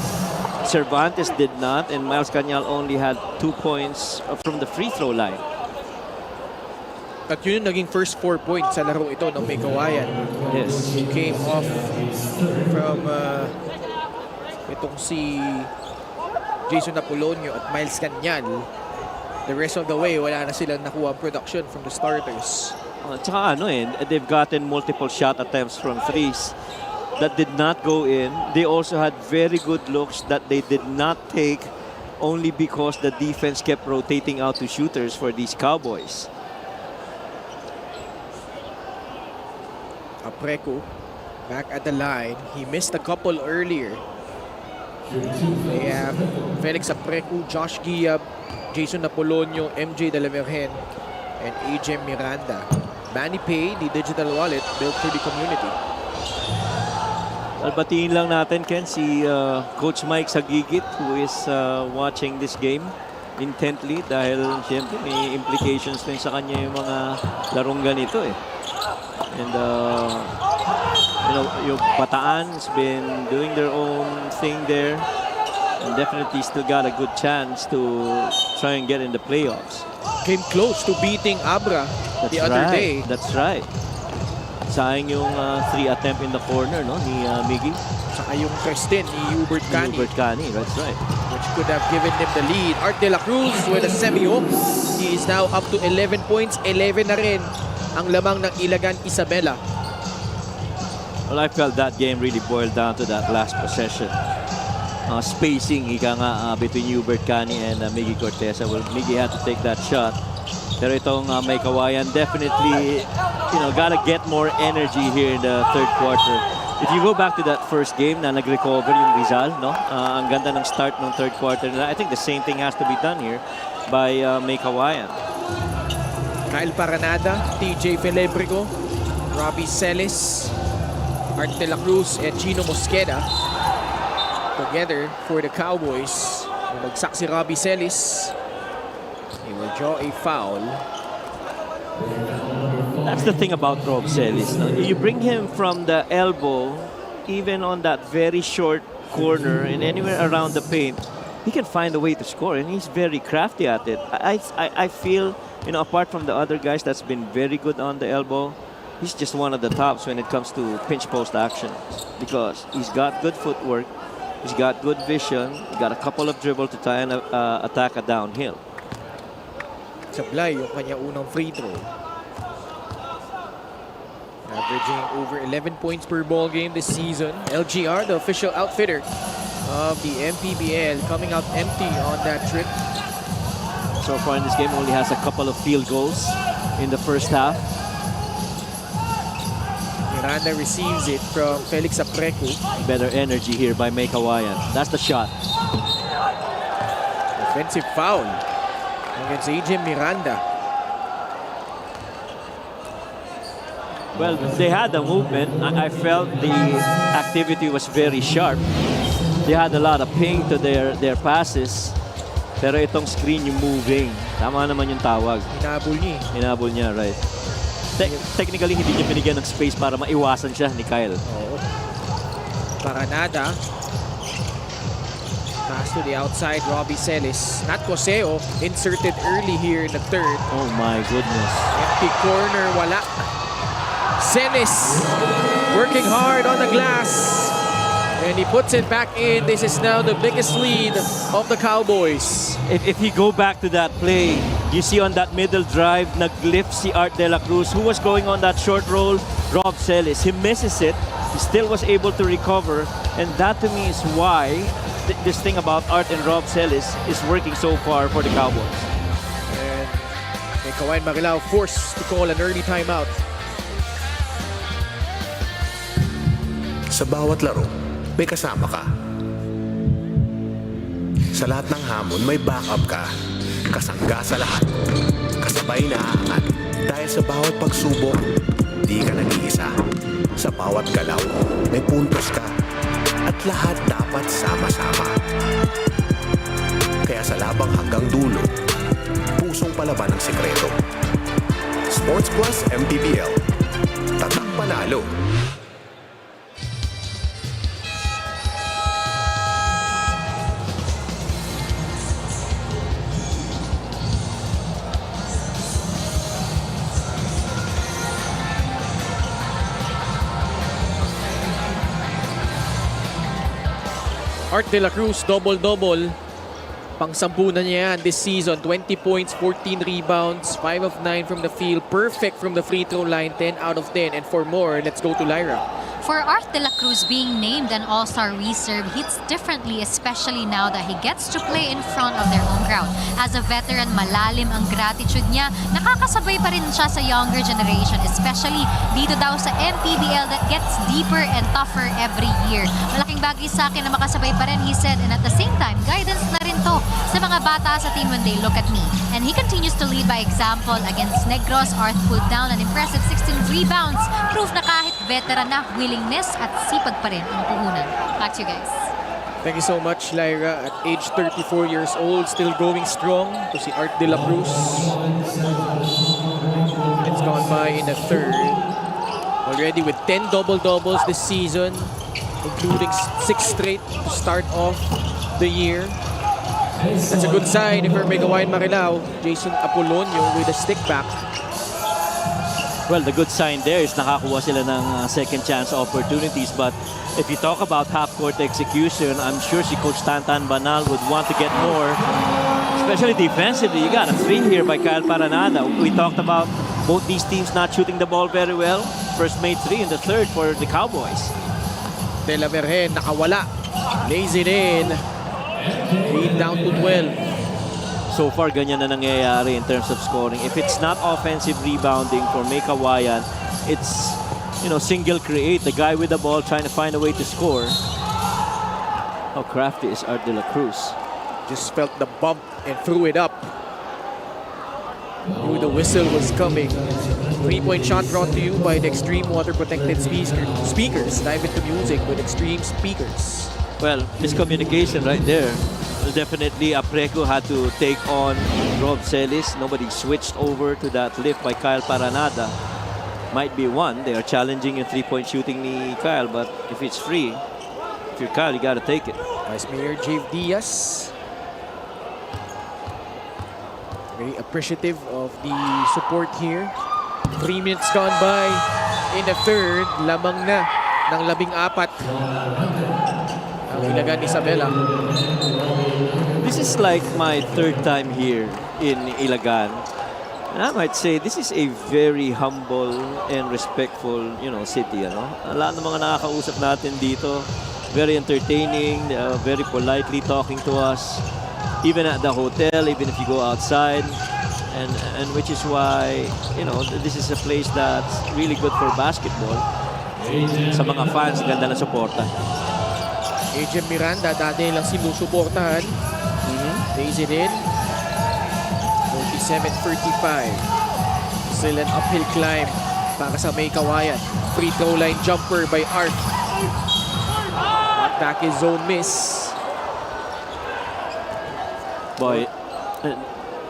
Cervantes did not. And Miles Cañal only had 2 points from the free throw line. At yun yung naging first 4 points sa laro ito ng Meycauayan. Yes. He came off from itong si Jason Apolonio at Miles Cañal. The rest of the way, wala na silang nakuha production from the starters. Tsaka they've gotten multiple shot attempts from threes that did not go in. They also had very good looks that they did not take only because the defense kept rotating out to shooters for these Cowboys. Apreco back at the line. He missed a couple earlier. They have Felix Apreco, Josh Giab, Jason Apolonio, MJ De La Virgen, and AJ Miranda. Manny Pay, the digital wallet built for the community. Albatiin lang natin, Ken, si Coach Mike Sagigit, who is watching this game intently dahil siyempre may implications din sa kanya yung mga larong ganito eh. And yung Bataan's been doing their own thing there and definitely still got a good chance to try and get in the playoffs. Came close to beating Abra the other day. That's right. Sayang yung 3 attempt in the corner, no, ni Miggy. Saka yung Crestin ni Hubert Cani. Hubert Cani, that's right. Which could have given them the lead. Art de la Cruz with a semi-hook. He is now up to 11 points. 11 na rin ang lamang ng Ilagan Isabela. Well, I felt that game really boiled down to that last possession. Spacing, ika nga, between Hubert Cani and Miggy Cortesa. Well, Miggy had to take that shot. Pero itong Meycauayan definitely, gotta get more energy here in the third quarter. If you go back to that first game na nag-recover yung Rizal, no? Ang ganda ng start ng third quarter nila. I think the same thing has to be done here by Meycauayan. Kyle Paranada, TJ Felebrico, Robbie Celis, Art de la Cruz, and Chino Mosqueda together for the Cowboys. Nagsak si Robbie Celis. He will draw a foul. That's the thing about Rob Celis. No? You bring him from the elbow, even on that very short corner and anywhere around the paint, he can find a way to score, and he's very crafty at it. I feel, you know, apart from the other guys that's been very good on the elbow, he's just one of the tops when it comes to pinch post action because he's got good footwork, he's got good vision, he got a couple of dribble to try and attack a downhill. Sablay yung kanya unang free throw. Averaging over 11 points per ball game this season. LGR, the official outfitter of the MPBL, coming out empty on that trip. So far in this game, only has a couple of field goals in the first half. Miranda receives it from Felix Apreco. Better energy here by Meycauayan. That's the shot. Offensive foul against AJ Miranda. Well, they had the movement. I felt the activity was very sharp. They had a lot of ping to their passes. Pero itong screen yung moving. Tama naman yung tawag. Hinabol niya. Hinabol niya, right. Technically, hindi niya binigyan ng space para maiwasan siya ni Kyle. Oo. Para nada. Pass to the outside, Robbie Celis. Nat Coseo inserted early here in the third. Oh my goodness. Empty corner, wala. Celis working hard on the glass. And he puts it back in. This is now the biggest lead of the Cowboys. If you go back to that play, you see on that middle drive, nag-lift si Art De La Cruz, who was going on that short roll, Rob Celis. He misses it. He still was able to recover. And that to me is why this thing about Art and Rob Celis is working so far for the Cowboys. And Meycauayan Marilao forced to call an early timeout. Sa bawat laro, may kasama ka. Sa lahat ng hamon, may backup ka. Kasangga sa lahat. Kasabay na aangat. Dahil sa bawat pagsubok, di ka nag-iisa. Sa bawat galaw, may puntos ka. At lahat dapat sama-sama. Kaya sa labang hanggang dulo, pusong palaban ang sikreto. Sports Plus MPBL. Tatak panalo. Art De La Cruz, double-double. Pang-sampu na niya yan this season. 20 points, 14 rebounds, 5 of 9 from the field. Perfect from the free throw line, 10 out of 10. And for more, let's go to Lyra. For Art De La Cruz, being named an All-Star reserve hits differently, especially now that he gets to play in front of their home crowd. As a veteran, malalim ang gratitude niya. Nakakasabay pa rin siya sa younger generation, especially dito daw sa MPBL that gets deeper and tougher every year. Malaking bagay sa akin na makasabay pa rin, he said, and at the same time, guidance na rin to sa mga bata sa team when they look at me. And he continues to lead by example against Negros. Art pulled down an impressive 16 rebounds. Proof na kahit veteran na, willingness at sipag pa rin ang puhunan. Back to you guys. Thank you so much, Lyra. At age 34 years old, still going strong. To si Art De La Cruz. It's gone by in the third. Already with 10 double-doubles this season, including 6 straight to start off the year. That's a good sign for Meycauayan Marilao. Jason Apolonio with a stick back. Well, the good sign there is nakakuha sila ng second chance opportunities. But if you talk about half-court execution, I'm sure si Coach Tantan Banal would want to get more, especially defensively. You got a 3 here by Kyle Paranada. We talked about both these teams not shooting the ball very well. First made 3 in the third for the Cowboys. De La Vergen nakawala. Lays it in. Lead down to 12. So far, ganyan na nangyayari in terms of scoring. If it's not offensive rebounding for Meycauayan, it's, you know, single create. The guy with the ball trying to find a way to score. How crafty is Art De La Cruz? Just felt the bump and threw it up. Knew the whistle was coming. 3-point shot brought to you by the Extreme Water Protected Speakers. Dive into music with Extreme Speakers. Well, miscommunication right there. Definitely, Apreco had to take on Rob Celis. Nobody switched over to that lift by Kyle Paranada. Might be one. They are challenging yung three-point shooting ni Kyle, but if it's free, if you're Kyle, you gotta take it. Vice Mayor Jave Diaz. Very appreciative of the support here. 3 minutes gone by in the third. Lamang na ng 14 ang Ilagan Isabela. This is like my third time here in Ilagan. And I might say this is a very humble and respectful, city. Lahat ng mga nakakausap natin dito, very entertaining, very politely talking to us, even at the hotel, even if you go outside, and which is why, this is a place that's really good for basketball. Sa mga fans, ganda na suporta. Agent Miranda, dati lang sinusuportahan. Lays it in. 47-35. Still an uphill climb para sa Meycauayan. Free throw line jumper by Art. Back is zone miss. Boy,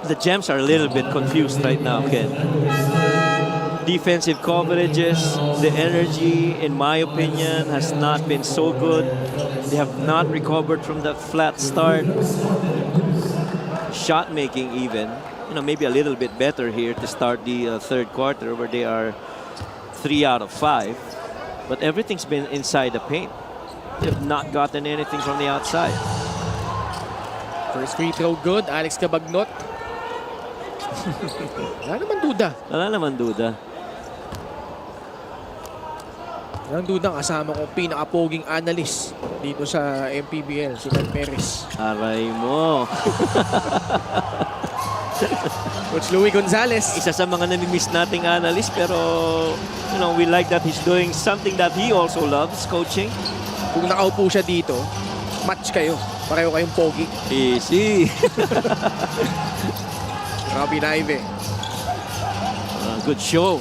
the Gems are a little bit confused right now, Ken. Defensive coverages, the energy, in my opinion, has not been so good. They have not recovered from that flat start. Shot making even, maybe a little bit better here to start the third quarter where they are 3 out of 5. But everything's been inside the paint. They have not gotten anything from the outside. First free throw good, Alex Cabagnot. Wala naman duda. Wala naman duda. Walang duda, kasama kong pinaka-poging analyst dito sa MPBL, si Mel Perez. Aray mo. Coach Louie Gonzalez. Isa sa mga nami-miss nating analyst, pero we like that he's doing something that he also loves, coaching. Kung nakaupo siya dito, match kayo. Pareho kayong pogi. Easy. Robin Ive. Good show.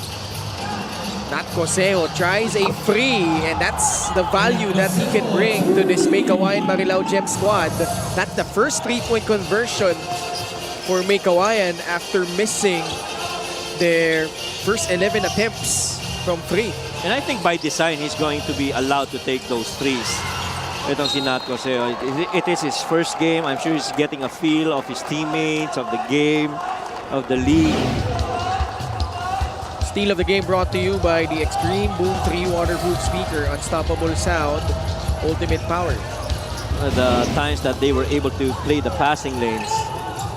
Nat Coseo tries a free, and that's the value that he can bring to this Meycauayan Marilao Gem squad. That's the first three-point conversion for Meycauayan after missing their first 11 attempts from free. And I think by design, he's going to be allowed to take those threes. Itong si Nat Coseo, it is his first game. I'm sure he's getting a feel of his teammates, of the game, of the league. Steal of the game brought to you by the Extreme Boom 3 waterproof speaker, unstoppable sound, ultimate power. The times that they were able to play the passing lanes.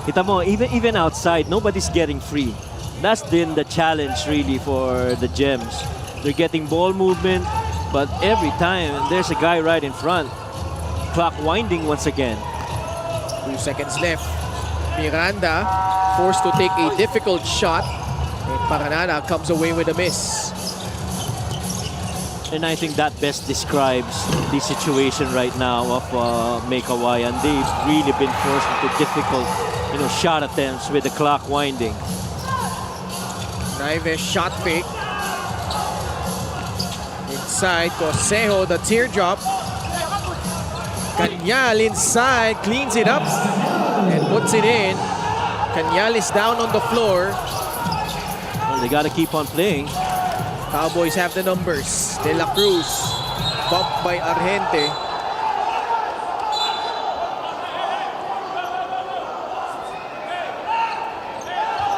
Kita mo, even outside, nobody's getting free. That's been the challenge really for the Gems. They're getting ball movement, but every time there's a guy right in front. Clock winding once again. 2 seconds left. Miranda forced to take a difficult shot. And Paranada comes away with a miss. And I think that best describes the situation right now of Meycauayan. They've really been forced into difficult, shot attempts with the clock winding. Naive shot fake. Inside, Coseo, the teardrop. Canyal inside, cleans it up and puts it in. Canyal is down on the floor. They got to keep on playing. Cowboys have the numbers. De La Cruz, bumped by Argente.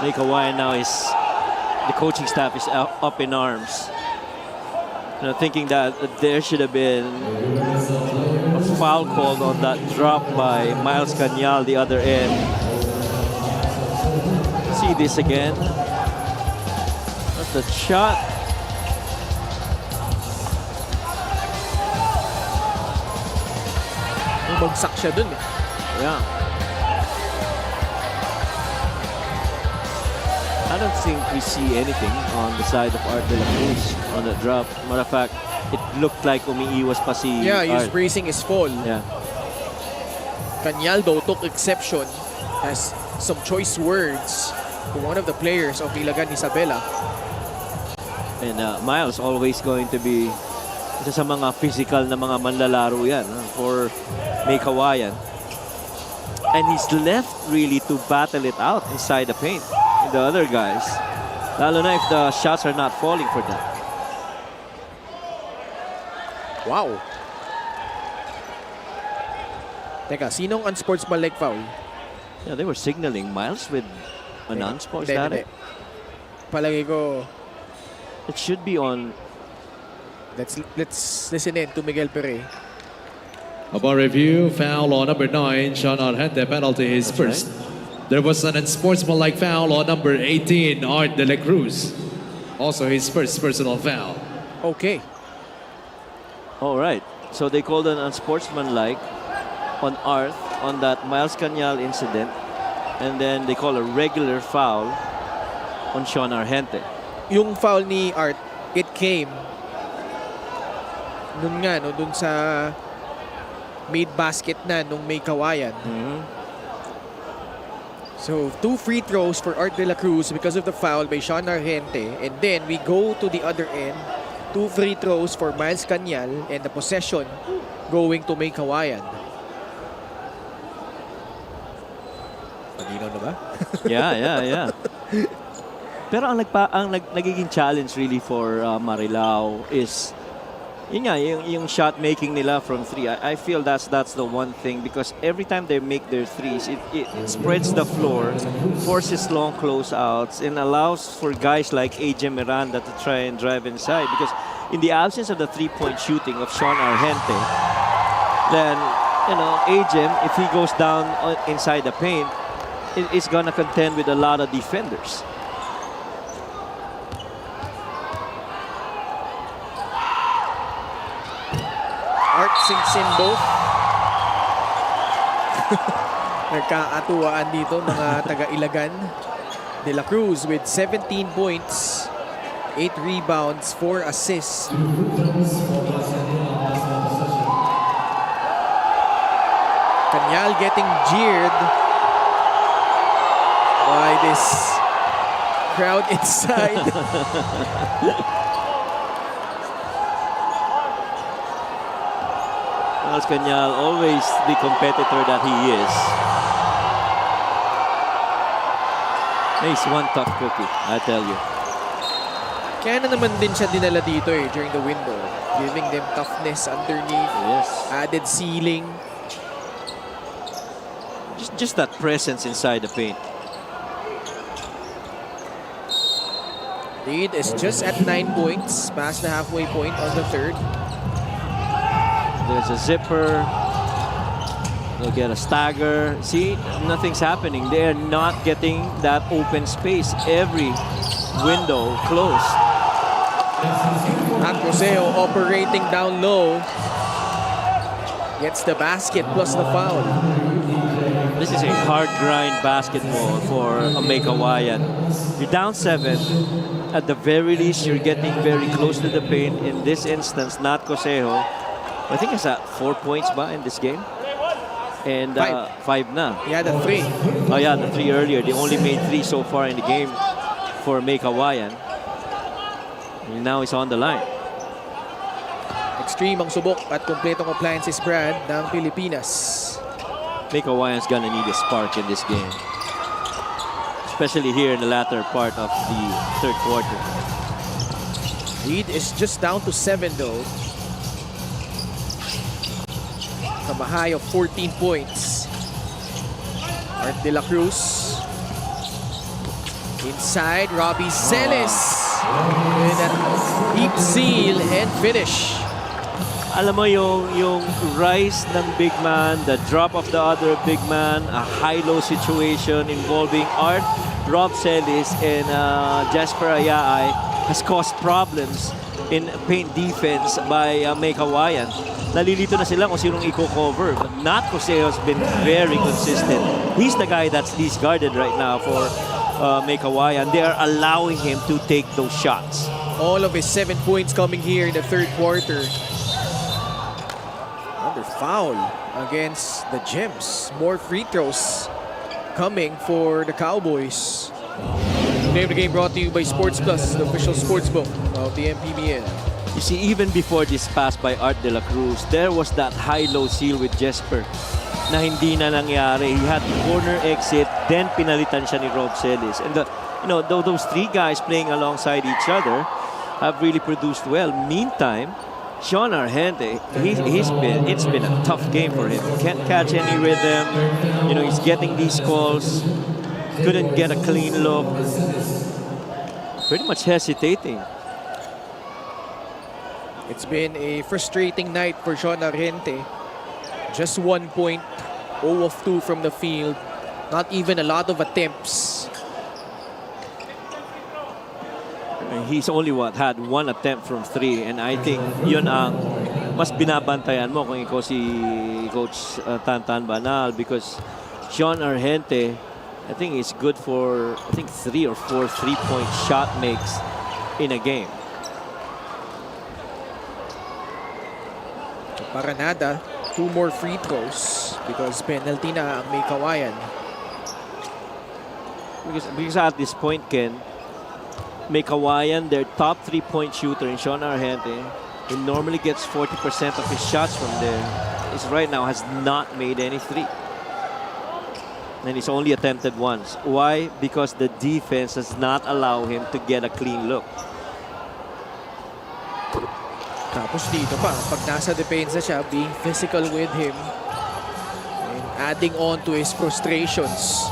Meycauayan now the coaching staff is up in arms. Thinking that there should have been a foul called on that drop by Miles Canyal, the other end. See this again. The shot. Bumagsak siya dun. Yeah. I don't think we see anything on the side of Art de la Cruz on the drop. Matter of fact, it looked like umiiwas pa si Yeah, he was Art. bracing his fall. Yeah. Canyal though took exception, has some choice words to one of the players of Ilagan Isabela. And Miles always going to be isa sa mga physical na mga manlalaro yan for Meycauayan. And he's left really to battle it out inside the paint with the other guys. Lalo na if the shots are not falling for them. Wow. Teka, sinong unsportsmanlike foul? Yeah, they were signaling Miles with a non-sportsmanlike. Palagi ko, it should be on. Let's listen in to Miguel Pere. Upon review, foul on number 9, Sean Argente, penalty his first. There was an unsportsmanlike foul on number 18, Art de la Cruz. Also his first personal foul. Okay. All right. So they called an unsportsmanlike on Art on that Miles Cañal incident. And then they call a regular foul on Sean Argente. Yung foul ni Art, it came dun sa made basket na nung Meycauayan. So 2 free throws for Art de la Cruz because of the foul by Sean Argente. And then we go to the other end. 2 free throws for Miles Cañal and the possession going to Meycauayan. Malinaw na ba? Yeah. Pero ang nagiging challenge really for Marilao is yung shot making nila from 3. I feel that's the one thing, because every time they make their threes, it spreads the floor, forces long closeouts, and allows for guys like AJ Miranda to try and drive inside. Because in the absence of the 3-point shooting of Sean Argente, then AJ, if he goes down inside the paint, it's gonna contend with a lot of defenders. Art sinks in both. Nagkaatuwaan dito mga taga-Ilagan. De la Cruz with 17 points, 8 rebounds, 4 assists. Cañal getting jeered by this crowd inside. Miles Cañal, always the competitor that he is. He's one tough cookie, I tell you. Kaya na naman din siya dinala dito during the window. Giving them toughness underneath. Yes. Added ceiling. Just that presence inside the paint. Lead is just at 9 points. Past the halfway point on the third. There's a zipper. They'll get a stagger. See, nothing's happening. They're not getting that open space. Every window closed. At Roseo operating down low. Gets the basket plus the foul. This is a hard grind basketball for Meycauayan. You're down 7. At the very least, you're getting very close to the paint. In this instance, not Cosejo. I think it's at 4 points in this game. And 5 na. Yeah, the 3. Oh yeah, the 3 earlier. They only made 3 so far in the game for Meycauayan. And now it's on the line. Extreme ang subok at kompletong appliances brand ng Pilipinas. Meycauayan's gonna need a spark in this game. Especially here in the latter part of the third quarter. Lead is just down to 7 though. From a high of 14 points. Art de la Cruz. Inside, Robbie Celis. With a deep seal and finish. Alam mo yung rise ng big man, the drop of the other big man, a high-low situation involving Art, Rob Celis, and Jasper Ayaay has caused problems in paint defense by Meycauayan. Nalilito na sila kung sinong i-cover. But not Cosejo's been very consistent. He's the guy that's least guarded right now for Meycauayan. They are allowing him to take those shots. All of his 7 points coming here in the third quarter. Another foul against the Gems. More free throws coming for the Cowboys. Name of the game brought to you by Sports Plus, the official sportsbook of the MPBL. You see, even before this pass by Art de la Cruz, there was that high-low seal with Jesper. na hindi na nangyari. He had corner exit, then pinalitan siya ni Rob Celis. And those three guys playing alongside each other have really produced well. Meantime, Sean Argente, it's been a tough game for him. Can't catch any rhythm. He's getting these calls. Couldn't get a clean look. Pretty much hesitating. It's been a frustrating night for Sean Argente. Just 1 point, 0 of 2 from the field. Not even a lot of attempts. He's only had 1 attempt from 3, and I think yun ang mas binabantayan mo kung ikaw si Coach Tantan Banal, because Sean Argente, I think is good for 3 or 4 3-point shot makes in a game. Para nada, 2 more free throws because penalty na ang Meycauayan. Because at this point, Ken, Meycauayan, their top 3-point shooter in Sean Argente, he normally gets 40% of his shots from there. Right now has not made any 3. And he's only attempted once. Why? Because the defense does not allow him to get a clean look. Tapos dito pa, pag nasa depensa siya, being physical with him and adding on to his frustrations.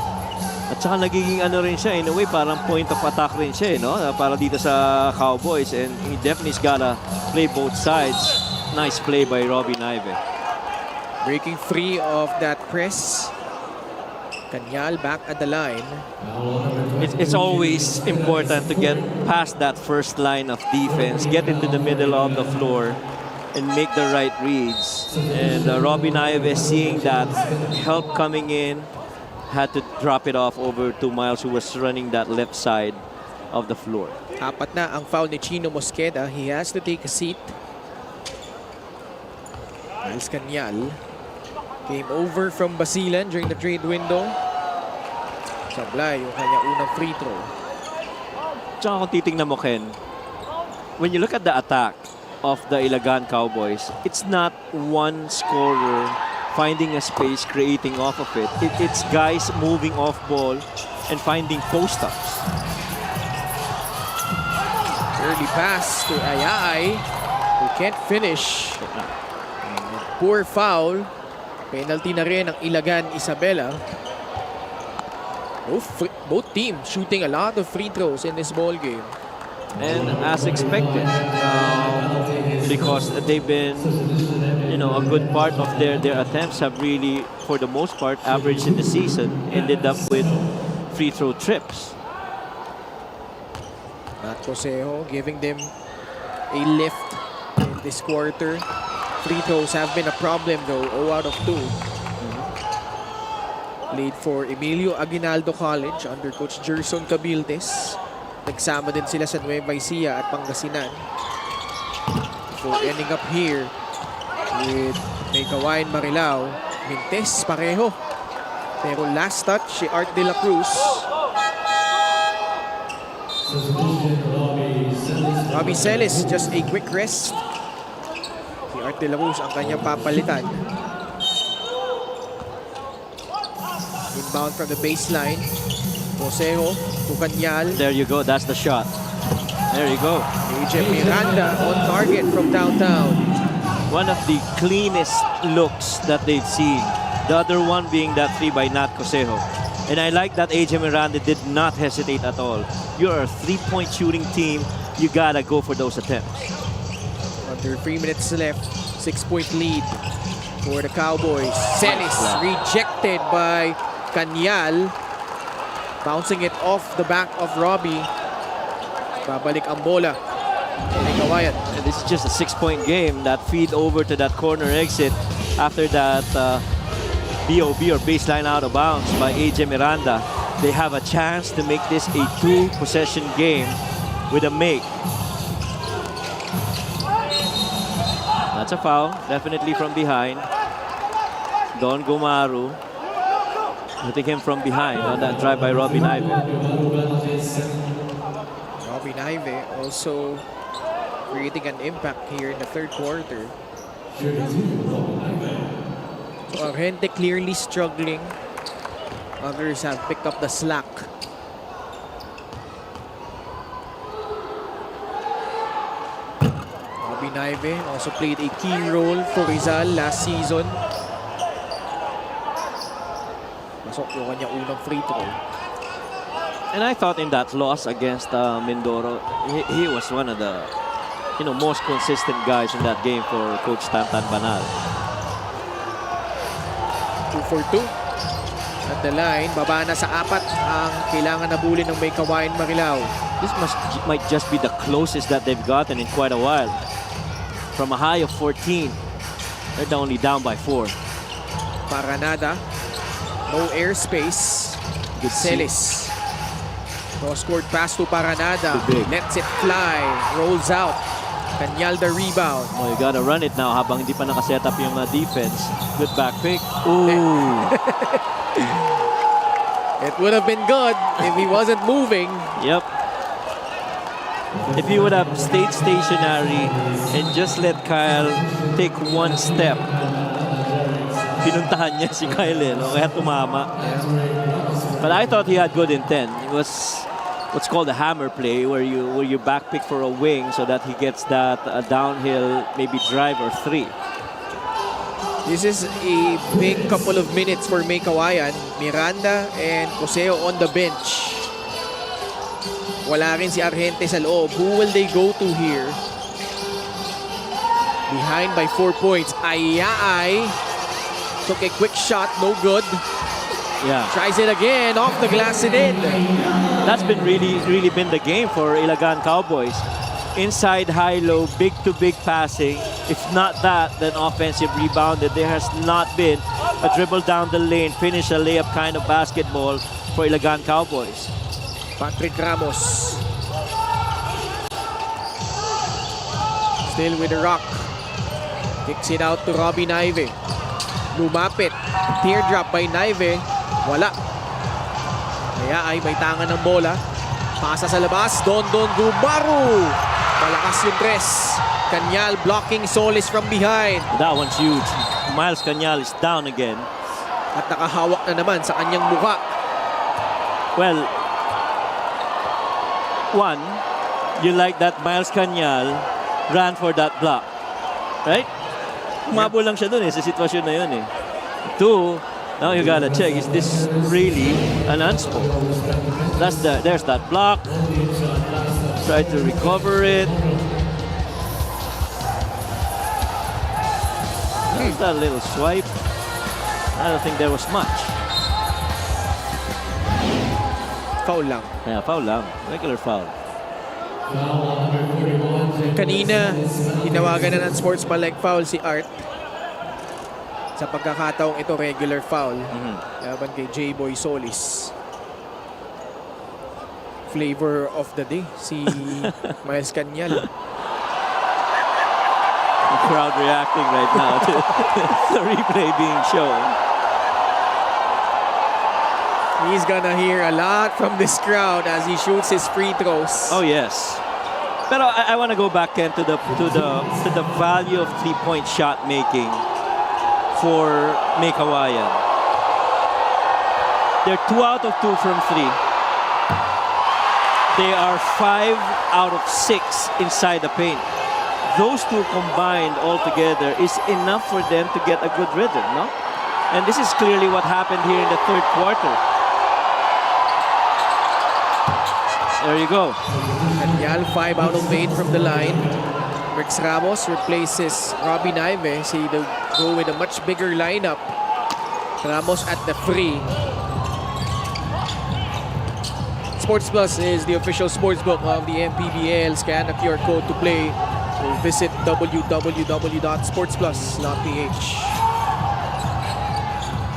At saka nagiging rin siya, in a way, parang point of attack rin siya, no? Para dito sa Cowboys, and he definitely's gotta play both sides. Nice play by Robbie Naive. Breaking free of that press. Kanyal back at the line. It's always important to get past that first line of defense, get into the middle of the floor, and make the right reads. And Robbie Naive, seeing that help coming in, had to drop it off over to Miles, who was running that left side of the floor. 4 na ang foul ni Chino Mosqueda. He has to take a seat. Miles Kanyal came over from Basilan during the trade window. Sablay yung kanya unang free throw. Tsaka kung titingnan mo, Ken, when you look at the attack of the Ilagan Cowboys, it's not one scorer finding a space, creating off of it. It's guys moving off ball and finding post-ups. Early pass to Ayay, who can't finish. Poor foul. Penalty na rin ang Ilagan Isabela. Both teams shooting a lot of free throws in this ball game. And as expected, because they've been, a good part of their attempts have really, for the most part, averaged in the season, ended up with free throw trips. Matt Cosejo giving them a lift in this quarter. Free throws have been a problem though, 0 out of 2. Played for Emilio Aguinaldo College under Coach Gerson Cabildes. Nagsama din sila sa Nueva Ecija at Pangasinan. Before ending up here with Meycauayan Marilao. Mintes pareho. Pero last touch si Art De La Cruz. Robbie Celis, just a quick rest. Art De La Cruz ang kanyang papalitan. Inbound from the baseline. Cosejo to Kanyal. There you go. That's the shot. There you go. AJ Miranda on target from downtown. One of the cleanest looks that they've seen. The other one being that 3 by Nat Cosejo. And I like that AJ Miranda did not hesitate at all. You're a 3-point shooting team. You gotta go for those attempts. Under 3 minutes left, 6-point lead for the Cowboys. Celis rejected by Kanyal. Bouncing it off the back of Robbie. Babalik ang bola. Meycauayan. This is just a 6-point game. That feed over to that corner exit after that BOB or baseline out of bounds by AJ Miranda. They have a chance to make this a 2-possession game with a make. That's a foul, definitely from behind. Don Gomaru hitting him from behind on that drive by Robbie Naive. Robbie Naive also creating an impact here in the third quarter. So Argente clearly struggling. Others have picked up the slack. Robby Naive also played a key role for Rizal last season. Pasok yung kanyang unang free throw. And I thought in that loss against Mindoro, he was one of the most consistent guys in that game for Coach Tantan Banal. 2 for 2. At the line, baba na sa 4 ang kailangan na bulin ng Meycauayan Marilao. This might just be the closest that they've gotten in quite a while. From a high of 14, they're only down by 4. Paranada, no airspace. Good Celis. Cross-court pass to Paranada. Lets it fly. Rolls out. Kanyal the rebound. Oh, you gotta run it now habang hindi pa nakaset up yung defense. Good back pick. Ooh. It would have been good if he wasn't moving. Yep. If he would have stayed stationary and just let Kyle take one step. Pinuntahan niya si Kyle, kaya tumama. But I thought he had good intent. It was what's called a hammer play, where you backpick for a wing so that he gets that downhill, maybe drive or 3. This is a big couple of minutes for Meycauayan. Miranda and Coseo on the bench. Wala rin si Argente sa loob. Who will they go to here? Behind by 4 points. Ayaay took a quick shot, no good. Yeah. Tries it again, off the glass and in. That's been really been the game for Ilagan Cowboys. Inside, high-low, big-to-big passing. If not that, then offensive rebounded. There has not been a dribble down the lane, finish a layup kind of basketball for Ilagan Cowboys. Patrick Ramos. Still with the rock. Kicks it out to Robby Naive. Lumapit. Teardrop by Naive. Wala. Kaya ay may tangan ng bola. Pasa sa labas. Don Gubaru. Malakas yung press. Kanyal blocking Solis from behind. That one's huge. Miles Kanyal is down again. At nakahawak na naman sa kanyang mukha. Well, one, you like that Miles Kanyal ran for that block. Right? Umabol lang siya dun sa sitwasyon na yun eh. 2, now you gotta check, is this really an unspo? There's that block. Try to recover it. There's that little swipe. I don't think there was much. Foul lang. Yeah, foul lang. Regular foul. Kanina, tinawagan na ng sportsman-like foul si Art. Sa pagkakataong ito, regular foul. Laban kay J-Boy Solis. Flavor of the day, si Miles Kanyal. The crowd reacting right now to the replay being shown. He's gonna hear a lot from this crowd as he shoots his free throws. Oh yes. Pero I want to go back, Ken, to the value of three-point shot making for Meycauayan. They're 2 out of 2 from 3. They are 5 out of 6 inside the paint. Those two combined altogether is enough for them to get a good rhythm, no? And this is clearly what happened here in the third quarter. There you go. Kanyal, 5 out of 8 from the line. Rex Ramos replaces Robby Naive. See, they go with a much bigger lineup. Ramos at the free. Sports Plus is the official sportsbook of the MPBL. Scan the QR code to play or visit www.sportsplus.ph.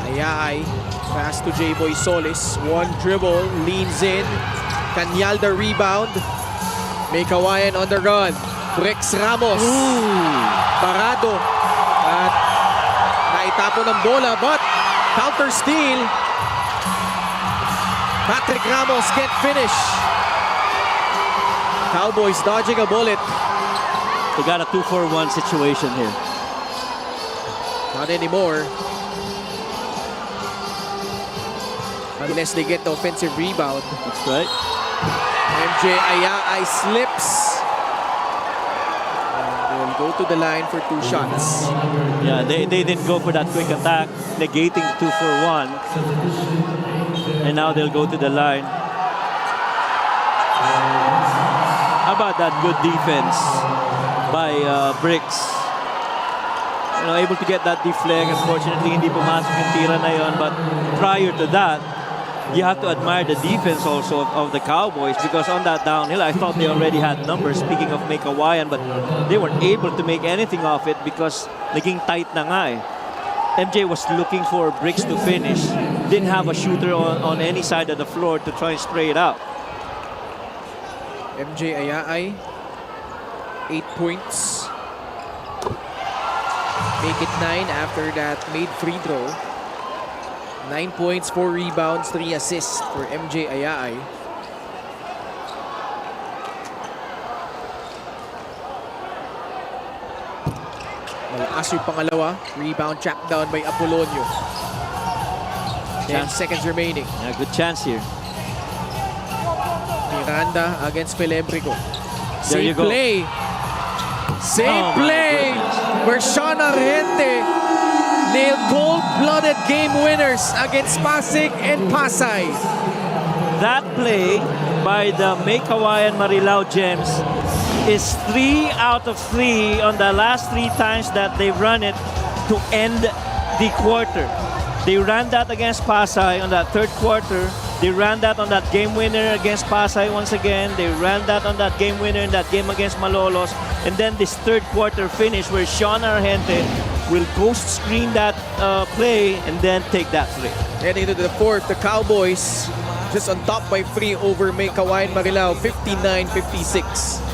Ayay, pass to J-Boy Solis. One dribble, leans in. Kanyal the rebound. Meycauayan on the run. Rex Ramos. Parado. At naitapo ng bola, but counter steal. Patrick Ramos can't finish. Cowboys dodging a bullet. They got a 2-for-1 situation here. Not anymore. unless they get the offensive rebound. That's right. Meycauayan slips. And they'll go to the line for 2 shots. Yeah, they didn't go for that quick attack, negating 2 for 1. And now they'll go to the line. How about that good defense by Bricks? You know, able to get that deflect. Unfortunately, hindi pumasok yung tira na yon. But prior to that, you have to admire the defense also of the Cowboys, because on that downhill, I thought they already had numbers, speaking of Meycauayan, but they weren't able to make anything of it because naging tight na nga eh. MJ was looking for Bricks to finish. Didn't have a shooter on any side of the floor to try and spray it out. Meycauayan, 8 points. Make it 9 after that made free throw. 9 points, 4 rebounds, 3 assists for Meycauayan. Malakas yung pangalawa. Rebound track down by Apolonio. 10 seconds remaining. Yeah, good chance here. Miranda against Felebrico. There you Same go. play. Same Oh, my play where Sean Argente nailed cold-blooded game winners against Pasig and Pasay. That play by the Meycauayan Marilao Gems is 3 out of 3 on the last 3 times that they run it to end the quarter. They ran that against Pasay on that 3rd quarter. They ran that on that game winner against Pasay once again. They ran that on that game winner in that game against Malolos. And then this 3rd quarter finish where Sean Argente will ghost screen that play and then take that 3. Heading into the 4th, the Cowboys just on top by 3 over Meycauayan Marilao, 59-56.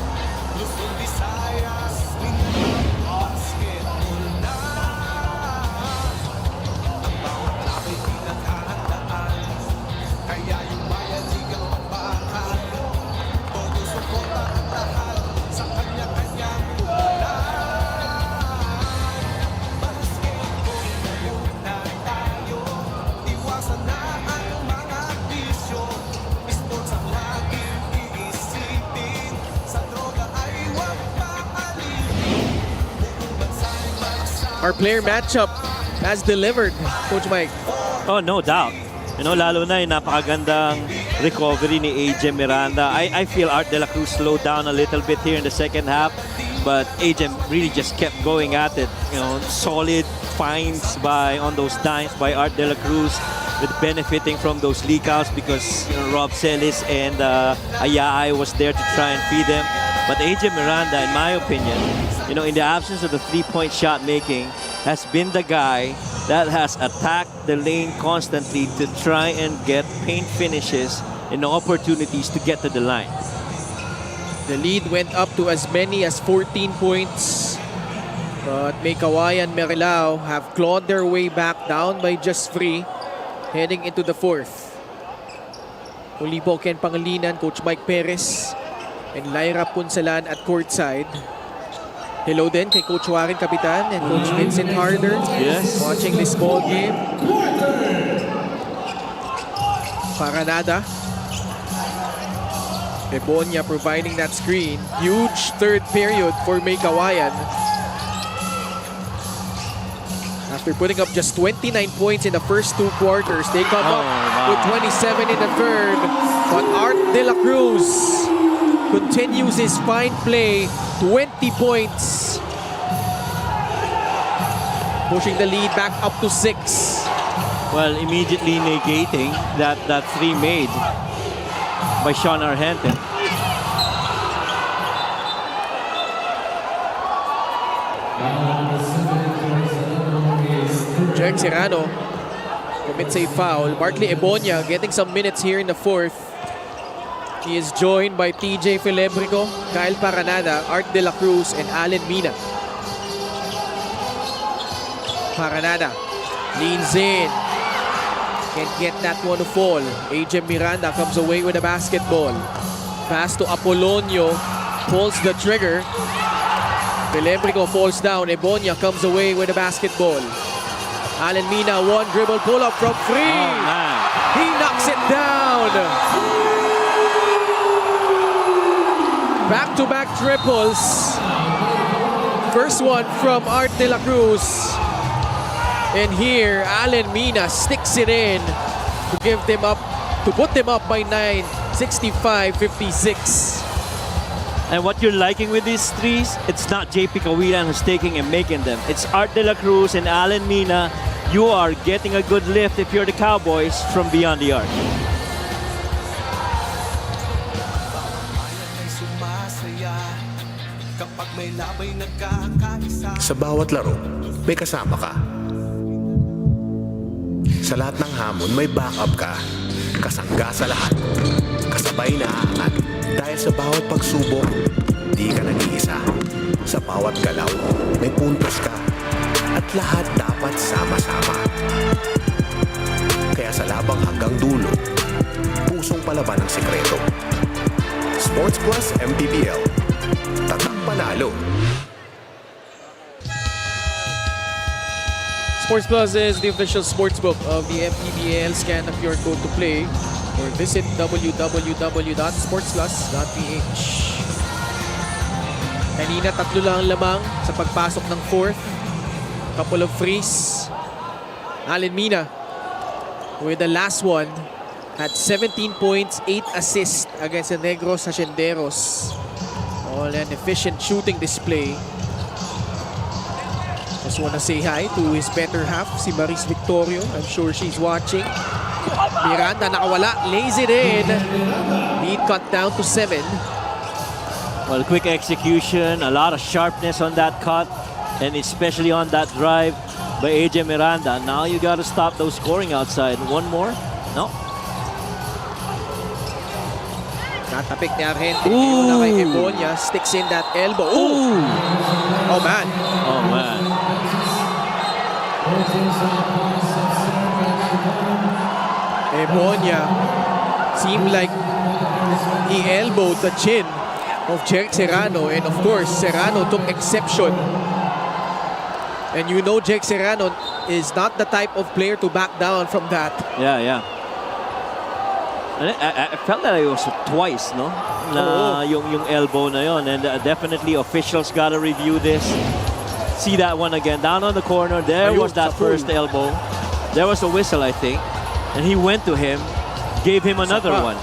Our player matchup has delivered, Coach Mike. Oh, no doubt. You know, lalo na yung napakagandang recovery ni AJ Miranda. I feel Art De La Cruz slowed down a little bit here in the second half, but AJ really just kept going at it. You know, solid finds on those dimes by Art De La Cruz, with benefiting from those leakouts because, you know, Rob Celis and Ayay was there to try and feed them. But AJ Miranda, in my opinion, you know, in the absence of the 3-point shot making, has been the guy that has attacked the lane constantly to try and get paint finishes and opportunities to get to the line. The lead went up to as many as 14 points. But Meycauayan Marilao have clawed their way back down by just 3, heading into the 4th. Muli po Ken Pangilinan, Coach Mike Perez, and Lyra Punsalan at courtside. Hello din kay Coach Warren Kapitan and Coach Vincent Harder. Yes. Watching this ball game. Paranada. Ebonia providing that screen. Huge 3rd period for Meycauayan. After putting up just 29 points in the first 2 quarters, they come up with 27 in the 3rd. But Art De La Cruz continues his fine play, 20 points. Pushing the lead back up to 6. Well, immediately negating that 3 made by Sean Argente. Jeric Serrano commits a foul. Barkley Ebonia getting some minutes here in the 4th. He is joined by TJ Felebrico, Kyle Paranada, Art De La Cruz, and Allen Mina. Paranada leans in. Can't get that one to fall. AJ Miranda comes away with a basketball. Pass to Apolonio. Pulls the trigger. Felebrico falls down. Ebonia comes away with a basketball. Allen Mina, 1 dribble pull-up from 3. Oh, man. He knocks Back-to-back triples. First one from Art de la Cruz. And here, Allen Mina sticks it in to put them up by 9, 65-56. And what you're liking with these threes, it's not JP Cawilan who's taking and making them. It's Art de la Cruz and Allen Mina. You are getting a good lift if you're the Cowboys from beyond the arc. Sa bawat laro, may kasama ka. Sa lahat ng hamon, may backup ka. Kasangga sa lahat. Kasabay na aangat. Dahil sa bawat pagsubok, di ka nag-iisa. Sa bawat galaw, may puntos ka. At lahat dapat sama-sama. Kaya sa labang hanggang dulo, pusong palaban ang sekreto. Sports Plus MPBL. Tatak panalo. Sports Plus is the official sportsbook of the MPBL. Scan the QR code to play or visit www.sportsplus.ph. Kanina 3 lang lamang sa pagpasok ng fourth. Couple of frees. Allen Mina with the last one had 17 points, 8 assists against the Negros Hacienderos. All an efficient shooting display. Just want to say hi to his better half, si Maris Victorio. I'm sure she's watching. Miranda nakawala, lays it in. Lead cut down to 7. Well, quick execution, a lot of sharpness on that cut, and especially on that drive by AJ Miranda. Now you got to stop those scoring outside. One more? No. Natapik ni Argente. Una kay Ebonia. Sticks in that elbow. Ooh! Oh, man. Oh, man. Ebonia seemed like he elbowed the chin of Jake Serrano. And of course, Serrano took exception. And you know Jake Serrano is not the type of player to back down from that. Yeah, yeah. I felt that it was twice, no? Na yung elbow na yon, and definitely officials gotta review this. See that one again, down on the corner. There was that first elbow. There was a whistle, I think, and he went to him, gave him another one.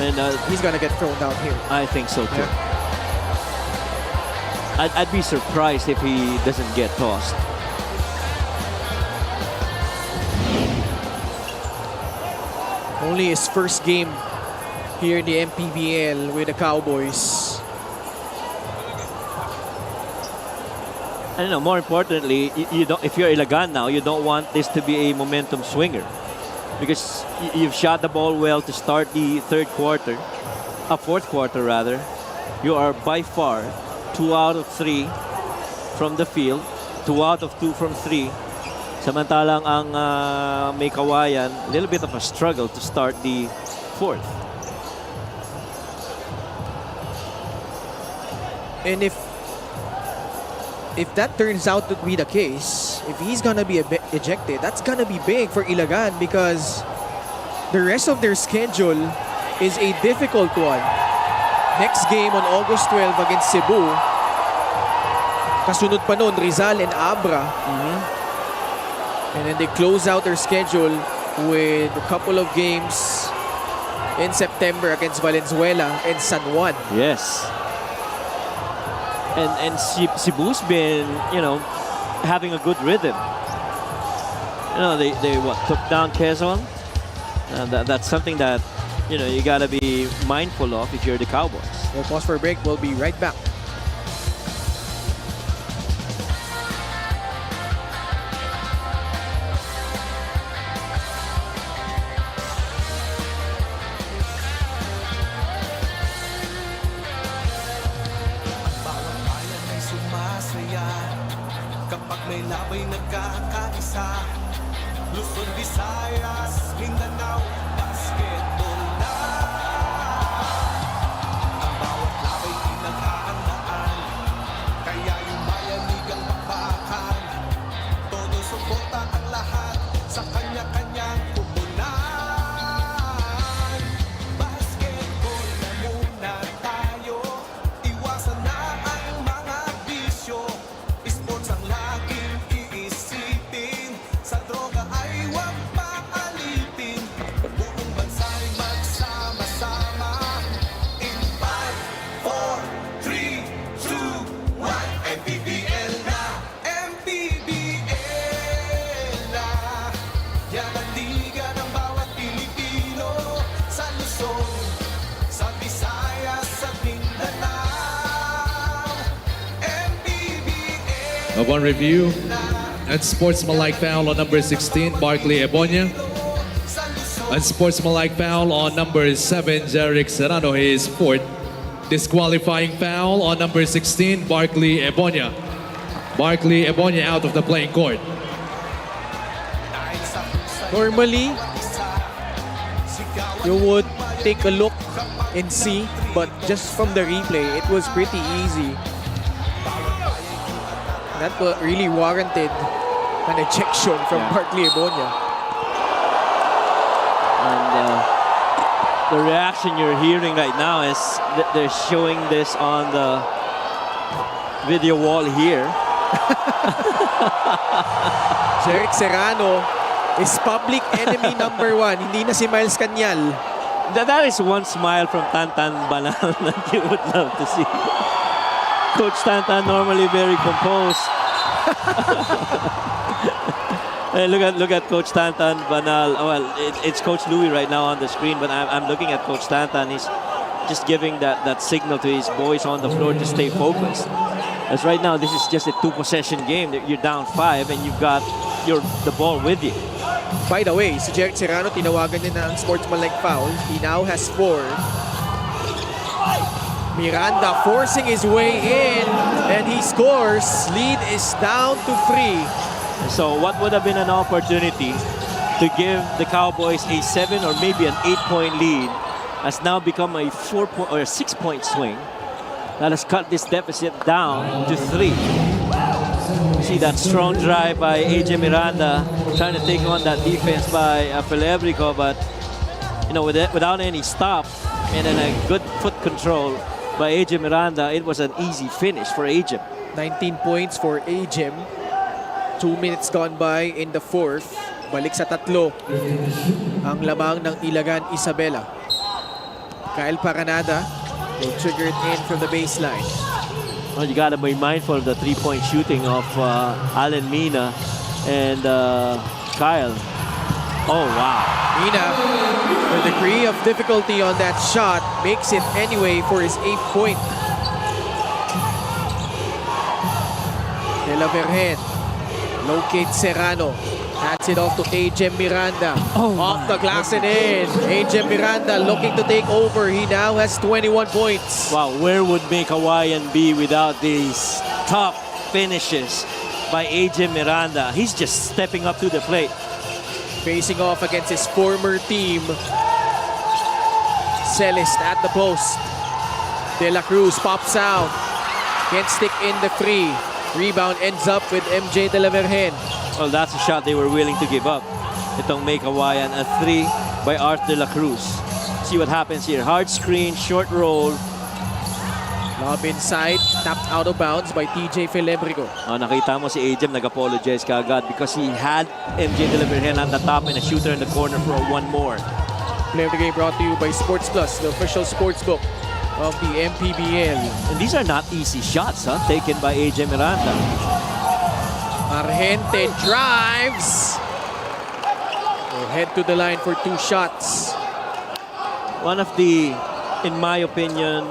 And he's gonna get thrown down here. I think so too. Yeah. I'd be surprised if he doesn't get tossed. Only his first game here in the MPBL with the Cowboys. I don't know, more importantly, you don't, if you're Ilagan now, you don't want this to be a momentum swinger. Because you've shot the ball well to start the fourth quarter rather. You are by far 2 out of 3 from the field, 2 out of 2 from 3. Samantalang ang Meycauayan, a little bit of a struggle to start the fourth. And if that turns out to be the case, if he's gonna be ejected, that's gonna be big for Ilagan because the rest of their schedule is a difficult one. Next game on August 12 against Cebu. Kasunod pa nun, Rizal and Abra. And then they close out their schedule with a couple of games in September against Valenzuela and San Juan. Yes. And Cebu's been, you know, having a good rhythm. You know, they took down Quezon. That's something that, you know, you got to be mindful of if you're the Cowboys. We'll pause for a break. We'll be right back. Kapag may labay nagkakaisa, Luzon, Visayas, Mindanao, basketball na. Ang bawat labay pinag-aandaan, kaya yung mayanigang bakbakan. Todo suporta ang lahat sa kanya-kanyang pupunan. Basketball na muna. Upon review, unsportsmanlike foul on number 16, Barkley Ebonia. Unsportsmanlike foul on number 7, Jerick Serrano, his fourth. Disqualifying foul on number 16, Barkley Ebonia. Barkley Ebonia out of the playing court. Normally, you would take a look and see, but just from the replay, it was pretty easy. That really warranted an ejection from Barkley Ebonia. And the reaction you're hearing right now is that they're showing this on the video wall here. Jerick Serrano is public enemy number 1. Hindi na si Miles Cañal. That is one smile from Tantan Banal that you would love to see. Coach Tantan normally very composed. Hey, look at Coach Tantan Banal. Well, it's Coach Louis right now on the screen, but I'm looking at Coach Tantan. He's just giving that signal to his boys on the floor to stay focused. As right now, this is just a 2-possession game. You're down 5 and you've got the ball with you. By the way, si Jerick Serrano tinawagan din na ang sportsmanlike foul. He now has 4. Miranda forcing his way in and he scores. Lead is down to 3. So what would have been an opportunity to give the Cowboys a 7 or maybe an 8-point lead has now become a 4-point or a 6-point swing that has cut this deficit down to 3. See that strong drive by AJ Miranda trying to take on that defense by Felebrico, but without any stop and then a good foot control by AJ Miranda, it was an easy finish for AJ. 19 points for AJ. 2 minutes gone by in the 4th. Balik sa 3 ang lamang ng Ilagan Isabela. Kyle Paranada will trigger it in from the baseline. Well, you got to be mindful of the 3-point shooting of Alan Mina and Kyle. Oh, wow. Mina, the degree of difficulty on that shot makes it anyway for his 8th point. De La Virgen locates Serrano. Hands it off to AJ Miranda. Off the glass and in. AJ Miranda looking to take over. He now has 21 points. Wow, where would Meycauayan be without these top finishes by AJ Miranda? He's just stepping up to the plate. Facing off against his former team. Celeste at the post. De La Cruz pops out. Can't stick in the 3. Rebound ends up with MJ De La Virgen. Well, that's a shot they were willing to give up. Itong Meycauayan, a 3 by Art De La Cruz. See what happens here. Hard screen, short roll. Lob inside, tapped out of bounds by TJ Felebrico. Nakita mo si AJ nag-apologize kaagad because he had MJ De La Virgen on the top and a shooter in the corner for one more. Play of the game brought to you by Sports Plus, the official sports book of the MPBL. And these are not easy shots, taken by AJ Miranda. Argente drives. Will head to the line for 2 shots. One of the, in my opinion,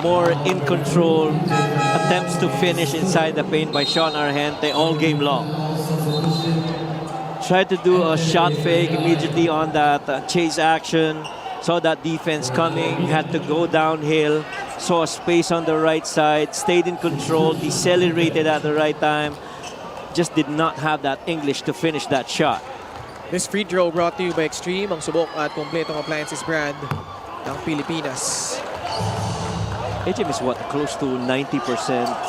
more in control attempts to finish inside the paint by Sean Argente all game long. Tried to do a shot fake immediately on that chase action. Saw that defense coming, had to go downhill. Saw a space on the right side, stayed in control, decelerated at the right time. Just did not have that English to finish that shot. This free throw brought to you by Extreme, ang subok at kompletong appliances brand ng Pilipinas. AJ is what, close to 90%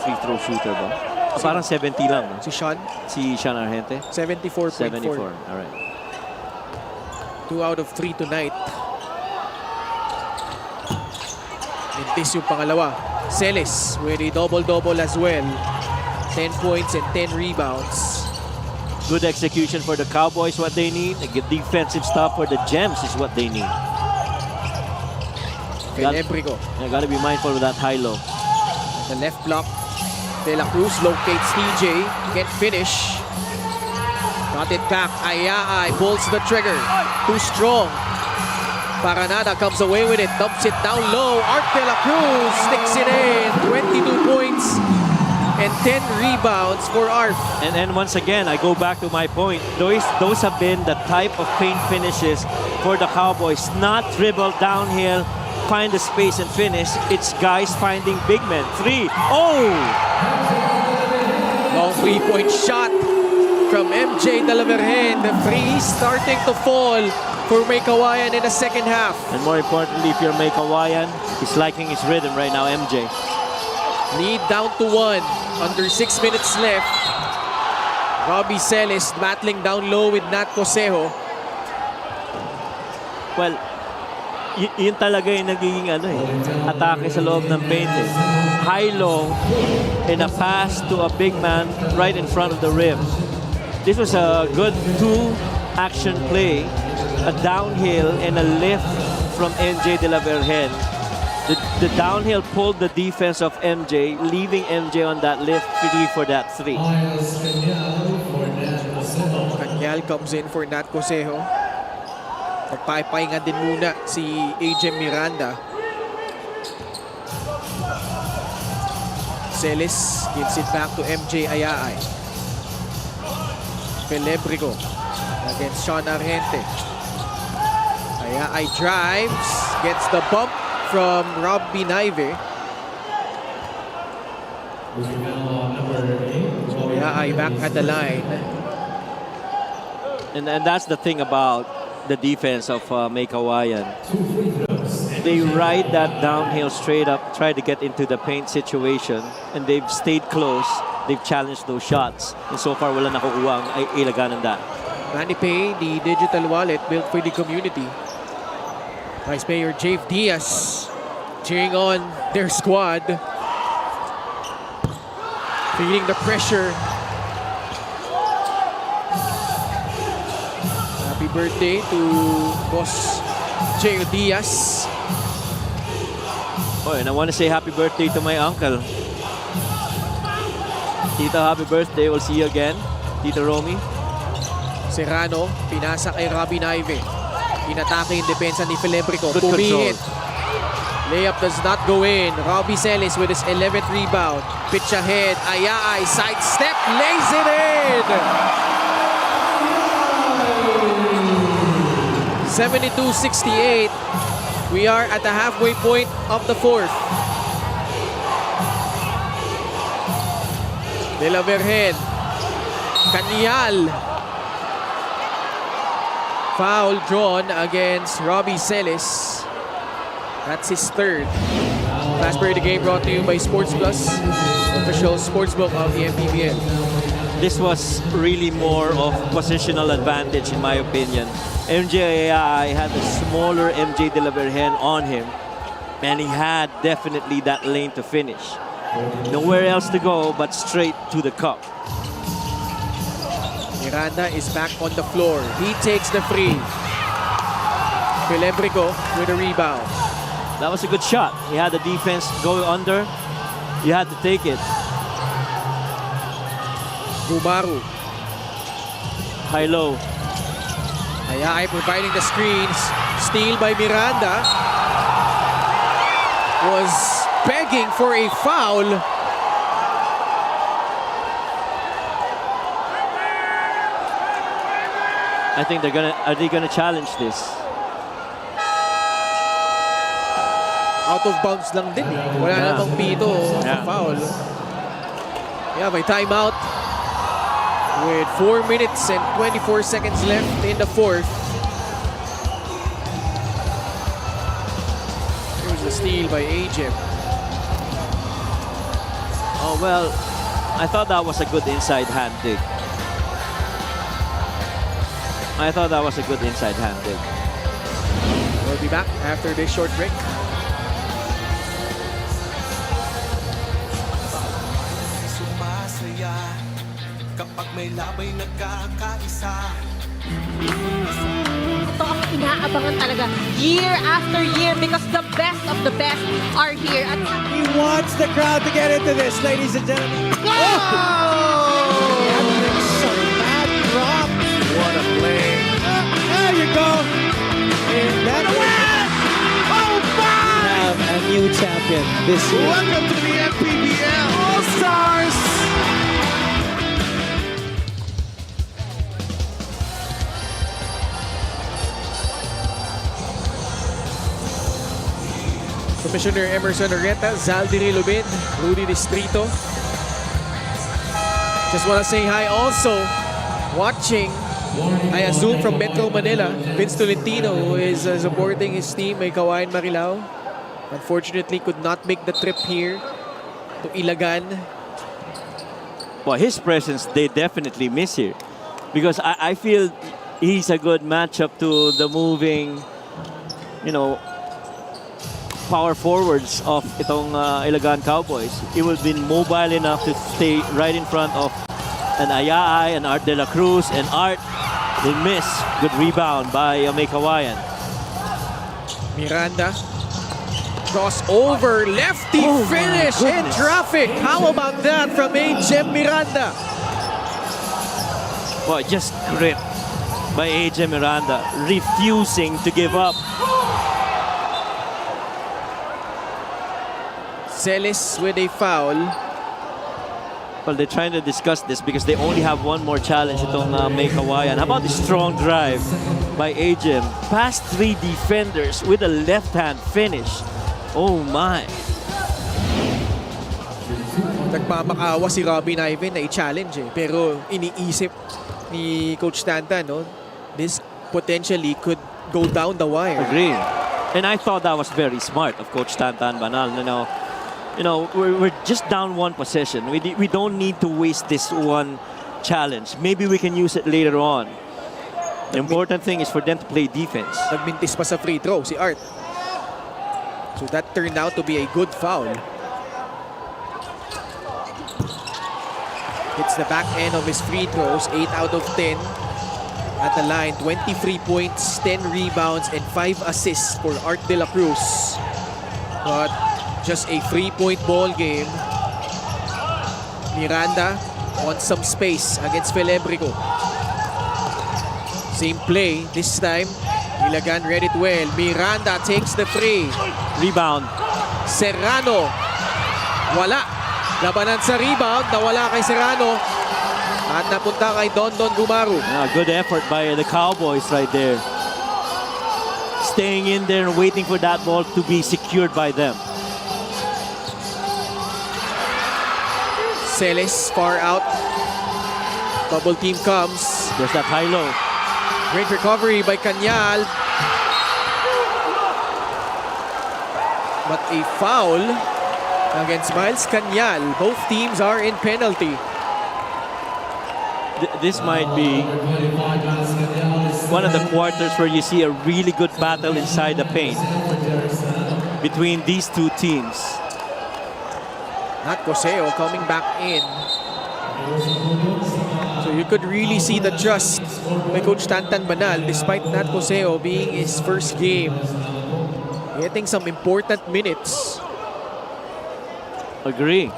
free throw shooter ba? Parang 70 lang. No? Si Sean? Si Sean Argente? 74.4. 74, all right. 2 out of 3 tonight. Mintis yung pangalawa. Celis with a double-double as well. 10 points and 10 rebounds. Good execution for the Cowboys, what they need. A good defensive stop for the Gems is what they need. Felebrico. Got to be mindful of that high-low. The left block. De La Cruz locates TJ. Can't finish. Got it back. Ayaay pulls the trigger. Too strong. Paranada comes away with it. Dumps it down low. Art De La Cruz sticks it in. 22 points and 10 rebounds for Arf. And once again, I go back to my point. Those have been the type of paint finishes for the Cowboys. Not dribble downhill, find the space and finish. It's guys finding big men. 3. Oh! Long 3-point shot from MJ de la Virgen. The three starting to fall for Meycauayan in the second half. And more importantly, if you're Meycauayan, he's liking his rhythm right now, MJ. Lead down to 1. Under 6 minutes left. Robbie Celis battling down low with Nat Cosejo. Well, yun talaga yung nagiging atake sa loob ng paint. High-low and a pass to a big man right in front of the rim. This was a good 2-action play. A downhill and a lift from MJ de la Virgen. The downhill pulled the defense of MJ, leaving MJ on that lift free for that 3. Kanyal comes in for Nat Cosejo. Magpapahinga din muna si AJ Miranda. Celis gives it back to MJ Ayaay. Pelebrico against Sean Argente. Ayaay drives, gets the bump from Robbie Naive. Ayaay back at the line. And that's the thing about the defense of Meycauayan. They ride that downhill straight up, try to get into the paint situation, and they've stayed close. They've challenged those shots. And so far, wala nakukuha ang Ilagan ng that. Manny Pay, the digital wallet built for the community. Vice Mayor Jave Diaz cheering on their squad. Feeling the pressure. Happy birthday to Boss Jave Diaz. Oh, and I want to say happy birthday to my uncle. Tito, happy birthday. We'll see you again. Tito Romy. Serrano, pinasa kay Robbie Naive. Inatake yung depensa ni Pelebrico. Good control. Layup does not go in. Robbie Celis with his 11th rebound. Pitch ahead. Ayaay, sidestep, lays it in! 72-68. We are at the halfway point of the fourth. De la Virgen. Kanyal. Foul drawn against Robbie Celis. That's his third. Fast Play of the Game brought to you by Sports Plus, official sportsbook of the MPBL. This was really more of positional advantage in my opinion. MJ had a smaller MJ de la Virgen on him, and he had definitely that lane to finish. Nowhere else to go but straight to the cup. Miranda is back on the floor. He takes the free. Pelebrico with a rebound. That was a good shot. He had the defense go under. You had to take it. Gumaru. High-low. Ayaay providing the screens. Steal by Miranda. Was begging for a foul. I think are they gonna challenge this? Out of bounds lang din. Wala namang pito sa foul. Yeah, may timeout. With 4 minutes and 24 seconds left in the fourth. Here's the steal by Egypt. Oh, well, I thought that was a good inside hand dig. I thought that was a good inside hand dig. We'll be back after this short break. Kapag may labay nagkakaisa. Ito ang inaabangan talaga year after year because the best of the best are here. At he wants the crowd to get into this, ladies and gentlemen. Some mad drop. What a play. There you go. And that's it. Oh, my! We have a new champion this year. Welcome to the MPBL All-Stars. Commissioner Emerson Oreta, Zaldiri Lubin, Rudy Distrito. Just want to say hi also, watching, I assume from Metro Manila, Vince Tolentino, who is supporting his team, Meycauayan Marilao. Unfortunately, could not make the trip here to Ilagan. Well, his presence, they definitely miss here. Because I feel he's a good matchup to the moving, you know, power forwards of itong Ilagan Cowboys. He will be mobile enough to stay right in front of an Ayay, an Art de la Cruz, and Art will miss. Good rebound by Meycauayan. Miranda, cross over, lefty finish in traffic. How about that from AJ Miranda? Well, just grit by AJ Miranda, refusing to give up. Celis with a foul. Well, they're trying to discuss this because they only have one more challenge itong Meycauayan. How about the strong drive by AJ? Past 3 defenders with a left-hand finish. Oh my. Nagmamakawa si Robin Ivan na i-challenge eh. Pero iniisip ni Coach Tantan, no? This potentially could go down the wire. Agree. And I thought that was very smart of Coach Tantan Banal. You know, we're just down 1 possession. We don't need to waste this one challenge. Maybe we can use it later on. The important thing is for them to play defense. Nagmintis pa sa free throw si Art. So that turned out to be a good foul. Hits the back end of his free throws, 8 out of 10 at the line. 23 points, 10 rebounds, and 5 assists for Art de la Cruz. But just a 3-point ball game. Miranda wants some space against Felebrico. Same play, this time Ilagan read it well. Miranda takes the free. Rebound. Serrano. Wala. Labanan sa rebound. Nawala kay Serrano. At napunta kay Dondon Gumaru. Yeah, good effort by the Cowboys right there. Staying in there and waiting for that ball to be secured by them. Celis far out. Double team comes. There's that high-low. Great recovery by Kanyal. But a foul against Miles Kanyal. Both teams are in penalty. This might be one of the quarters where you see a really good battle inside the paint between these two teams. Nat Coseo coming back in. So you could really see the trust by Coach Tantan Banal despite Nat Coseo being his first game. Getting some important minutes. Agree.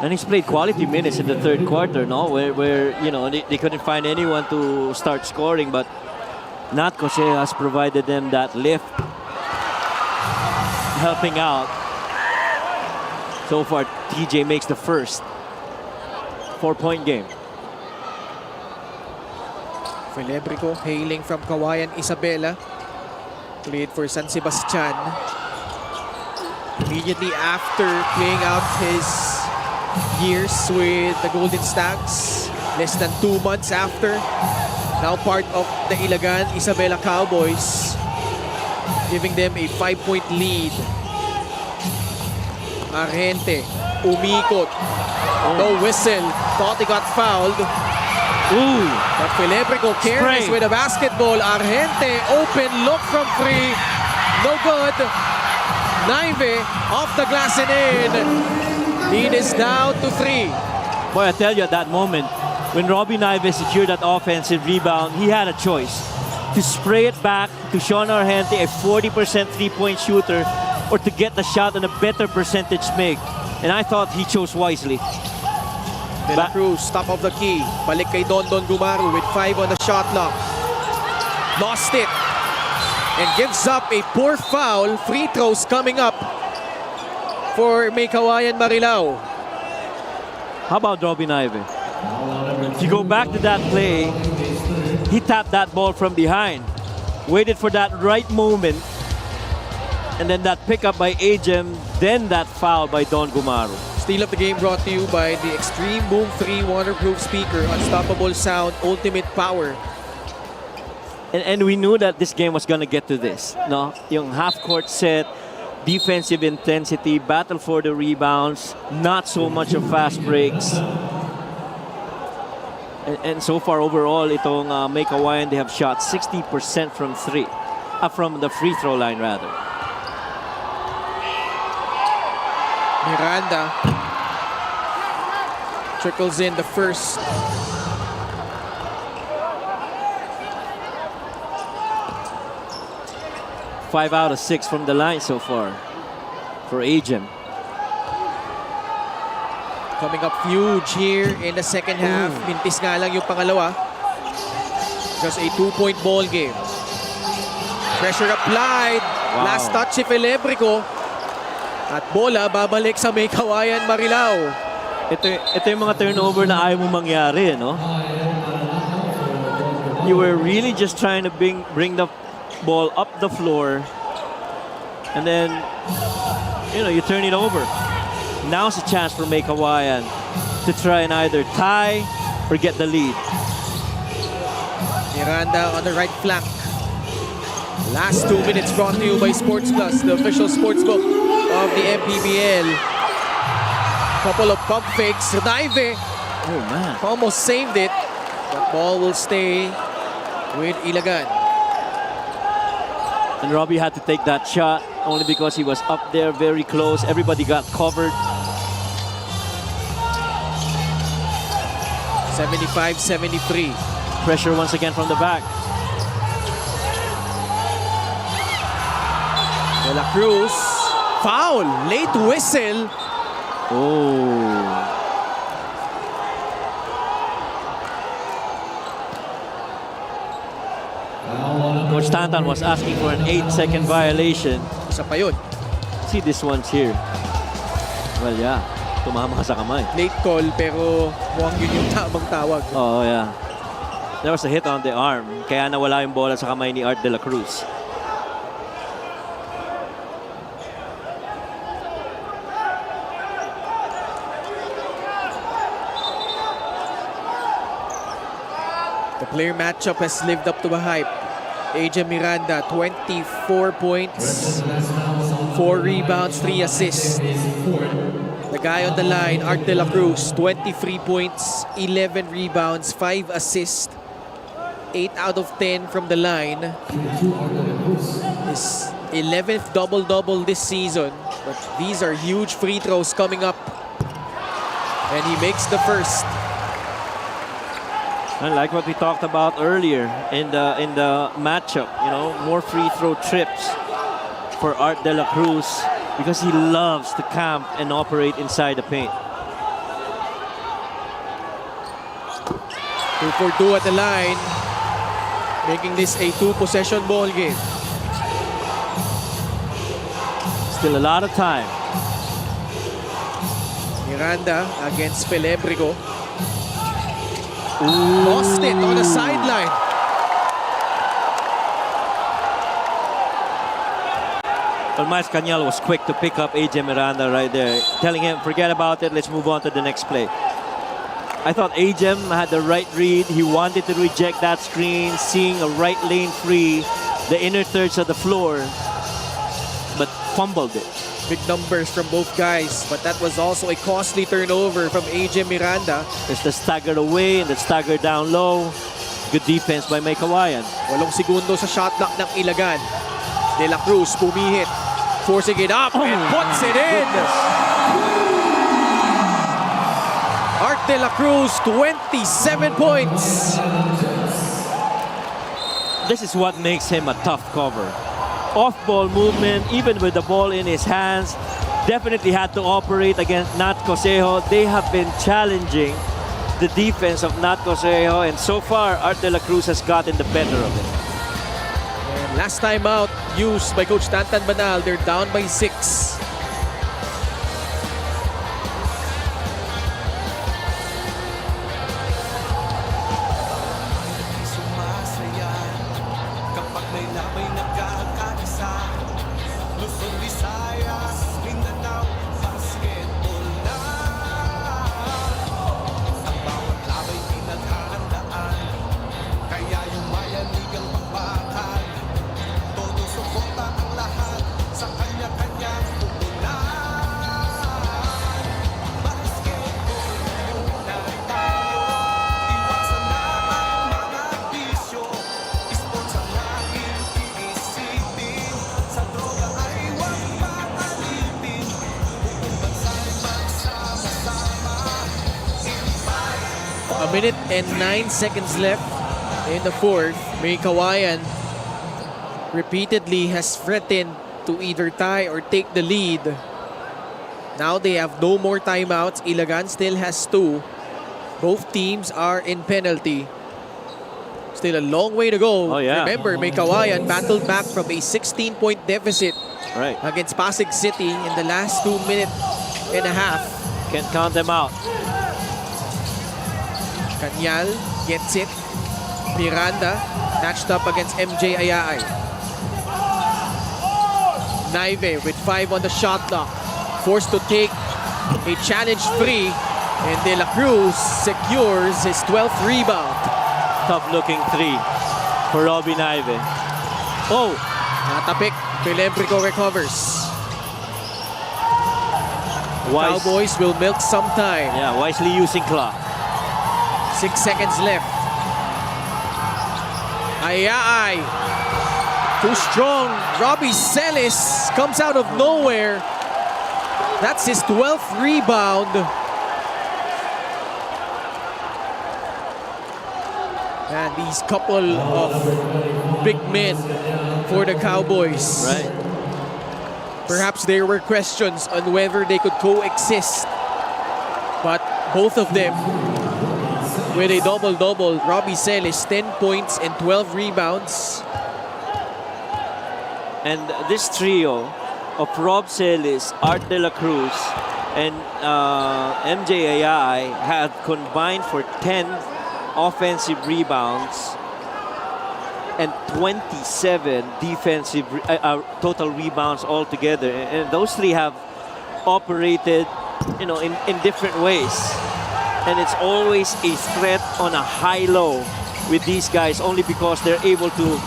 And he's played quality minutes in the third quarter, no? Where you know, they couldn't find anyone to start scoring, but Nat Coseo has provided them that lift, helping out. So far, TJ makes the first 4-point game. Felebrico hailing from Meycauayan Isabela. Played for San Sebastian. Immediately after playing out his years with the Golden Stags, less than 2 months after, now part of the Ilagan Isabela Cowboys, giving them a 5-point lead. Argente, umikot, no whistle, thought he got fouled. Ooh. But Felebrico carries with a basketball. Argente, open look from 3, no good. Naive off the glass and in. Lead is down to 3. Boy, I tell you, at that moment, when Robbie Naive secured that offensive rebound, he had a choice to spray it back to Sean Argente, a 40% three-point shooter, or to get the shot on a better percentage make. And I thought he chose wisely. De La Cruz, top of the key. Balik kay Dondon Gumaru with 5 on the shot clock. Lost it. And gives up a poor foul. Free throws coming up for Meycauayan Marilao. How about Robbie Naive? If you go back to that play, he tapped that ball from behind. Waited for that right moment And then that pickup by Ajem, then that foul by Don Gumaro. Steal of the game brought to you by the Extreme Boom 3 waterproof speaker, unstoppable sound, ultimate power. And we knew that this game was going to get to this. No? Yung half-court set, defensive intensity, battle for the rebounds, not so much of fast breaks. And so far overall, itong Meycauayan, they have shot 60% from from the free throw line rather. Miranda trickles in the first. Five out of 6 from the line so far for Ajem. Coming up huge here in the second half. Mintis nga lang yung pangalawa. Just a 2-point ball game. Pressure applied. Wow. Last touch si Felebrico. At bola babalik sa Meycauayan Marilao. Ito yung mga turnover na ayaw mo mangyari, no? You were really just trying to bring the ball up the floor, and then, you turn it over. Now's a chance for Meycauayan to try and either tie or get the lead. Miranda on the right flank. Last 2 minutes brought to you by Sports Plus, the official sportsbook of the MPBL. Couple of pump fakes. Naive Oh man, almost saved it. But ball will stay with Ilagan. and Robbie had to take that shot only because he was up there very close. Everybody got covered. 75-73. Pressure once again from the back. De La Cruz. Foul. Late whistle. Oh. Coach Tantan was asking for an 8-second violation. Isa pa yun. See this one's here. Well, yeah. Tumama sa kamay. Late call pero mukhang yun yung tamang tawag. Oh, yeah. There was a hit on the arm. Kaya nawala yung bola sa kamay ni Art De La Cruz. The player matchup has lived up to the hype. Ajem Miranda, 24 points, 4 rebounds, 3 assists. The guy on the line, Art De La Cruz, 23 points, 11 rebounds, 5 assists, 8 out of 10 from the line. His 11th double-double this season. But these are huge free throws coming up. And he makes the first. And like what we talked about earlier in the matchup, more free throw trips for Art De La Cruz because he loves to camp and operate inside the paint. 2 for 2 at the line, making this a 2-possession ball game. Still a lot of time. Miranda against Felebrico. Lost it on the sideline. Well, Miles Cañal was quick to pick up AJ Miranda right there, telling him, forget about it, let's move on to the next play. I thought AJ had the right read. He wanted to reject that screen, seeing a right lane free, the inner thirds of the floor, but fumbled it. Big numbers from both guys, but that was also a costly turnover from AJ Miranda. There's the stagger away and the stagger down low. Good defense by Meycauayan. 8 segundo sa shot clock ng Ilagan. De La Cruz pumihit, forcing it up and puts it in. Art De La Cruz, 27 points. This is what makes him a tough cover. Off-ball movement, even with the ball in his hands, definitely had to operate against Nat Cosejo. They have been challenging the defense of Nat Cosejo, and so far, Art De La Cruz has gotten the better of it. And last time out, used by Coach Tantan Banal, they're down by 6. Luzon, Visayas, Mindanao, basketball na. Ang bawat labay pinaghahandaan, kaya yung mayanigang pagbakan. Todo suporta ang lahat sa kanya-kanyang pupunan. A minute and 9 seconds left in the fourth. Meycauayan repeatedly has threatened to either tie or take the lead. Now they have no more timeouts. Ilagan still has 2. Both teams are in penalty. Still a long way to go. Oh, yeah. Remember, Meycauayan battled back from a 16-point deficit against Pasig City in the last 2 minutes and a half. Can't count them out. Kanyal gets it. Miranda matched up against MJ Ayaay. Naive with 5 on the shot clock. Forced to take a challenge free. And De La Cruz secures his 12th rebound. Tough looking 3 for Robbie Naive. Oh! Natapik. Pilembrico recovers. Cowboys will milk some time. Yeah, wisely using clock. 6 seconds left. Ayaay. Too strong. Robbie Celis comes out of nowhere. That's his 12th rebound. And these couple of big men for the Cowboys. Right. Perhaps there were questions on whether they could coexist. But both of them with a double-double. Robbie Celis, 10 points and 12 rebounds. And this trio of Rob Celis, Art De La Cruz, and MJ Ayaay had combined for 10 offensive rebounds and 27 defensive total rebounds altogether. And those three have operated, you know, in different ways. And it's always a threat on a high-low with these guys only because they're able to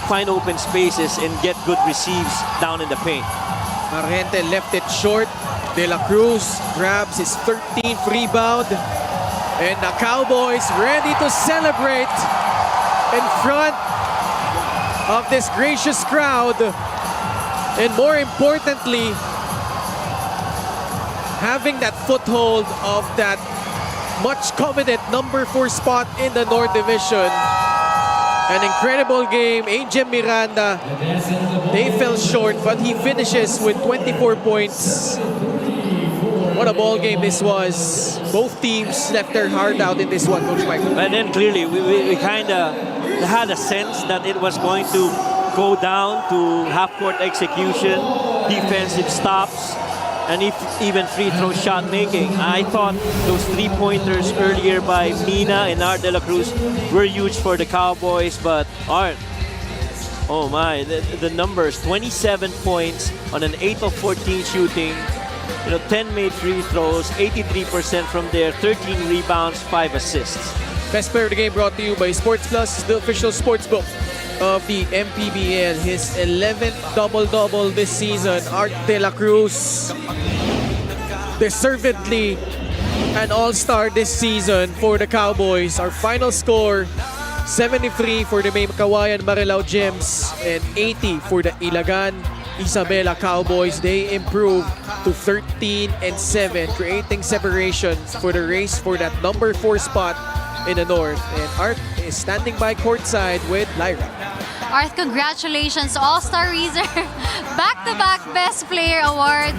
find open spaces and get good receives down in the paint. Argente left it short. De La Cruz grabs his 13th rebound. And the Cowboys ready to celebrate in front of this gracious crowd. And more importantly, having that foothold of that much coveted number 4 spot in the North Division. An incredible game. AJ Miranda, they fell short, but he finishes with 24 points. What a ball game this was. Both teams left their heart out in this one, Coach Michael. And then clearly, we kind of had a sense that it was going to go down to half-court execution, defensive stops, and even free throw shot making. I thought those 3-pointers earlier by Mina and Art De La Cruz were huge for the Cowboys, but Art, oh my, the numbers, 27 points on an 8 of 14 shooting, you know, 10 made free throws, 83% from there, 13 rebounds, 5 assists. Best player of the game brought to you by Sports Plus, the official sports book of the MPBL. His 11th double-double this season. Art De La Cruz, deservedly an all-star this season for the Cowboys. Our final score, 73 for the Meycauayan Marilao Gems and 80 for the Ilagan Isabela Cowboys. They improved to 13-7, creating separation for the race for that number 4 spot in the North. And Art is standing by courtside with Lyra. Art, congratulations, All-Star Reserve. Back-to-back Best Player Award.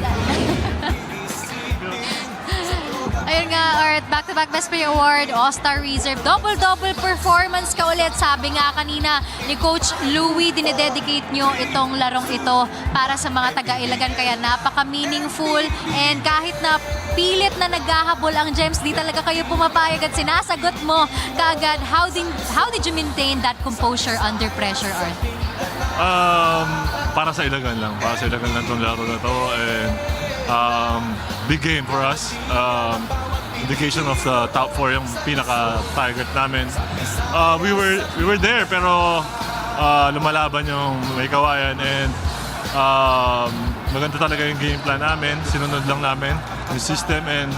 Ayun nga, Art, back-to-back Best Player Award, All-Star Reserve. Double-double performance ka ulit. Sabi nga kanina ni Coach Louie, dinededicate nyo itong larong ito para sa mga taga-Ilagan. Kaya napaka-meaningful. And kahit na pilit na naghahabol ang Gems, di talaga kayo pumapayag at sinasagot mo kaagad. How did you maintain that composure under pressure, Art? para sa Ilagan lang. Para sa Ilagan lang itong laro na to. And big game for us. Indication of the top 4 yung pinaka-target namin. We were there pero lumalaban yung Meycauayan and maganda talaga yung game plan namin. Sinunod lang namin yung system and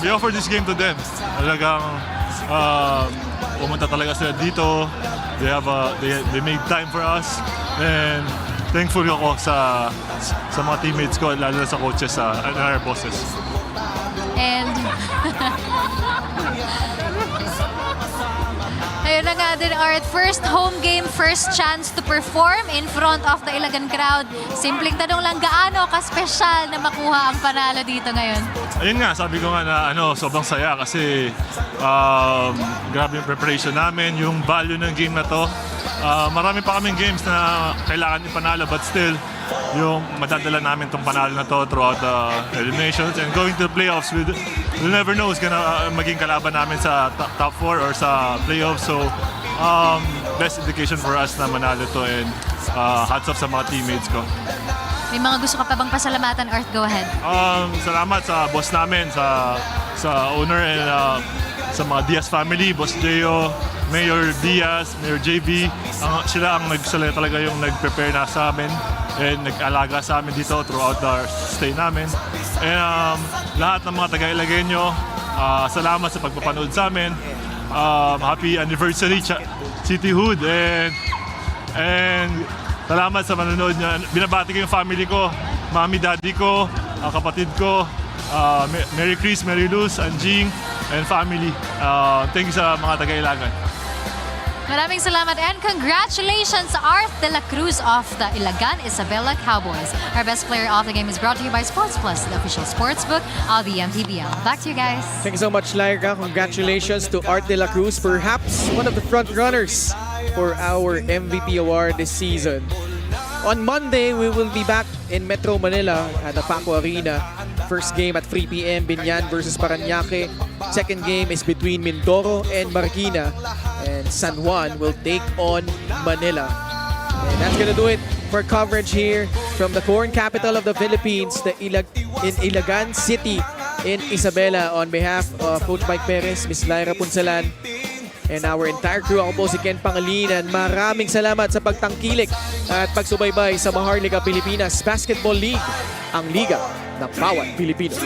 we offered this game to them. Talagang pumunta talaga sila dito. They made time for us and thankful ako sa mga teammates ko, lalo na sa coaches and our bosses. And ayun na nga din, Art. First home game, first chance to perform in front of the Ilagan crowd. Simpleng tanong lang, gaano ka-special na makuha ang panalo dito ngayon? Ayun nga, sabi ko nga na sobrang saya kasi grabe yung preparation namin, yung value ng game na to. Marami pa kaming games na kailangan ipanalo but still, yung madadala namin tong panalo na to throughout the eliminations and going to the playoffs, we'll never know who's gonna maging kalaban namin sa top 4 or sa playoffs. So, best indication for us na manalo to and hats off sa mga teammates ko. May mga gusto ka pa bang pasalamatan, Art? Go ahead. Salamat sa boss namin, sa owner and sa mga Diaz family, Boss Gio, Mayor Diaz, Mayor JB. Sila ang talaga yung nag-prepare na sa amin and nag-alaga sa amin dito throughout the stay namin. And lahat ng mga taga-Ilagenyo, salamat sa pagpapanood sa amin. Happy anniversary, Cityhood, and salamat sa manonood niya. Binabati ko yung family ko, mami, daddy ko, kapatid ko, Mary Chris, Mary Luz, Anjing, and family. Thank you sa mga taga-Ilagan. Maraming salamat and congratulations sa Art de la Cruz of the Ilagan Isabela Cowboys. Our best player of the game is brought to you by Sports Plus, the official sportsbook of the MPBL. Back to you guys. Thank you so much, Lyra. Congratulations to Art de la Cruz, perhaps one of the front runners for our MVP award this season. On Monday, we will be back in Metro Manila at the PACQUIAO'S Arena. First game at 3 p.m. Binyan versus Parañaque. Second game is between Mindoro and Marikina. And San Juan will take on Manila. And that's gonna do it for coverage here from the corn capital of the Philippines, in Ilagan City in Isabela. On behalf of Coach Mike Perez, Ms. Lyra Punsalan, and our entire crew, ako po si Ken Pangilinan. Maraming salamat sa pagtangkilik at pagsubaybay sa Maharlika Pilipinas Basketball League, ang liga ng bawat Pilipino.